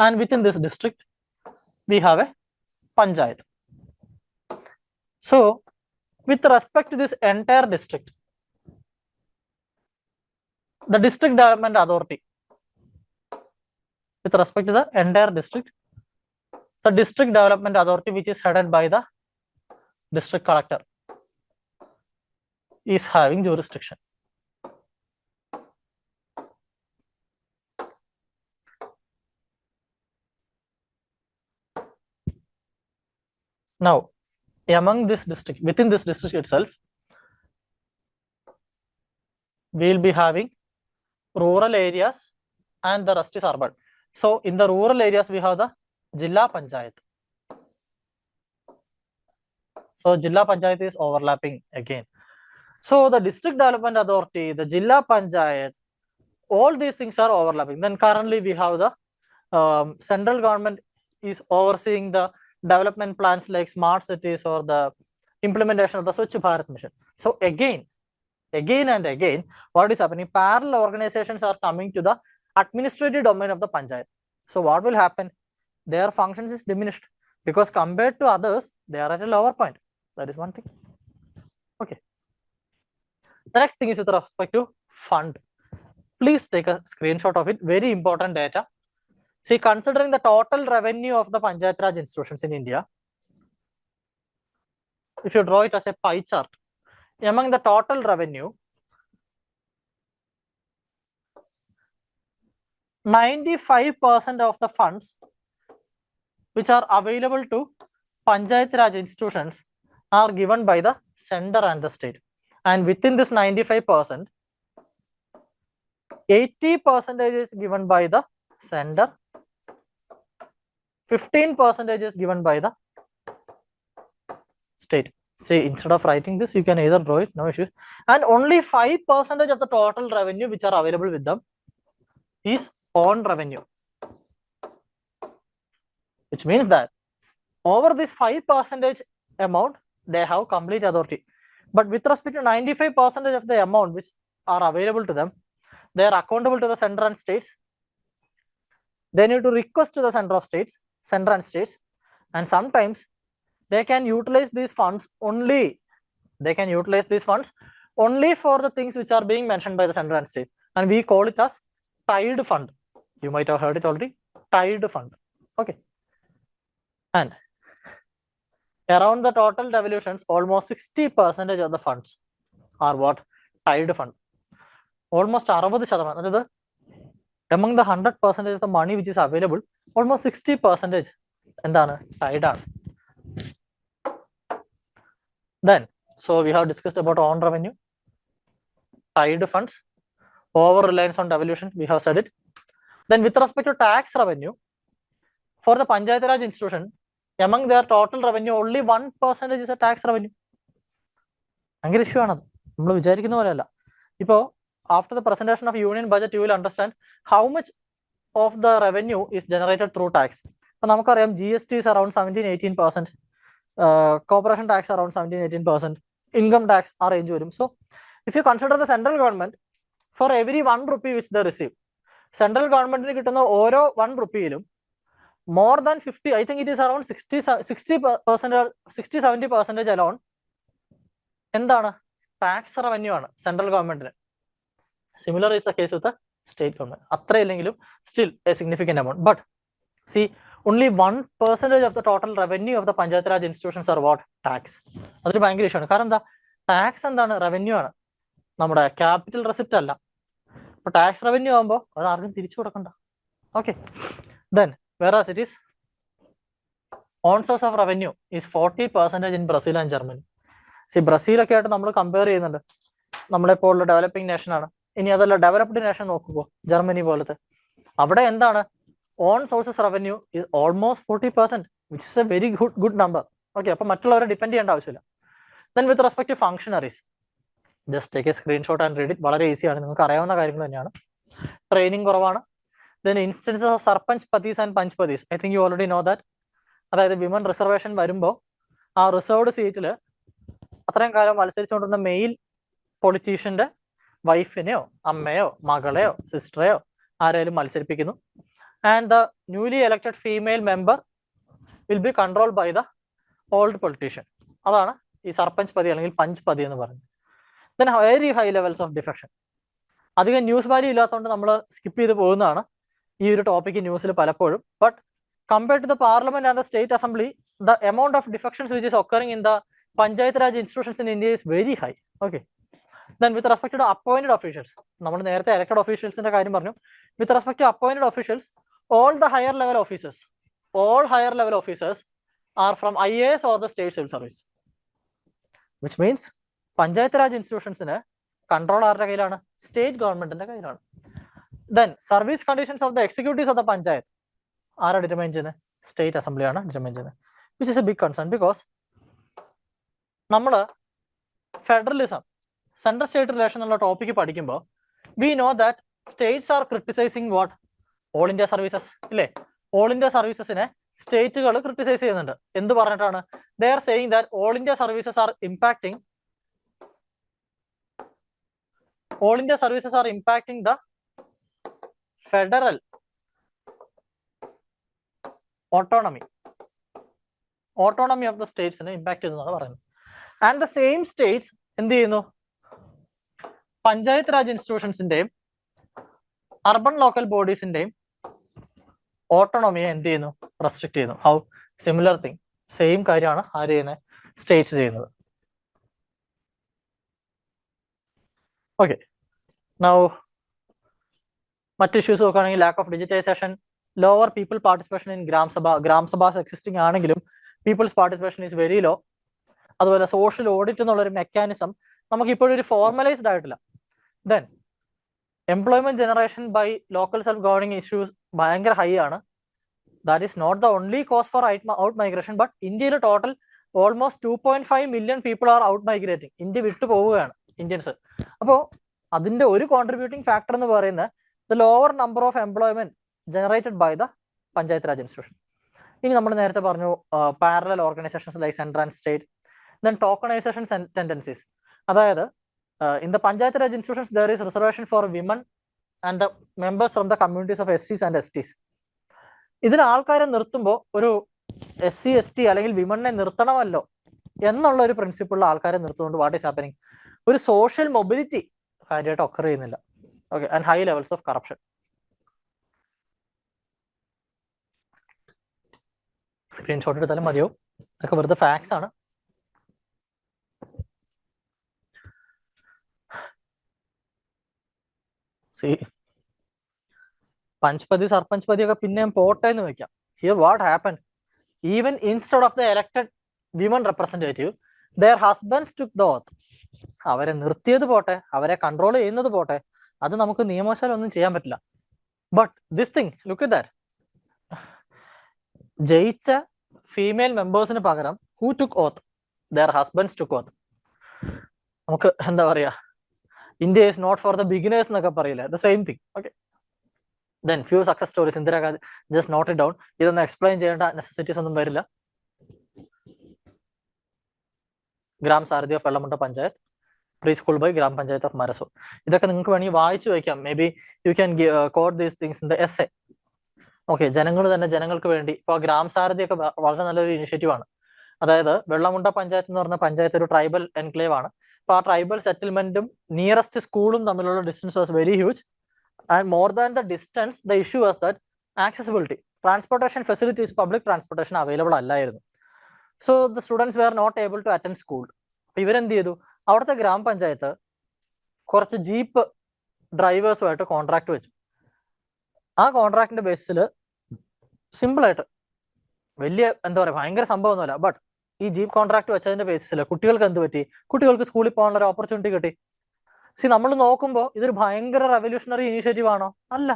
And within this district, we have a Panchayat. So, with respect to this entire district, the district development authority, with respect to the entire district, the district development authority, which is headed by the district collector, is having jurisdiction. Now, among this district, within this district itself, we will be having rural areas and the rest is urban. So in the rural areas, we have the Jilla Panchayat. So Jilla Panchayat is overlapping again. So the district development authority, the Jilla Panchayat, all these things are overlapping. Then currently we have the central government is overseeing the development plans like smart cities or the implementation of the Swachh Bharat mission. So again and again, what is happening? Parallel organizations are coming to the administrative domain of the Panchayat. So what will happen? Their functions is diminished because compared to others, they are at a lower point. That is one thing. Okay. The next thing is with respect to fund. Please take a screenshot of it. Very important data. See, considering the total revenue of the Panchayat Raj institutions in India, if you draw it as a pie chart, among the total revenue, 95% of the funds which are available to Panchayat Raj institutions are given by the center and the state. And within this 95%, 80% is given by the center, 15% is given by the state. See, instead of writing this, you can either draw it, no issues. And only 5% of the total revenue which are available with them is own revenue. Which means that over this 5% amount, they have complete authority. But with respect to 95% of the amount which are available to them, they are accountable to the center and states. They need to request to the center and states, and sometimes they can utilize these funds only. They can utilize these funds only for the things which are being mentioned by the center and state, and we call it as tied fund. You might have heard it already, tied fund. Okay. And around the total devolutions, almost 60% of the funds are what? Tied fund. Almost 60%. Among the 100% of the money which is available, almost 60% എന്താണ് tied ആണ്. Then, so we have discussed about own revenue, tied funds, over reliance on devolution, we have said it. Then with respect to tax revenue, for the Panchayat Raj institution, among their total revenue only 1% is a tax revenue. ഭയങ്കര ഇഷ്യൂ ആണത്, നമ്മൾ വിചാരിക്കുന്ന പോലെയല്ല. ഇപ്പോൾ after the presentation of union budget you will understand how much of the revenue is generated through tax. അപ്പോൾ നമുക്കറിയാം GST is around 17-18%, corporation tax around 17-18%, income tax ആ റേഞ്ച് വരും. So if you consider the central government, for every 1 rupee which they receive, central government കിട്ടുന്ന ഓരോ 1 rupeeയിലും more than 50, I think it is around 60-70% alone എന്താണ്, ടാക്സ് റവന്യൂ ആണ് സെൻട്രൽ ഗവൺമെന്റിന്. Similar is the case with state government. അത്രയില്ലെങ്കിലും still a significant amount. But see only 1% of the total revenue of the panchayat raj institutions are what, tax. അതൊരു ഭയങ്കര ഇഷ്യൂ ആണ്. കാരണം എന്താ, ടാക്സ് എന്താണ്, റവന്യൂ ആണ്, നമ്മുടെ ക്യാപിറ്റൽ റെസിപ്റ്റ് അല്ല. അപ്പൊ ടാക്സ് റവന്യൂ ആകുമ്പോൾ അത് ആർക്കും തിരിച്ചു കൊടുക്കണ്ട. Okay, then whereas it is on source of revenue is 40% in Brazil and Germany. See ബ്രസീലൊക്കെ ആയിട്ട് നമ്മൾ കമ്പയർ ചെയ്യുന്നുണ്ട്, നമ്മളെപ്പോലുള്ള ഡെവലപ്പിംഗ് നേഷൻ ആണ്. ഇനി അതല്ല ഡെവലപ്ഡ് നേഷൻ നോക്കുമ്പോൾ ജർമ്മനി പോലത്തെ, അവിടെ എന്താണ്, own sources revenue is almost 40%, which is a very good number. Okay, അപ്പൊ മറ്റുള്ളവരെ ഡിപ്പെൻഡ് ചെയ്യേണ്ട ആവശ്യമില്ല. Then with respect to functionaries, just take a screenshot and read it. വളരെ ഈസിയാണ്, നിങ്ങൾക്ക് അറിയാവുന്ന കാര്യങ്ങൾ തന്നെയാണ്. ട്രെയിനിങ് കുറവാണ്. Then instances of sarpanch patis and panch patis, I think you already know that. അതായത് വിമൻ റിസർവേഷൻ വരുമ്പോൾ ആ റിസർവ്ഡ് സീറ്റിൽ അത്രയും കാലം മത്സരിച്ചുകൊണ്ടിരുന്ന മെയിൽ പൊളിറ്റീഷ്യന്റെ വൈഫിനെയോ അമ്മയോ മകളെയോ സിസ്റ്ററെയോ ആരെയും മത്സരിപ്പിക്കുന്നു. And the newly elected female member will be controlled by the old politician. അതാണ് ഈ സർപഞ്ച് പതി അല്ലെങ്കിൽ പഞ്ച് പതി എന്ന് പറയുന്നത്. Then very high levels of defection. അധികം ന്യൂസ് വാല്യൂ ഇല്ലാത്തതുകൊണ്ട് നമ്മൾ സ്കിപ്പ് ചെയ്ത് പോകുന്നതാണ് ഈ ഒരു ടോപ്പിക്ക് ന്യൂസിൽ പലപ്പോഴും. But compared to the parliament and the state assembly, the amount of defections which is occurring in the panchayat raj institutions in India is very high. Okay, then with respect to appointed officials, നമ്മൾ നേരത്തെ ഇലക്ടഡ് ഒഫീഷ്യൽസിന്റെ കാര്യം പറഞ്ഞു. With respect to appointed officials, all higher level officers are from IAS or the state civil service, which means panchayat raj ഇൻസ്റ്റിറ്റ്യൂഷൻസിന് കൺട്രോൾ ആരുടെ കയ്യിലാണ്, സ്റ്റേറ്റ് ഗവൺമെന്റിന്റെ കയ്യിലാണ്. Then service conditions of the executives of the panchayat ആരാ ഡിറ്റർമൈൻ ചെയ്യുന്നത്, സ്റ്റേറ്റ് അസംബ്ലിയാണ് ഡിറ്റർമൈൻ ചെയ്യുന്നത്. Which is a big concern because നമ്മൾ ഫെഡറലിസം, സെൻട്രൽ സ്റ്റേറ്റ് റിലേഷൻ എന്നുള്ള ടോപ്പിക്ക് പഠിക്കുമ്പോൾ we know that states are criticising what, all India services ഇല്ലേ. ഓൾ ഇന്ത്യ സർവീസസിനെ സ്റ്റേറ്റുകൾ ക്രിട്ടിസൈസ് ചെയ്യുന്നുണ്ട്. എന്ത് പറഞ്ഞിട്ടാണ്, they are saying that all India services R ഇമ്പാക്ടിങ് the federal autonomy of the സ്റ്റേറ്റ്സിനെ ഇമ്പാക്ട് ചെയ്യുന്നതാണ് പറയുന്നത്. ആൻഡ് ദ സെയിം സ്റ്റേറ്റ്സ് എന്ത് ചെയ്യുന്നു, പഞ്ചായത്ത് രാജ് ഇൻസ്റ്റിറ്റ്യൂഷൻസിന്റെയും അർബൻ ലോക്കൽ ബോഡീസിന്റെയും ഓട്ടോണമിയെ എന്ത് ചെയ്യുന്നു, റെസ്ട്രിക്ട് ചെയ്യുന്നു. ഹൗ, സിമിലർ തിങ്, സെയിം കാര്യമാണ് ആര് ചെയ്യുന്നത്, സ്റ്റേറ്റ്സ് ചെയ്യുന്നത്. ഓക്കെ, നൗ മറ്റ് ഇഷ്യൂസ് നോക്കുകയാണെങ്കിൽ lack of digitisation, lower people participation in gram sabhas existing ആണെങ്കിലും people's participation is very low. അതുപോലെ സോഷ്യൽ ഓഡിറ്റ് എന്നുള്ളൊരു മെക്കാനിസം നമുക്ക് ഇപ്പോഴും ഒരു ഫോർമലൈസ്ഡ് ആയിട്ടില്ല. Then employment generation by local self governing issues ഭയങ്കര ഹൈ ആണ്. That is not the only cause for out migration, but ഇന്ത്യയിൽ total almost 2.5 million people are out migrating. India വിട്ടു പോവുകയാണ് ഇന്ത്യൻസ്. അപ്പോൾ അതിന്റെ ഒരു കോൺട്രിബ്യൂട്ടിംഗ് ഫാക്ടർ എന്ന് പറയുന്നത് the lower number of employment generated by the panchayat raj institution. ഇനി നമ്മൾ നേരത്തെ പറഞ്ഞു parallel organisations like central and state. Then tokenisation tendencies, അതായത് in the Panchayat Raj institutions there is reservation for women and the members from the communities of SCs and STs. ഇതിൽ ആൾക്കാരെ നിർത്തുമ്പോൾ ഒരു SC ST അല്ലെങ്കിൽ വിമനെ നിർത്തണമല്ലോ എന്നുള്ള ഒരു പ്രിൻസിപ്പിളിൽ ആൾക്കാരെ നിർത്തുകൊണ്ട് വാട്ട് ഈസ് ഹാപ്പനിങ്, ഒരു സോഷ്യൽ മൊബിലിറ്റി കാര്യമായിട്ട് ഒക്കർ ചെയ്യുന്നില്ല. Okay, and high levels of corruption. Screenshot എടുത്താലും മതിയോ, ഇതൊക്കെ വെറുതെ ഫാക്ട്സ് ആണ്. പഞ്ച്പതി സർപഞ്ച്പതി ഒക്കെ പിന്നെയും പോട്ടെ എന്ന് വെക്കാം. Here what happen, even instead of the elected women representative their husbands took the oath. അവരെ നിർത്തിയത് പോട്ടെ, അവരെ കൺട്രോൾ ചെയ്യുന്നത് പോട്ടെ, അത് നമുക്ക് നിയമവശാൽ ഒന്നും ചെയ്യാൻ പറ്റില്ല. But this thing, look at that, ജയിച്ച ഫീമെയിൽ മെമ്പേഴ്സിന് പകരം who took oath? Their husbands took oath. നമുക്ക് എന്താ പറയാ, India is not for the beginners എന്നൊക്കെ പറയില്ലേ, the same thing. Okay, then few success stories. Indira Gandhi, just note it down. ഇതൊന്നും എക്സ്പ്ലെയിൻ ചെയ്യേണ്ട നെസസിറ്റീസ് ഒന്നും വരില്ല. Gram Sarathi of Vellamunda panchayat, pre school by gram panchayat of Marasur. ഇതൊക്കെ നിങ്ങൾക്ക് വേണമെങ്കിൽ വായിച്ചു വയ്ക്കാം. May be you can code these things in the essay. Okay, ജനങ്ങൾ തന്നെ ജനങ്ങൾക്ക് വേണ്ടി. ഇപ്പോൾ ഗ്രാം സാരഥി ഒക്കെ വളരെ നല്ലൊരു ഇനിഷ്യേറ്റീവ് ആണ്. അതായത് വെള്ളമുണ്ട പഞ്ചായത്ത് എന്ന് പറഞ്ഞ പഞ്ചായത്ത് ഒരു ട്രൈബൽ എൻക്ലേവ് ആണ്. അപ്പൊ ആ ട്രൈബൽ സെറ്റിൽമെന്റും നിയറസ്റ്റ് സ്കൂളും തമ്മിലുള്ള distance was very huge. And more than the distance, the issue was that accessibility, transportation facilities, public transportation available അല്ലായിരുന്നു. So the students were not able to attend school. അപ്പൊ ഇവരെന്ത് ചെയ്തു, അവിടുത്തെ ഗ്രാമപഞ്ചായത്ത് കുറച്ച് ജീപ്പ് ഡ്രൈവേഴ്സുമായിട്ട് കോൺട്രാക്ട് വെച്ചു. ആ കോൺട്രാക്ടിന്റെ ബേസിൽ സിമ്പിളായിട്ട്, വലിയ എന്താ പറയുക, ഭയങ്കര സംഭവമൊന്നുമല്ല, ബട്ട് ഈ ജീപ്പ് കോൺട്രാക്ട് വെച്ചതിന്റെ ബേസിൽ കുട്ടികൾക്ക് എന്ത് പറ്റി, കുട്ടികൾക്ക് സ്കൂളിൽ പോകാനുള്ള ഒരു ഓപ്പർച്യൂണിറ്റി കിട്ടി. നമ്മൾ നോക്കുമ്പോൾ ഇതൊരു ഭയങ്കര റെവല്യൂഷണറി ഇനീഷ്യേറ്റീവ് ആണോ? അല്ല.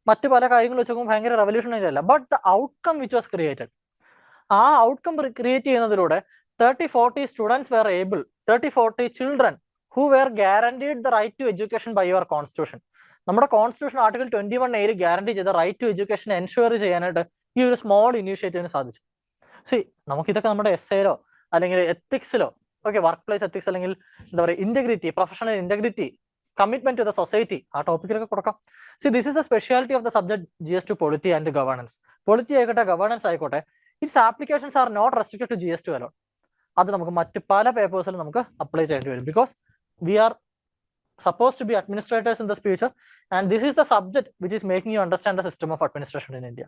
മറ്റു പല കാര്യങ്ങൾ വെച്ച് നോക്കുമ്പോൾ ഭയങ്കര റെവല്യൂഷണറി അല്ല. But the outcome which was created, ആ ഔട്ട്കം ക്രിയേറ്റ് ചെയ്യുന്നതിലൂടെ 30-40 students were able, 30-40 children who were guaranteed the right to education by your constitution. നമ്മുടെ കോൺസ്റ്റിറ്റ്യൂഷൻ ആർട്ടിക്കിൾ 21A ഗ്യാരണ്ടി ചെയ്ത റൈറ്റ് ടു എഡ്യൂക്കേഷൻ എൻഷുർ ചെയ്യാനായിട്ട് ഈ ഒരു സ്മോൾ ഇനീഷ്യേറ്റീവിന് സാധിച്ചു. നമുക്കിതൊക്കെ നമ്മുടെ എസ്സേയിലോ അല്ലെങ്കിൽ എത്തിക്സിലോ, ഓക്കെ, വർക്ക് പ്ലേസ് എത്തിക്സ് അല്ലെങ്കിൽ എന്താ പറയുക, integrity, professional integrity, commitment to the society, ആ ടോപ്പിക്കിലൊക്കെ കൊടുക്കാം. This is the speciality of the subject GS2 polity and governance. Polity ആയിക്കോട്ടെ, ഗവേണൻസ് ആയിക്കോട്ടെ, its applications are not restricted to GS2 alone. അത് നമുക്ക് മറ്റ് പല പേപ്പേഴ്സിലും നമുക്ക് അപ്ലൈ ചെയ്യേണ്ടി വരും. Because we are supposed to be administrators in this future, and this is the subject which is making you understand the system of administration in India.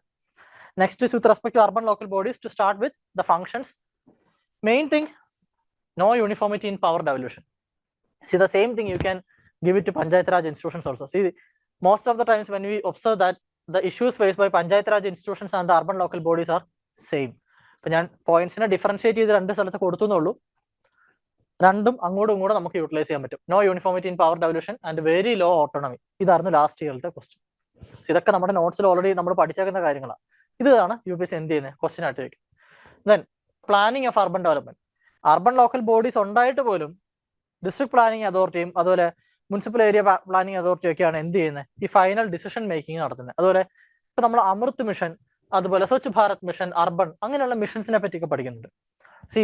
Next is with respect to urban local bodies. To start with the functions, main thing, no uniformity in power devolution. The same thing you can give it to Panchayat Raj institutions also. Most of the times when we observe that the issues faced by Panchayat Raj institutions and the urban local bodies are same. ഇപ്പൊ ഞാൻ പോയിന്റ്സിനെ ഡിഫറൻഷിയേറ്റ് ചെയ്ത് രണ്ട് സ്ഥലത്ത് കൊടുത്തുന്നുള്ളൂ. രണ്ടും അങ്ങോട്ടും ഇങ്ങോട്ടും നമുക്ക് യൂട്ടിലൈസ് ചെയ്യാൻ പറ്റും. No uniformity in power devolution and very low autonomy. ഇതായിരുന്നു ലാസ്റ്റ് ഇയറിലത്തെ ക്വസ്റ്റ്യൻ. ഇതൊക്കെ നമ്മുടെ നോട്ട്സിൽ ഓൾറെഡി നമ്മൾ പഠിച്ചേക്കുന്ന കാര്യങ്ങളാണ്. ഇതാണ് UPSC എന്ത് ചെയ്യുന്നത്, ക്വസ്റ്റ്യൻ ആയിട്ട് വയ്ക്കും. Then planning of urban development. Urban local bodies ഉണ്ടായിട്ട് പോലും ഡിസ്ട്രിക്ട് പ്ലാനിങ് അതോറിറ്റിയും അതുപോലെ മുനിസിപ്പൽ ഏരിയ പ്ലാനിങ് അതോറിറ്റിയും ഒക്കെയാണ് എന്ത് ചെയ്യുന്നത്, ഈ ഫൈനൽ ഡിസിഷൻ മേക്കിംഗ് നടത്തുന്നത്. അതുപോലെ ഇപ്പൊ നമ്മൾ അമൃത് മിഷൻ, അതുപോലെ സ്വച്ഛ് ഭാരത് മിഷൻ, അർബൻ, അങ്ങനെയുള്ള മിഷൻസിനെ പറ്റിയൊക്കെ പഠിക്കുന്നുണ്ട്.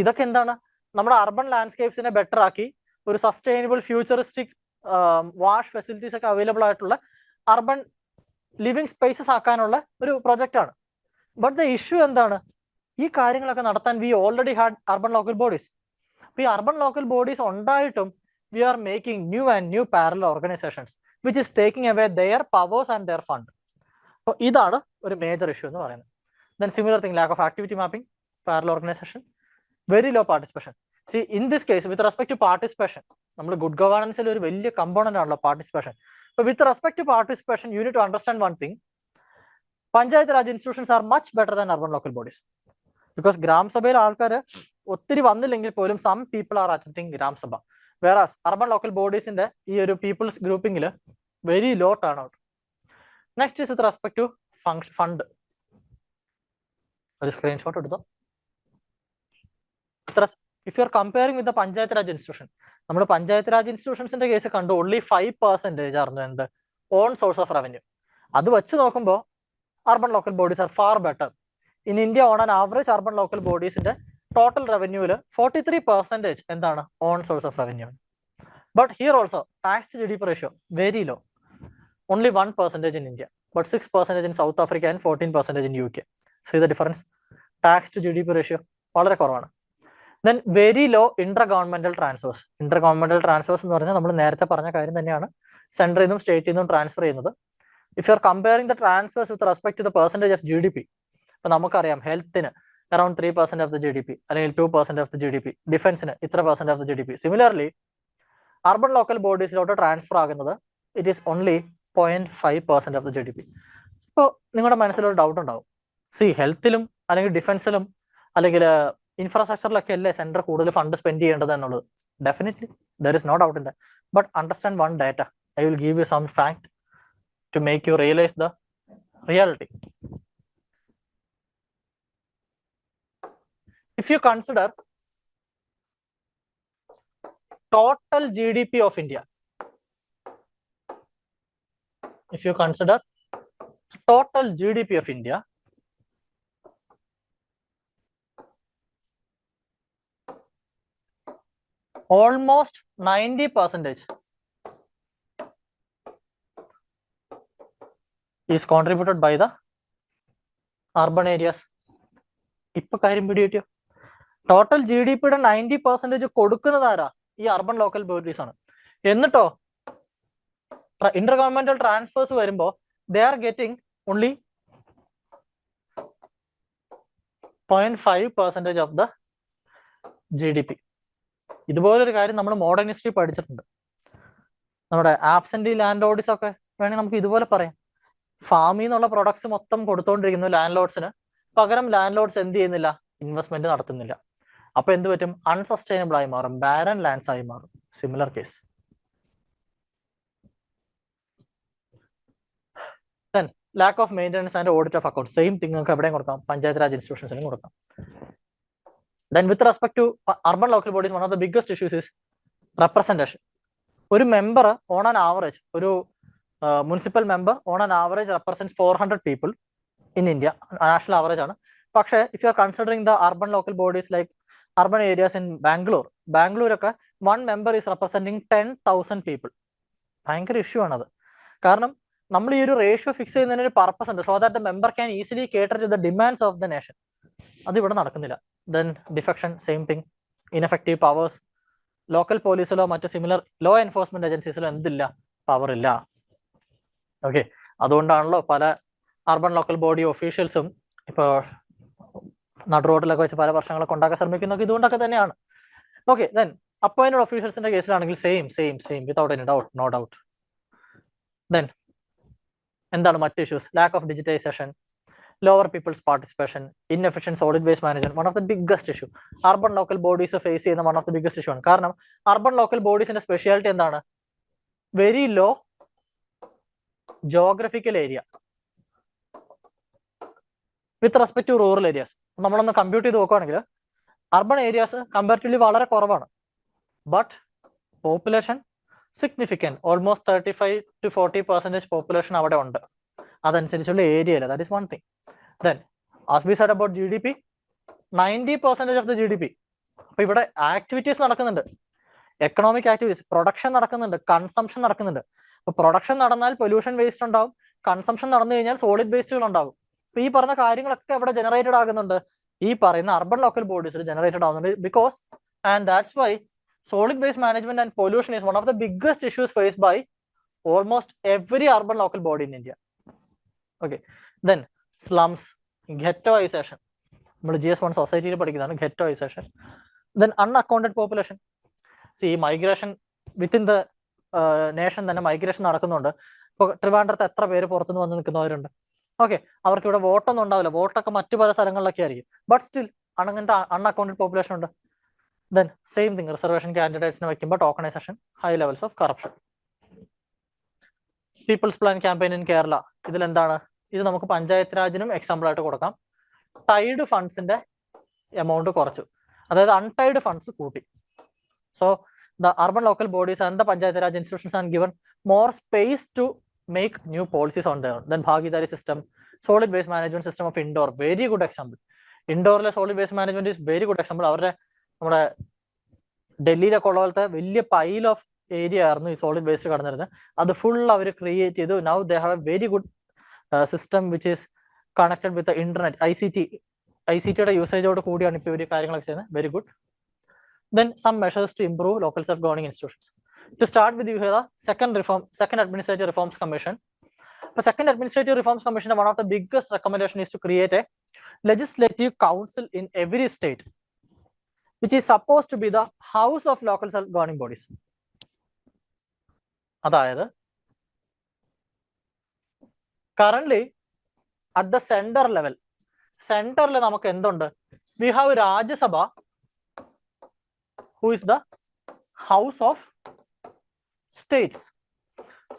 ഇതൊക്കെ എന്താണ്, നമ്മുടെ അർബൻ ലാൻഡ്സ്കേപ്സിനെ ബെറ്റർ ആക്കി ഒരു സസ്റ്റൈനബിൾ ഫ്യൂച്ചറിസ്റ്റിക് വാഷ് ഫെസിലിറ്റീസ് ഒക്കെ അവൈലബിൾ ആയിട്ടുള്ള അർബൻ ലിവിങ് സ്പേസസ് ആക്കാനുള്ള ഒരു പ്രൊജക്റ്റ് ആണ്. ബട്ട് ദ ഇഷ്യൂ എന്താണ്, ഈ കാര്യങ്ങളൊക്കെ നടത്താൻ we already had urban local bodies. ഈ അർബൻ ലോക്കൽ ബോഡീസ് ഉണ്ടായിട്ടും we are making new and new parallel organisations which is taking away their powers and their fund. അപ്പോൾ ഇതാണ് ഒരു മേജർ ഇഷ്യൂ എന്ന് പറയുന്നത്. Then similar thing, lack of activity mapping, parallel organisation, very low participation. In this case with respect to participation, നമ്മൾ ഗുഡ് ഗവേണൻസിൽ ഒരു വലിയ കമ്പോണന്റ് ആണല്ലോ പാർട്ടിസിപ്പേഷൻ. അപ്പോൾ with respect to participation you need to understand one thing, panchayat raj institutions are much better than urban local bodies. Because ഗ്രാമസഭയിൽ ആൾക്കാർ ഒത്തിരി വന്നില്ലെങ്കിൽ പോലും some people are attending gram sabha. Whereas urban local ബോഡീസിന്റെ ഈ ഒരു പീപ്പിൾസ് ഗ്രൂപ്പിംഗിൽ very low turnout. Next is with respect to fund. ഒരു സ്ക്രീൻഷോട്ട് എടുത്തോ. If you are comparing with the panchayat raj institution, നമ്മൾ പഞ്ചായത്ത് രാജ് ഇൻസ്റ്റിറ്റ്യൂഷൻസിന്റെ കേസ് കണ്ടു, ഓൺലി 5% ആയിരുന്നു എന്ത് ഓൺ സോഴ്സ് ഓഫ് റവന്യൂ. അത് വെച്ച് നോക്കുമ്പോൾ urban local bodies are far better. In India on an average urban local ബോഡീസിന്റെ ടോട്ടൽ റവന്യൂവിൽ 43% എന്താണ് own source of revenue. But here also tax to GDP ratio very low, only 1% in India, but 6% in South Africa and 14% in UK. The difference, tax to GDP ratio വളരെ കുറവാണ്. Then very low inter governmental transfers. Inter governmental transfers എന്ന് പറഞ്ഞാൽ നമ്മൾ നേരത്തെ പറഞ്ഞ കാര്യം തന്നെയാണ്, സെൻട്രൽ നിന്നും സ്റ്റേറ്റിൽ നിന്നും ട്രാൻസ്ഫർ ചെയ്യുന്നത്. If you are comparing the transfers with respect to the percentage of GDP, ഇപ്പൊ നമുക്കറിയാം ഹെൽത്തിന് അറൌണ്ട് 3% ഓഫ് ദ GDP അല്ലെങ്കിൽ 2% ഓഫ് ദ GDP, ഡിഫൻസിന് ഇത്ര % of the GDP. Similarly urban local ബോഡീസിലോട്ട് ട്രാൻസ്ഫർ ആകുന്നത് it is only 0.5% of the GDP. ഇപ്പോൾ നിങ്ങളുടെ മനസ്സിലൊരു ഡൗട്ട് ഉണ്ടാവും, ഹെൽത്തിലും അല്ലെങ്കിൽ ഡിഫൻസിലും അല്ലെങ്കിൽ ഇൻഫ്രാസ്ട്രക്ചറിലൊക്കെ അല്ലേ സെൻട്രൽ കൂടുതൽ ഫണ്ട് സ്പെൻഡ് ചെയ്യേണ്ടത് എന്നുള്ളത്. Definitely there is no doubt in that. But understand one data. I will give you some fact to make you realise the reality. if you consider total GDP of India, if you consider total GDP of India, almost 90% is contributed by the urban areas. ഇപ്പൊ കാര്യം പിടികിട്ടിയോ? ടോട്ടൽ GDP യുടെ 90% കൊടുക്കുന്നത് ആരാ? ഈ അർബൻ ലോക്കൽ ബോഡീസ് ആണ്. എന്നിട്ടോ ഇന്റർ ഗവൺമെന്റൽ ട്രാൻസ്ഫേഴ്സ് വരുമ്പോ they are getting only 0.5% of the GDP. ഇതുപോലൊരു കാര്യം നമ്മൾ മോഡേൺ ഹിസ്റ്ററി പഠിച്ചിട്ടുണ്ട്. നമ്മുടെ ആബ്സെന്റി ലാൻഡ് ലോഡ്സ് ഒക്കെ വേണമെങ്കിൽ നമുക്ക് ഇതുപോലെ പറയാം. ഫാമിൽ നിന്നുള്ള പ്രൊഡക്ട്സ് മൊത്തം കൊടുത്തോണ്ടിരിക്കുന്നു ലാൻഡ് ലോഡ്സിന്, പകരം ലാൻഡ് ലോഡ്സ് എന്ത് ചെയ്യുന്നില്ല? ഇൻവെസ്റ്റ്മെന്റ് നടത്തുന്നില്ല. അപ്പൊ എന്ത് പറ്റും? അൺസസ്റ്റൈനബിൾ ആയി മാറും, ബാരൻ ലാൻഡ്സ് ആയി മാറും. Similar case. Then lack of maintenance and audit of account. Same thing നമുക്ക് എവിടെയും കൊടുക്കാം, പഞ്ചായത്ത് രാജ് ഇൻസ്റ്റിറ്റ്യൂഷൻസിലും കൊടുക്കാം. Then with respect to urban local bodies, one of the biggest issues is representation. ഒരു മെമ്പർ ഓൺ ആൻ ആവറേജ്, ഒരു municipal member on an average represents 400 people in India. National average ആണ്. പക്ഷേ if you are considering the urban local bodies like urban areas in ബാംഗ്ലൂരൊക്കെ 1 member is representing 10,000 people. ഭയങ്കര ഇഷ്യൂ ആണത്. കാരണം നമ്മൾ ഈ ഒരു റേഷ്യോ ഫിക്സ് ചെയ്യുന്നതിന് ഒരു പർപ്പസ് ഉണ്ട്, so that the member can easily cater to the demands of the nation. അത് ഇവിടെ നടക്കുന്നില്ല. Then defection, same thing. Ineffective powers. Local പോലീസിലോ മറ്റു സിമിലർ ലോ എൻഫോഴ്സ്മെന്റ് ഏജൻസീസിലോ എന്തില്ല? പവർ ഇല്ല. ഓക്കെ, അതുകൊണ്ടാണല്ലോ പല അർബൻ ലോക്കൽ ബോഡി ഒഫീഷ്യൽസും ഇപ്പോൾ നടു റോഡിലൊക്കെ വെച്ച് പല പ്രശ്നങ്ങളൊക്കെ ഉണ്ടാക്കാൻ ശ്രമിക്കുന്നതൊക്കെ ഇതുകൊണ്ടൊക്കെ തന്നെയാണ്. ഓക്കെ, ദെൻ അപ്പോയിന്റഡ് ഒഫീഷ്യൽസിന്റെ കേസിലാണെങ്കിൽ same without any doubt, no doubt. Then എന്താണ് മറ്റ് issues? Lack of digitisation, lower people's participation, inefficient solid waste management. One of the biggest issue urban local bodies face ചെയ്യുന്ന one of the biggest issue ആണ്. കാരണം urban local bodiesന്റെ സ്പെഷ്യാലിറ്റി എന്താണ്? Very low geographical area with respect to rural areas. നമ്മളൊന്ന് കമ്പ്യൂട്ട് ചെയ്ത് നോക്കുകയാണെങ്കിൽ അർബൻ ഏരിയാസ് കമ്പാരിറ്റീവ്ലി വളരെ കുറവാണ്, but population significant, almost 35 to 40% population അവിടെ ഉണ്ട്. അതനുസരിച്ചുള്ള ഏരിയയില്ല. That is one thing. Then as we said about GDP, 90% of the GDP. അപ്പൊ ഇവിടെ ആക്ടിവിറ്റീസ് നടക്കുന്നുണ്ട്, എക്കണോമിക് ആക്ടിവിറ്റീസ്, പ്രൊഡക്ഷൻ നടക്കുന്നുണ്ട്, കൺസംഷൻ നടക്കുന്നുണ്ട്. അപ്പൊ പ്രൊഡക്ഷൻ നടന്നാൽ പൊല്യൂഷൻ വേസ്റ്റ് ഉണ്ടാവും, കൺസംഷൻ നടന്നു കഴിഞ്ഞാൽ സോളിഡ് വേസ്റ്റുകൾ ഉണ്ടാവും. അപ്പൊ ഈ പറഞ്ഞ കാര്യങ്ങളൊക്കെ ഇവിടെ ജനറേറ്റഡ് ആകുന്നുണ്ട്, ഈ പറയുന്ന അർബൻ ലോക്കൽ ബോഡീസിൽ ജനറേറ്റഡ് ആവുന്നുണ്ട്. Because and that's why solid waste management and pollution is one of the biggest issues faced by almost every urban local body in India. Okay, then slums, ghettoisation. നമ്മൾ GS1 സൊസൈറ്റിയിൽ പഠിക്കുന്നതാണ് ghettoisation. Then unaccounted population. Migration within the nation തന്നെ മൈഗ്രേഷൻ നടക്കുന്നുണ്ട്. ഇപ്പോൾ ട്രിവാൻഡ്രത്ത് എത്ര പേര് പുറത്തുനിന്ന് വന്ന് നിൽക്കുന്നവരുണ്ട്. ഓക്കെ, അവർക്ക് ഇവിടെ വോട്ടൊന്നും ഉണ്ടാവില്ല, വോട്ടൊക്കെ മറ്റു പല സ്ഥലങ്ങളിലൊക്കെ ആയിരിക്കും, ബട്ട് സ്റ്റിൽ അങ്ങനത്തെ അൺഅക്കൗണ്ടഡ് പോപ്പുലേഷൻ ഉണ്ട്. ദെൻ സെയിം തിങ്, റിസർവേഷൻ കാൻഡിഡേറ്റ്സിനെ വെക്കുമ്പോൾ tokenisation, high levels of corruption. People's plan campaign in Kerala, ഇതിലെന്താണ്? ഇത് നമുക്ക് പഞ്ചായത്ത് രാജിനും എക്സാമ്പിൾ ആയിട്ട് കൊടുക്കാം. ടൈഡ് ഫണ്ട്സിന്റെ എമൗണ്ട് കുറച്ചു, അതായത് അൺടൈഡ് ഫണ്ട്സ് കൂട്ടി. So the urban local bodies and the panchayat raj institutions are given more space to make new policies on their. Then Bhagidari system, solid waste management system of Indore, very good example. ഇൻഡോറിലെ solid waste management is very good example. അവരുടെ നമ്മുടെ ഡൽഹിയിലൊക്കെ ഉള്ള പോലത്തെ വലിയ പൈൽ ഓഫ് ഏരിയ ആയിരുന്നു ഈ സോളിഡ് വേസ്റ്റ് കടന്നിരുന്നത്. അത് ഫുൾ അവർ ക്രിയേറ്റ് ചെയ്തു. Now they have a very good system which is connected with internet, ICT-യുടെ യൂസേജോട് കൂടിയാണ് ഇപ്പോൾ ഇവർ കാര്യങ്ങളൊക്കെ ചെയ്യുന്നത്. Very good. Then some measures to improve local self governing institutions. To start with, you have the second administrative reforms commission. അപ്പോൾ സെക്കൻഡ് അഡ്മിനിസ്ട്രേറ്റീവ് റിഫോംസ് കമ്മീഷന്റെ one of the biggest recommendation is to create a legislative council in every state which is supposed to be the house of local self-governing bodies. അതായത് current at the centre level, സെന്ററിൽ നമുക്ക് എന്തുണ്ട്? We have Rajya Sabha, who is the house of states.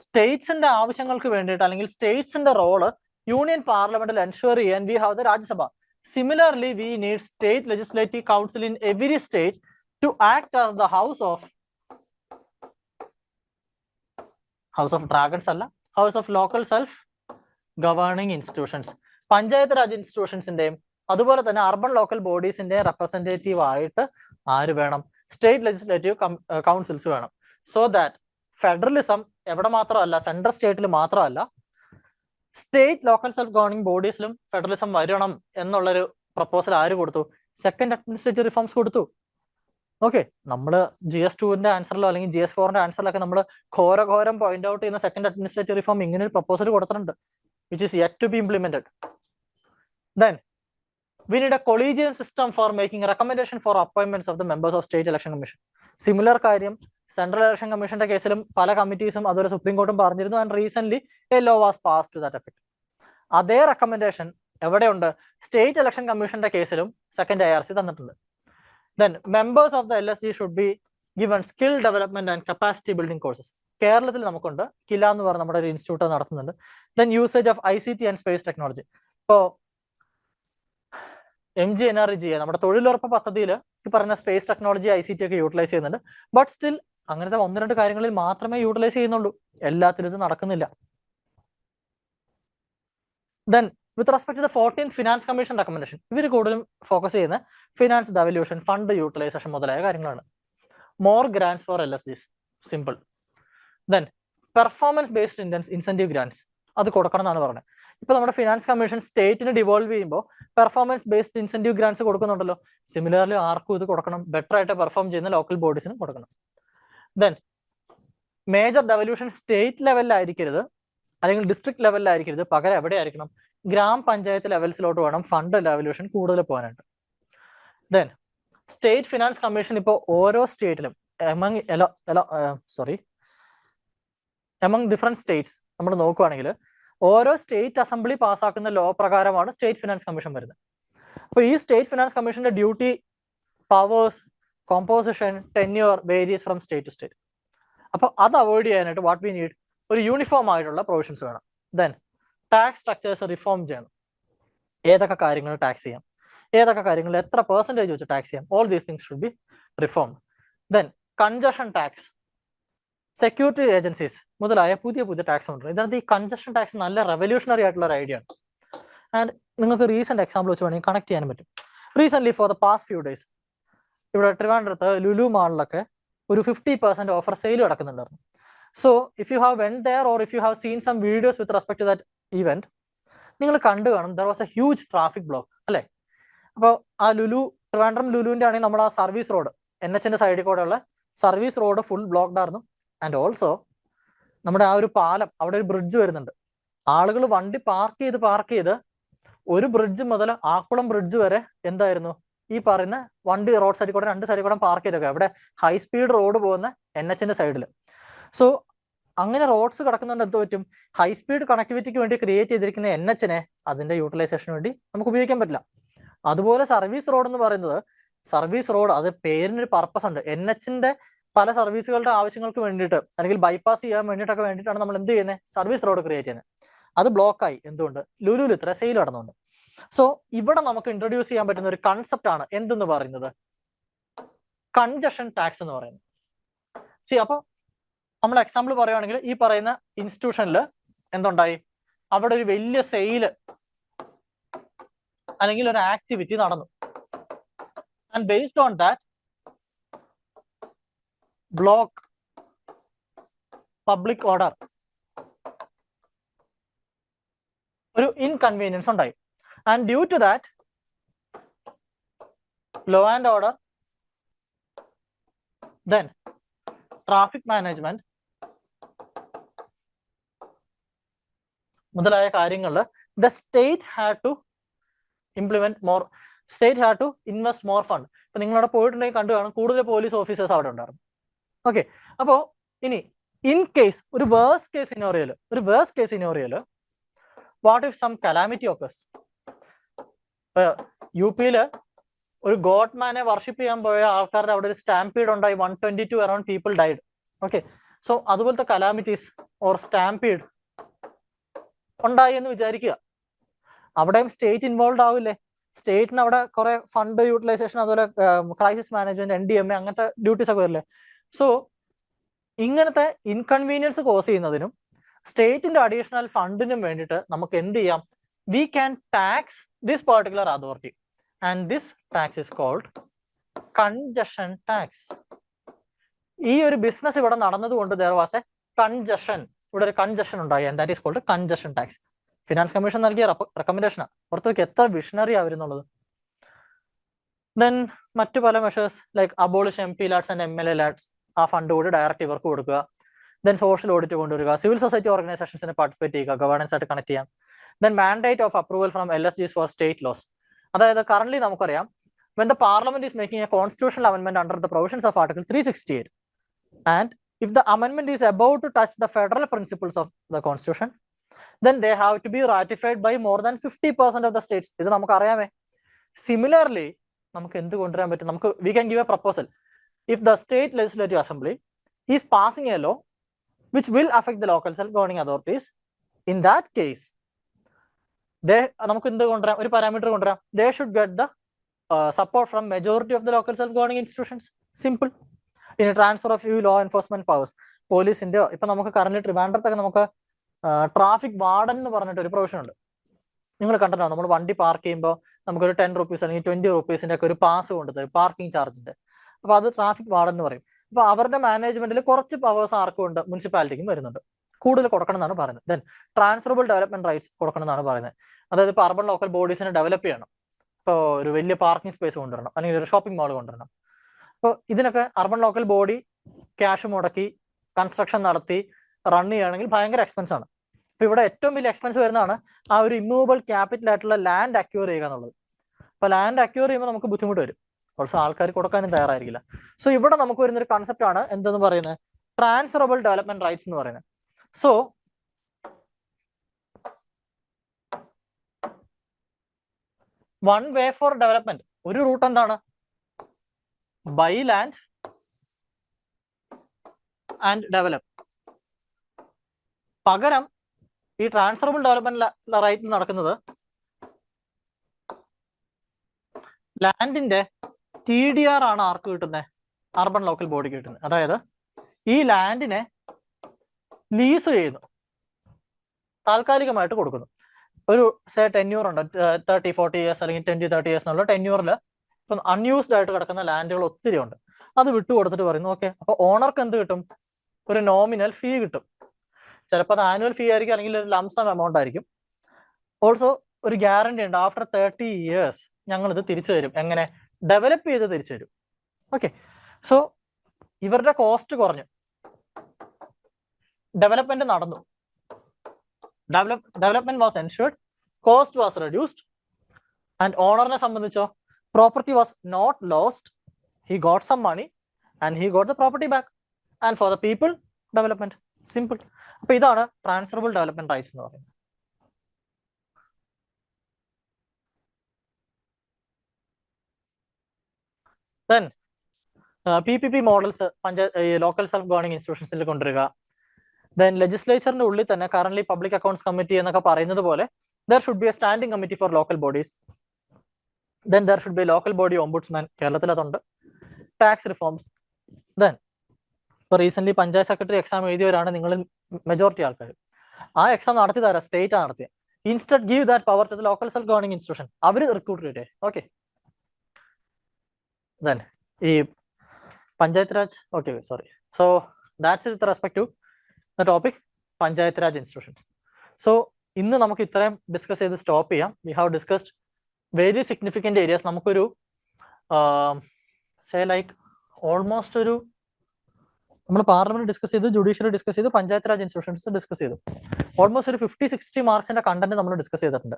സ്റ്റേറ്റ്സിന്റെ ആവശ്യങ്ങൾക്ക് വേണ്ടിയിട്ട് അല്ലെങ്കിൽ സ്റ്റേറ്റ്സിന്റെ റോള് യൂണിയൻ പാർലമെന്റിൽ എൻഷുർ ചെയ്യാൻ we have the Rajya Sabha. Similarly, we need state legislative council in every state to act as the house of dragons അല്ല, house of local self governing institutions. Panchayat raj ഇൻസ്റ്റിറ്റ്യൂഷൻസിന്റെയും അതുപോലെ തന്നെ അർബൻ ലോക്കൽ ബോഡീസിന്റെ റെപ്രസെന്റേറ്റീവ് ആയിട്ട് ആര് വേണം? സ്റ്റേറ്റ് ലെജിസ്ലേറ്റീവ് കൗൺസിൽസ് വേണം. സോ ദാറ്റ് ഫെഡറലിസം എവിടെ മാത്രമല്ല, സെൻട്രൽ സ്റ്റേറ്റിൽ മാത്രമല്ല, സ്റ്റേറ്റ് ലോക്കൽ സെൽഫ് ഗവർണിംഗ് ബോഡീസിലും ഫെഡറലിസം വരണം എന്നുള്ളൊരു പ്രപ്പോസൽ ആര് കൊടുത്തു? സെക്കൻഡ് അഡ്മിനിസ്ട്രേറ്റീവ് റിഫോംസ് കൊടുത്തു. ഓക്കെ, നമ്മൾ GS2 ആൻസറിലോ അല്ലെങ്കിൽ GS4 ആൻസറിലൊക്കെ നമ്മൾ ഘോരം പോയിന്റ് ഔട്ട് ചെയ്യുന്ന സെക്കൻഡ് അഡ്മിനിസ്ട്രേറ്റീവ് റിഫോം ഇങ്ങനെ ഒരു പ്രപ്പോസൽ കൊടുത്തിട്ടുണ്ട്, which is yet to be implemented. Then we need a collegium system for making a recommendation for appointments of the members of state election commission. Similar കാര്യം സെൻട്രൽ ഇലക്ഷൻ കമ്മീഷന്റെ കേസിലും പല കമ്മിറ്റീസും അതുപോലെ സുപ്രീം കോർട്ടും പറഞ്ഞിരുന്നു. And recent a law was pass to that effect. അതേ റെക്കമെൻഡേഷൻ എവിടെയുണ്ട്? സ്റ്റേറ്റ് ഇലക്ഷൻ കമ്മീഷന്റെ കേസിലും സെക്കൻഡ് IRC തന്നിട്ടുണ്ട്. Then members of the LSG should be given skill development and capacity building courses. കേരളത്തിൽ നമുക്കുണ്ട്, കില എന്ന് പറഞ്ഞ നമ്മുടെ ഒരു ഇൻസ്റ്റിറ്റ്യൂട്ട് നടത്തുന്നുണ്ട്. Then usage of ICT and space technology. ഇപ്പോൾ MGNREGA നമ്മുടെ തൊഴിലുറപ്പ് പദ്ധതിയിൽ ഈ പറഞ്ഞ സ്പേസ് ടെക്നോളജി ICT ഒക്കെ യൂട്ടിലൈസ് ചെയ്യുന്നുണ്ട്. ബട്ട് സ്റ്റിൽ അങ്ങനത്തെ 1-2 കാര്യങ്ങളിൽ മാത്രമേ യൂട്ടിലൈസ് ചെയ്യുന്നുള്ളൂ, എല്ലാത്തിലും ഇത് നടക്കുന്നില്ല. Then with respect to the 14th finance commission recommendation, ഇവർ കൂടുതലും ഫോക്കസ് ചെയ്യുന്ന ഫിനാൻസ് ഡെവല്യൂഷൻ, ഫണ്ട് യൂട്ടിലൈസേഷൻ മുതലായ കാര്യങ്ങളാണ്. More grants for LSGs, simple. Then performance based incentive grants അത് കൊടുക്കണം എന്നാണ് പറഞ്ഞത്. ഇപ്പൊ നമ്മുടെ ഫിനാൻസ് കമ്മീഷൻ സ്റ്റേറ്റിന് ഡിവോൾവ് ചെയ്യുമ്പോൾ പെർഫോമൻസ് ബേസ്ഡ് ഇൻസെന്റീവ് ഗ്രാൻസ് കൊടുക്കുന്നുണ്ടല്ലോ. സിമിലർലി ആർക്കും ഇത് കൊടുക്കണം, ബെറ്റർ ആയിട്ട് പെർഫോം ചെയ്യുന്ന ലോക്കൽ ബോഡീസിനും കൊടുക്കണം. ദെൻ മേജർ ഡെവല്യൂഷൻ സ്റ്റേറ്റ് ലെവലിലായിരിക്കരുത് അല്ലെങ്കിൽ ഡിസ്ട്രിക്ട് ലെവലിലായിരിക്കരുത്, പകരം എവിടെ ആയിരിക്കണം? ഗ്രാമപഞ്ചായത്ത് ലെവൽസിലോട്ട് വേണം ഫണ്ട് ഡെവല്യൂഷൻ കൂടുതൽ പോകാനായിട്ട്. ദെൻ സ്റ്റേറ്റ് ഫിനാൻസ് കമ്മീഷൻ ഇപ്പോൾ ഓരോ സ്റ്റേറ്റിലും എമംഗ് ഡിഫറെന്റ് സ്റ്റേറ്റ്സ് നമ്മൾ നോക്കുകയാണെങ്കിൽ ഓരോ സ്റ്റേറ്റ് അസംബ്ലി പാസ്സാക്കുന്ന ലോ പ്രകാരമാണ് സ്റ്റേറ്റ് ഫിനാൻസ് കമ്മീഷൻ വരുന്നത്. അപ്പോൾ ഈ സ്റ്റേറ്റ് ഫിനാൻസ് കമ്മീഷന്റെ duty, powers, composition, tenure various from state to state. അപ്പോൾ അത് അവോയ്ഡ് ചെയ്യാനായിട്ട് വാട്ട് വി നീഡ്? ഒരു യൂണിഫോം ആയിട്ടുള്ള പ്രൊവിഷൻസ് വേണം. ദെൻ ടാക്സ് സ്ട്രക്ചേഴ്സ് റിഫോം ചെയ്യണം. ഏതൊക്കെ കാര്യങ്ങൾ ടാക്സ് ചെയ്യാം, ഏതൊക്കെ കാര്യങ്ങൾ എത്ര പെർസെൻറ്റേജ് വെച്ച് ടാക്സ് ചെയ്യാം, all these things should be reform. Then congestion tax, security agencies മുതലായ പുതിയ ടാക്സ് ഉണ്ട്. ഇതിനകത്ത് ഈ കൺജഷൻ ടാക്സ് നല്ല റെവല്യൂഷണറി ആയിട്ടുള്ള ഒരു ഐഡിയ ആണ്. ആൻഡ് നിങ്ങൾക്ക് റീസെന്റ് എക്സാമ്പിൾ വെച്ച് വേണമെങ്കിൽ കണക്ട് ചെയ്യാൻ പറ്റും. Recent for the past few days ഇവിടെ ട്രിവാൻഡ്രത്ത് ലുലു മാളിലൊക്കെ ഒരു 50% ഓഫർ സെയിൽ നടക്കുന്നുണ്ടായിരുന്നു. So if you have went there or if you have seen some videos with respect to that event, നിങ്ങൾ കണ്ടു കാണും there was a huge traffic block അല്ലേ. അപ്പോൾ ആ ട്രിവാൻഡ്രം ലുലുവിന്റെ ആണെങ്കിൽ നമ്മുടെ ആ സർവീസ് റോഡ്, NHന്റെ സൈഡിൽ കൂടെ ഉള്ള സർവീസ് റോഡ് ഫുൾ ബ്ലോക്ക്ഡ് ആയിരുന്നു. ആൻഡ് ഓൾസോ നമ്മുടെ ആ ഒരു പാലം, അവിടെ ഒരു ബ്രിഡ്ജ് വരുന്നുണ്ട്. ആളുകൾ വണ്ടി പാർക്ക് ചെയ്ത് ഒരു ബ്രിഡ്ജ് മുതൽ ആക്കുളം ബ്രിഡ്ജ് വരെ എന്തായിരുന്നു ഈ പറയുന്ന വണ്ടി റോഡ് സൈഡിൽ കൂടെ 2 സൈഡിൽ കൂടെ പാർക്ക് ചെയ്തൊക്കെ അവിടെ ഹൈ സ്പീഡ് റോഡ് പോകുന്ന NHന്റെ സൈഡിൽ. സോ അങ്ങനെ റോഡ്സ് കിടക്കുന്നുണ്ട്, എന്ത് പറ്റും? ഹൈ സ്പീഡ് കണക്ടിവിറ്റിക്ക് വേണ്ടി ക്രിയേറ്റ് ചെയ്തിരിക്കുന്ന NHനെ അതിന്റെ യൂട്ടിലൈസേഷന് വേണ്ടി നമുക്ക് ഉപയോഗിക്കാൻ പറ്റില്ല. അതുപോലെ സർവീസ് റോഡ് എന്ന് പറയുന്നത്, സർവീസ് റോഡ് അത് പേരിനൊരു പർപ്പസ് ഉണ്ട്. NHന്റെ പല സർവീസുകളുടെ ആവശ്യങ്ങൾക്ക് വേണ്ടിയിട്ട് അല്ലെങ്കിൽ ബൈപ്പാസ് ചെയ്യാൻ വേണ്ടിയിട്ടൊക്കെ വേണ്ടിയിട്ടാണ് നമ്മൾ എന്ത് ചെയ്യുന്നത്? സർവീസ് റോഡ് ക്രിയേറ്റ് ചെയ്യുന്നത്. അത് ബ്ലോക്കായി. എന്തുകൊണ്ട്? ലുലുവിൽ ഇത്ര സെയിൽ നടന്നുകൊണ്ട്. സോ ഇവിടെ നമുക്ക് ഇൻട്രൊഡ്യൂസ് ചെയ്യാൻ പറ്റുന്ന ഒരു കൺസെപ്റ്റ് ആണ് എന്തെന്ന് പറയുന്നത്? കൺജഷൻ ടാക്സ് എന്ന് പറയുന്നത്. അപ്പോൾ നമ്മൾ എക്സാമ്പിൾ പറയുകയാണെങ്കിൽ ഈ പറയുന്ന ഇൻസ്റ്റിറ്റ്യൂഷനിൽ എന്തുണ്ടായി? അവിടെ ഒരു വലിയ സെയില് അല്ലെങ്കിൽ ഒരു ആക്ടിവിറ്റി നടന്നു. And based on that block public order, ഒരു ഇൻകൺവീനിയൻസ് ഉണ്ടായി. And due to that law and order, then traffic management മുതലായ കാര്യങ്ങളിൽ the state had to invest more fund. ഇപ്പൊ നിങ്ങളവിടെ പോയിട്ടുണ്ടെങ്കിൽ കണ്ടു കാണും, കൂടുതൽ പോലീസ് ഓഫീസേഴ്സ് അവിടെ ഉണ്ടായിരുന്നു. ഓക്കെ, അപ്പോ ഇനി ഇൻ കേസ് ഒരു വേഴ്സ് കേസ് സിനോറിയോയില് what if some calamity occurs? ഇപ്പൊ UP-ല് ഒരു ഗോഡ്മാനെ വർഷിപ്പ് ചെയ്യാൻ പോയ ആൾക്കാരുടെ അവിടെ ഒരു സ്റ്റാമ്പീഡ് ഉണ്ടായി. 122 around people died. Okay, so അതുപോലത്തെ കലാമിറ്റീസ് ഓർ സ്റ്റാമ്പീഡ് ഉണ്ടായി എന്ന് വിചാരിക്കുക. അവിടെയും സ്റ്റേറ്റ് ഇൻവോൾവ് ആവില്ലേ? സ്റ്റേറ്റിന് അവിടെ കുറെ ഫണ്ട് യൂട്ടിലൈസേഷൻ, അതുപോലെ ക്രൈസിസ് മാനേജ്മെന്റ്, NDMA അങ്ങനത്തെ ഡ്യൂട്ടീസ് ഒക്കെ വരില്ലേ. സോ ഇങ്ങനത്തെ ഇൻകൺവീനിയൻസ് കോസ് ചെയ്യുന്നതിനും സ്റ്റേറ്റിന്റെ അഡീഷണൽ ഫണ്ടിനും വേണ്ടിയിട്ട് നമുക്ക് എന്ത് ചെയ്യാം? We can tax this particular authority and this tax is called congestion tax. ഈ ഒരു ബിസിനസ് ഇവിടെ നടന്നതുകൊണ്ട് there was a congestion, ഇവിടെ ഒരു കൺജഷൻ ഉണ്ടായി, and that is called congestion tax. Finance commission നൽകിയ റെക്കമെൻഡേഷനാണ്. പുറത്തേക്ക് എത്ര വിഷണറി ആവരുന്നുള്ളത്. ദെൻ മറ്റു പല measures like abolish MP LADS and MLA LADS, ആ ഫണ്ട് കൂടി ഡയറക്റ്റ് ഇവർക്ക് കൊടുക്കുക. ദെൻ സോഷ്യൽ ഓഡിറ്റ് കൊണ്ടുവരിക, സിവിൽ സൊസൈറ്റി ഓർഗനൈസേഷൻസിനെ പാർട്ടിസിപ്പേറ്റ് ചെയ്യുക, ഗവേണൻസ് ആയിട്ട് കണക്ട് ചെയ്യാം. Then mandate of approval from LSGs for state laws. അതായത് കറന്റ് നമുക്കറിയാം, when the parliament is making a constitutional amendment under the provisions of Article 368, and if the amendment is about to touch the federal principles of the constitution, then they have to be ratified by more than 50% of the states. ഇത് നമുക്ക് അറിയാമേ. സിമിലർലി നമുക്ക് എന്ത് കൊണ്ടുവരാൻ പറ്റും? നമുക്ക് we can give a proposal. If the state legislative assembly is passing a law which will affect the local self-governing authorities, in that case നമുക്ക് എന്ത് കൊണ്ടുവരാം? ഒരു പാരാമീറ്റർ കൊണ്ടുവരാം. They should get the support from majority of the local self-governing institutions. Simple. In a transfer of few law enforcement powers, പോലീസിന്റെ ഇപ്പൊ നമുക്ക് കറന്റ് ട്രിവാൻഡ്രത്തൊക്കെ നമുക്ക് ട്രാഫിക് വാർഡൻ എന്ന് പറഞ്ഞിട്ട് ഒരു പ്രൊവിഷൻ ഉണ്ട്. നിങ്ങൾ കണ്ടിട്ടുണ്ടോ? നമ്മൾ വണ്ടി പാർക്ക് ചെയ്യുമ്പോൾ നമുക്കൊരു 10 rupees അല്ലെങ്കിൽ 20 rupees ഒക്കെ ഒരു പാസ് കൊണ്ടുതരും, പാർക്കിംഗ് ചാർജിന്റെ. അപ്പൊ അത് ട്രാഫിക് വാർഡൻ എന്ന് പറയും. അപ്പൊ അവരുടെ മാനേജ്മെന്റിൽ കുറച്ച് പവേഴ്സ് ആർക്കും ഉണ്ട്, മുനിസിപ്പാലിറ്റിക്കും വരുന്നുണ്ട്. കൂടുതൽ കൊടുക്കണം എന്നാണ് പറയുന്നത്. ദെൻ ട്രാൻസ്ഫറബിൾ ഡെവലപ്മെന്റ് റൈറ്റ്സ് കൊടുക്കണം എന്നാണ് പറയുന്നത്. അതായത് ഇപ്പൊ അർബൻ ലോക്കൽ ബോഡീസിനെ ഡെവലപ്പ് ചെയ്യണം. ഇപ്പോൾ ഒരു വലിയ പാർക്കിംഗ് സ്പേസ് കൊണ്ടുവരണം, അല്ലെങ്കിൽ ഒരു ഷോപ്പിംഗ് മാൾ കൊണ്ടുവരണം. അപ്പോൾ ഇതിനൊക്കെ അർബൻ ലോക്കൽ ബോഡി ക്യാഷ് മുടക്കി കൺസ്ട്രക്ഷൻ നടത്തി റൺ ചെയ്യുകയാണെങ്കിൽ ഭയങ്കര എക്സ്പെൻസ് ആണ്. അപ്പൊ ഇവിടെ ഏറ്റവും വലിയ എക്സ്പെൻസ് വരുന്നതാണ് ആ ഒരു ഇമ്മൂവബിൾ ക്യാപിറ്റൽ ആയിട്ടുള്ള ലാൻഡ് അക്യൂർ ചെയ്യുക എന്നുള്ളത്. അപ്പൊ ലാൻഡ് അക്യൂർ ചെയ്യുമ്പോൾ നമുക്ക് ബുദ്ധിമുട്ട് വരും, ഓൾസോ ആൾക്കാർ കൊടുക്കാനും തയ്യാറായിരിക്കില്ല. സോ ഇവിടെ നമുക്ക് വരുന്നൊരു കൺസെപ്റ്റ് ആണ് എന്തെന്ന് പറയുന്നത്? ട്രാൻസ്ഫറബിൾ ഡെവലപ്മെന്റ് റൈറ്റ്സ് എന്ന് പറയുന്നത്. So one way for development, ഒരു റൂട്ട് എന്താണ്? Buy land and develop. പകരം ഈ ട്രാൻസ്ഫറബിൾ ഡെവലപ്മെന്റ് റൈറ്റ് നടക്കുന്നത് ലാൻഡിന്റെ TDR ആണ് ആർക്ക് കിട്ടുന്നത്? അർബൻ ലോക്കൽ ബോഡിക്ക് കിട്ടുന്നത്. അതായത് ഈ ലാൻഡിനെ ലീസ് ചെയ്യുന്നു, താൽക്കാലികമായിട്ട് കൊടുക്കുന്നു. ഒരു ടെന്യൂർ ഉണ്ട്, 30-40 years അല്ലെങ്കിൽ 20-30 years എന്നുള്ള ടെന്യൂറിൽ ഇപ്പം അൺയൂസ്ഡ് ആയിട്ട് കിടക്കുന്ന ലാൻഡുകൾ ഒത്തിരി ഉണ്ട്. അത് വിട്ടുകൊടുത്തിട്ട് പറയുന്നു ഓക്കെ, അപ്പൊ ഓണർക്ക് എന്ത് കിട്ടും? ഒരു നോമിനൽ ഫീ കിട്ടും. ചിലപ്പോൾ അത് ആനുവൽ ഫീ ആയിരിക്കും, അല്ലെങ്കിൽ ഒരു ലംസം എമൗണ്ട് ആയിരിക്കും. ഓൾസോ ഒരു ഗ്യാരണ്ടി ഉണ്ട്, ആഫ്റ്റർ 30 years ഞങ്ങൾ ഇത് തിരിച്ചു തരും. എങ്ങനെ? ഡെവലപ്പ് ചെയ്ത് തിരിച്ചു തരും. ഓക്കെ, സോ ഇവരുടെ കോസ്റ്റ് കുറഞ്ഞു, ഡെവലപ്മെന്റ് നടന്നു, development was ensured, cost was reduced, and ഓണറിനെ സംബന്ധിച്ചോ property was not lost, he got some money and he got the property back, and for the people development. Simple. അപ്പൊ ഇതാണ് ട്രാൻസ്ഫറബിൾ ഡെവലപ്മെന്റ് റൈറ്റ്സ് എന്ന് പറയുന്നത്. Then PPP models local self governing ഇൻസ്റ്റിറ്റ്യൂഷൻസിൽ കൊണ്ടുവരിക. ദെൻ ലെജിസ്ലേച്ചറിന്റെ ഉള്ളിൽ തന്നെ കറന്റ് പബ്ലിക് അക്കൗണ്ട്സ് കമ്മിറ്റി എന്നൊക്കെ പറയുന്നത് പോലെ there should be a standing committee for local bodies. Then there should be local body ombudsman. കേരളത്തിൽ അതുണ്ട്. Tax reforms. ദെൻ ഇപ്പൊ റീസെന്റ് പഞ്ചായത്ത് സെക്രട്ടറി എക്സാം എഴുതിയവരാണ് നിങ്ങൾ മെജോറിറ്റി ആൾക്കാർ. ആ എക്സാം നടത്തി തരാം, സ്റ്റേറ്റ് ആണ് നടത്തിയത്. Instead give that power to the local self governing institution. അവർ റിക്രൂട്ട് ചെയ്തേ. ഓക്കെ, ദെൻ ഈ panchayat raj. Okay, sorry. So that's with respect to the topic panchayat raj institutions. So ഇന്ന് നമുക്ക് ഇത്രയും ഡിസ്കസ് ചെയ്ത് സ്റ്റോപ്പ് ചെയ്യാം. We have discussed very significant areas. നമുക്കൊരു സേ ലൈക്ക് ഓൾമോസ്റ്റ് ഒരു നമ്മൾ പാർലമെന്റ് ഡിസ്കസ് ചെയ്തു, ജുഡീഷ്യറി ഡിസ്കസ് ചെയ്തു, പഞ്ചായത്ത് രാജ് ഇൻസ്റ്റിറ്റ്യൂഷൻസ് ഡിസ്കസ് ചെയ്തു. ഓൾമോസ്റ്റ് ഒരു 50-60 മാർക്സിന്റെ കണ്ടന്റ് നമ്മൾ ഡിസ്കസ് ചെയ്തിട്ടുണ്ട്.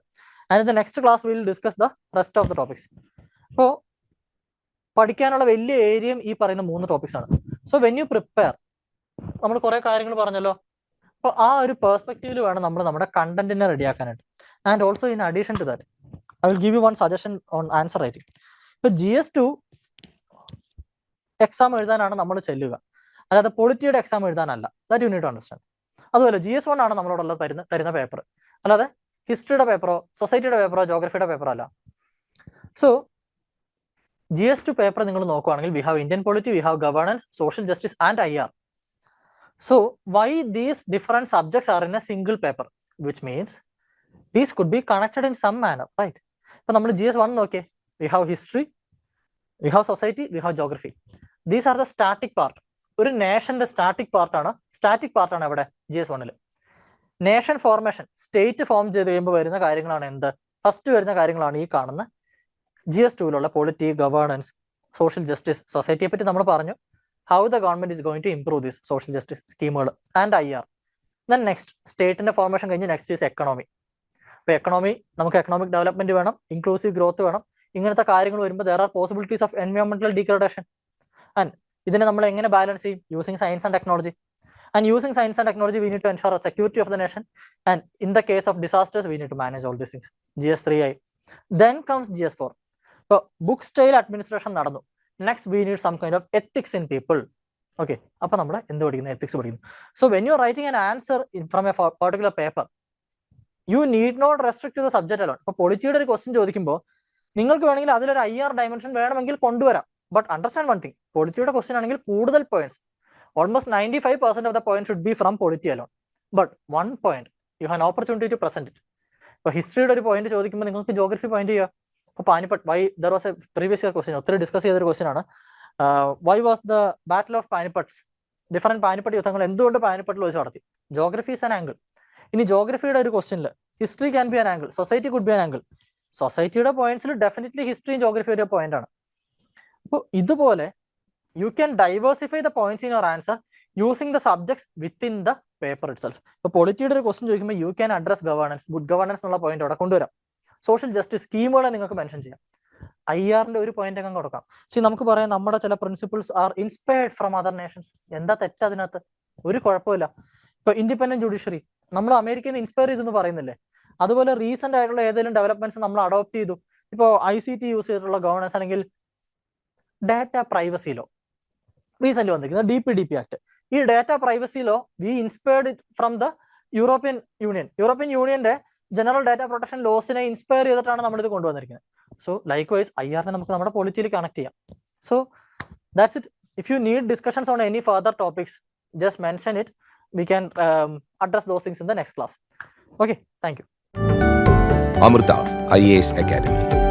And the next class will discuss the rest of the topics. അപ്പോൾ പഠിക്കാനുള്ള വലിയ ഏരിയയും ഈ പറയുന്ന 3 ടോപ്പിക്സ് ആണ്. സോ വെൻ യു പ്രിപ്പയർ, നമ്മൾ കുറെ കാര്യങ്ങൾ പറഞ്ഞല്ലോ. അപ്പോൾ ആ ഒരു പെർസ്പെക്റ്റീവിൽ വേണം നമ്മൾ നമ്മുടെ കണ്ടന്റിനെ റെഡിയാക്കാനായിട്ട്. And also in addition to that I will give you one suggestion on answer writing. ഇപ്പൊ GS2 എക്സാം എഴുതാനാണ് നമ്മൾ ചെല്ലുക, അല്ലാതെ പൊളിറ്റിയുടെ എക്സാം എഴുതാനല്ല. That you need to understand. അതുപോലെ GS1 ആണ് നമ്മളോടുള്ള തരുന്ന പേപ്പർ, അല്ലാതെ ഹിസ്റ്ററിയുടെ പേപ്പറോ സൊസൈറ്റിയുടെ പേപ്പറോ ജോഗ്രഫിയുടെ പേപ്പറോ അല്ല. So GS2 പേപ്പർ നിങ്ങൾ നോക്കുകയാണെങ്കിൽ we have Indian polity, we have governance, social justice and IR. So why these different subjects are in a single paper, which means these could be connected in some manner, right? ഇപ്പൊ നമ്മൾ GS1 നോക്കിയേ, we have history, we have society, we have geography. These are the static part. ഒരു നേഷന്റെ സ്റ്റാറ്റിക് പാർട്ടാണ് അവിടെ GS1. Nation formation, state form ചെയ്ത് കഴിയുമ്പോൾ വരുന്ന കാര്യങ്ങളാണ് എന്ത്? ഫസ്റ്റ് വരുന്ന കാര്യങ്ങളാണ് ഈ കാണുന്ന GS2 polity, governance, social justice, സൊസൈറ്റിയെ പറ്റി നമ്മൾ പറഞ്ഞു. How the government is going to improve this social justice സ്കീമുകൾ ആൻഡ് IR. ദെൻ നെക്സ്റ്റ് സ്റ്റേറ്റിന്റെ ഫോർമേഷൻ കഴിഞ്ഞ് നെക്സ്റ്റ് ഈസ് എക്കണോമി. ഇപ്പൊ എക്കണോമി, നമുക്ക് എക്കണോമിക് ഡെവലപ്മെന്റ് വേണം, ഇൻക്ലൂസീവ് ഗ്രോത്ത് വേണം. ഇങ്ങനത്തെ കാര്യങ്ങൾ വരുമ്പോൾ ദർ ആർ പോസിബിലിറ്റീസ് ഓഫ് എൻവയോൺമെന്റൽ ഡീഗ്രഡേഷൻ. ആൻഡ് ഇതിനെ നമ്മൾ എങ്ങനെ ബാലൻസ് ചെയ്യും? Using science and technology. And using science and technology, we need to ensure a security of the nation. And in the case of disasters, we need to manage all these things. GS3I. Then comes GS4. So book style administration നടന്നു. Next, we need some kind of ethics in people. Okay. അപ്പോൾ നമ്മൾ എന്ത് പഠിക്കുന്നു? Ethics പഠിക്കുന്നു. So when you're writing an answer from a particular paper, you need not restrict to the subject alone. ഇപ്പോൾ പൊളിറ്റിയുടെ ഒരു ക്വസ്റ്റ്യൻ ചോദിക്കുമ്പോൾ നിങ്ങൾക്ക് വേണമെങ്കിൽ അതിലൊരു IR ഡയമെൻഷൻ വേണമെങ്കിൽ കൊണ്ടുവരാം. ബട്ട് അണ്ടർസ്റ്റാൻഡ് വൺ തിങ്, പൊളിറ്റിയുടെ ക്വസ്റ്റ്യൻ ആണെങ്കിൽ കൂടുതൽ points, almost 95% of the points should be from polity alone. But one point, you have an opportunity to present it. So history ഒരു പോയിന്റ് ചോദിക്കുമ്പോൾ നിങ്ങൾക്ക് ജോഗ്രഫി പോയിന്റ് ചെയ്യുക. അപ്പോൾ Panipat, why there was a previous year question, ഒത്തിരി ഡിസ്കസ് ചെയ്തൊരു ക്വസ്റ്റ്യൻ ആണ്. Why was the battle of Panipats? Different Panipat യുദ്ധങ്ങൾ എന്തുകൊണ്ട് പാനിപ്പട്ടിൽ വെച്ച് നടത്തി? Geography is an angle. ഇനി ജോഗ്രഫിയുടെ ഒരു ക്വസ്റ്റ്യനിൽ history can be an angle, society could be an angle. സൊസൈറ്റിയുടെ പോയിന്റ്സിൽ ഡെഫിനറ്റ്ലി ഹിസ്റ്ററിയും ജോഗ്രഫി ഒരു പോയിന്റ് ആണ്. അപ്പോൾ ഇതുപോലെ you can diversify the points in your answer using the subjects within the paper itself. ഇപ്പോൾ പൊളിറ്റിയുടെ ഒരു ക്വസ്റ്റ്യൻ ചോദിക്കുമ്പോൾ you can address governance, good governance എന്നുള്ള പോയിന്റ് അവിടെ കൊണ്ടുവരാം. സോഷ്യൽ ജസ്റ്റിസ് സ്കീമുകളെ നിങ്ങൾക്ക് മെൻഷൻ ചെയ്യാം. IRന്റെ ഒരു പോയിന്റ് അങ്ങ് കൊടുക്കാം. നമുക്ക് പറയാം നമ്മുടെ ചില principles are inspired from other Nations. എന്താ തെറ്റ് അതിനകത്ത്? ഒരു കുഴപ്പമില്ല. ഇപ്പൊ ഇൻഡിപെൻഡന്റ് ജുഡീഷ്യറി നമ്മൾ അമേരിക്കയിൽ നിന്ന് ഇൻസ്പയർ ചെയ്തെന്ന് പറയുന്നില്ലേ? അതുപോലെ റീസെന്റ് ആയിട്ടുള്ള ഏതെങ്കിലും ഡെവലപ്മെന്റ്സ് നമ്മൾ അഡോപ്റ്റ് ചെയ്തു. ഇപ്പോൾ ICT യൂസ് ചെയ്തിട്ടുള്ള ഗവേണൻസ് അല്ലെങ്കിൽ ഡാറ്റ പ്രൈവസി ലോ റീസെന്റ് വന്നിരിക്കുന്നത് DPDP ആക്ട്. ഈ data privacy law we inspired it from the European യൂണിയന്റെ ജനറൽ ഡാറ്റ പ്രൊട്ടക്ഷൻ ലോസിനെ ഇൻസ്പയർ ചെയ്തിട്ടാണ് നമ്മൾ ഇത് കൊണ്ടുവന്നിരിക്കുന്നത്. സോ ലൈക്ക് വൈസ് IRനെ നമുക്ക് നമ്മുടെ പൊളിറ്റിയിൽ കണക്ട് ചെയ്യാം. So that's it. If you need discussions on any further topics, just mention it. We can address those things in the next class. Okay, thank you. Amrita IAS academy.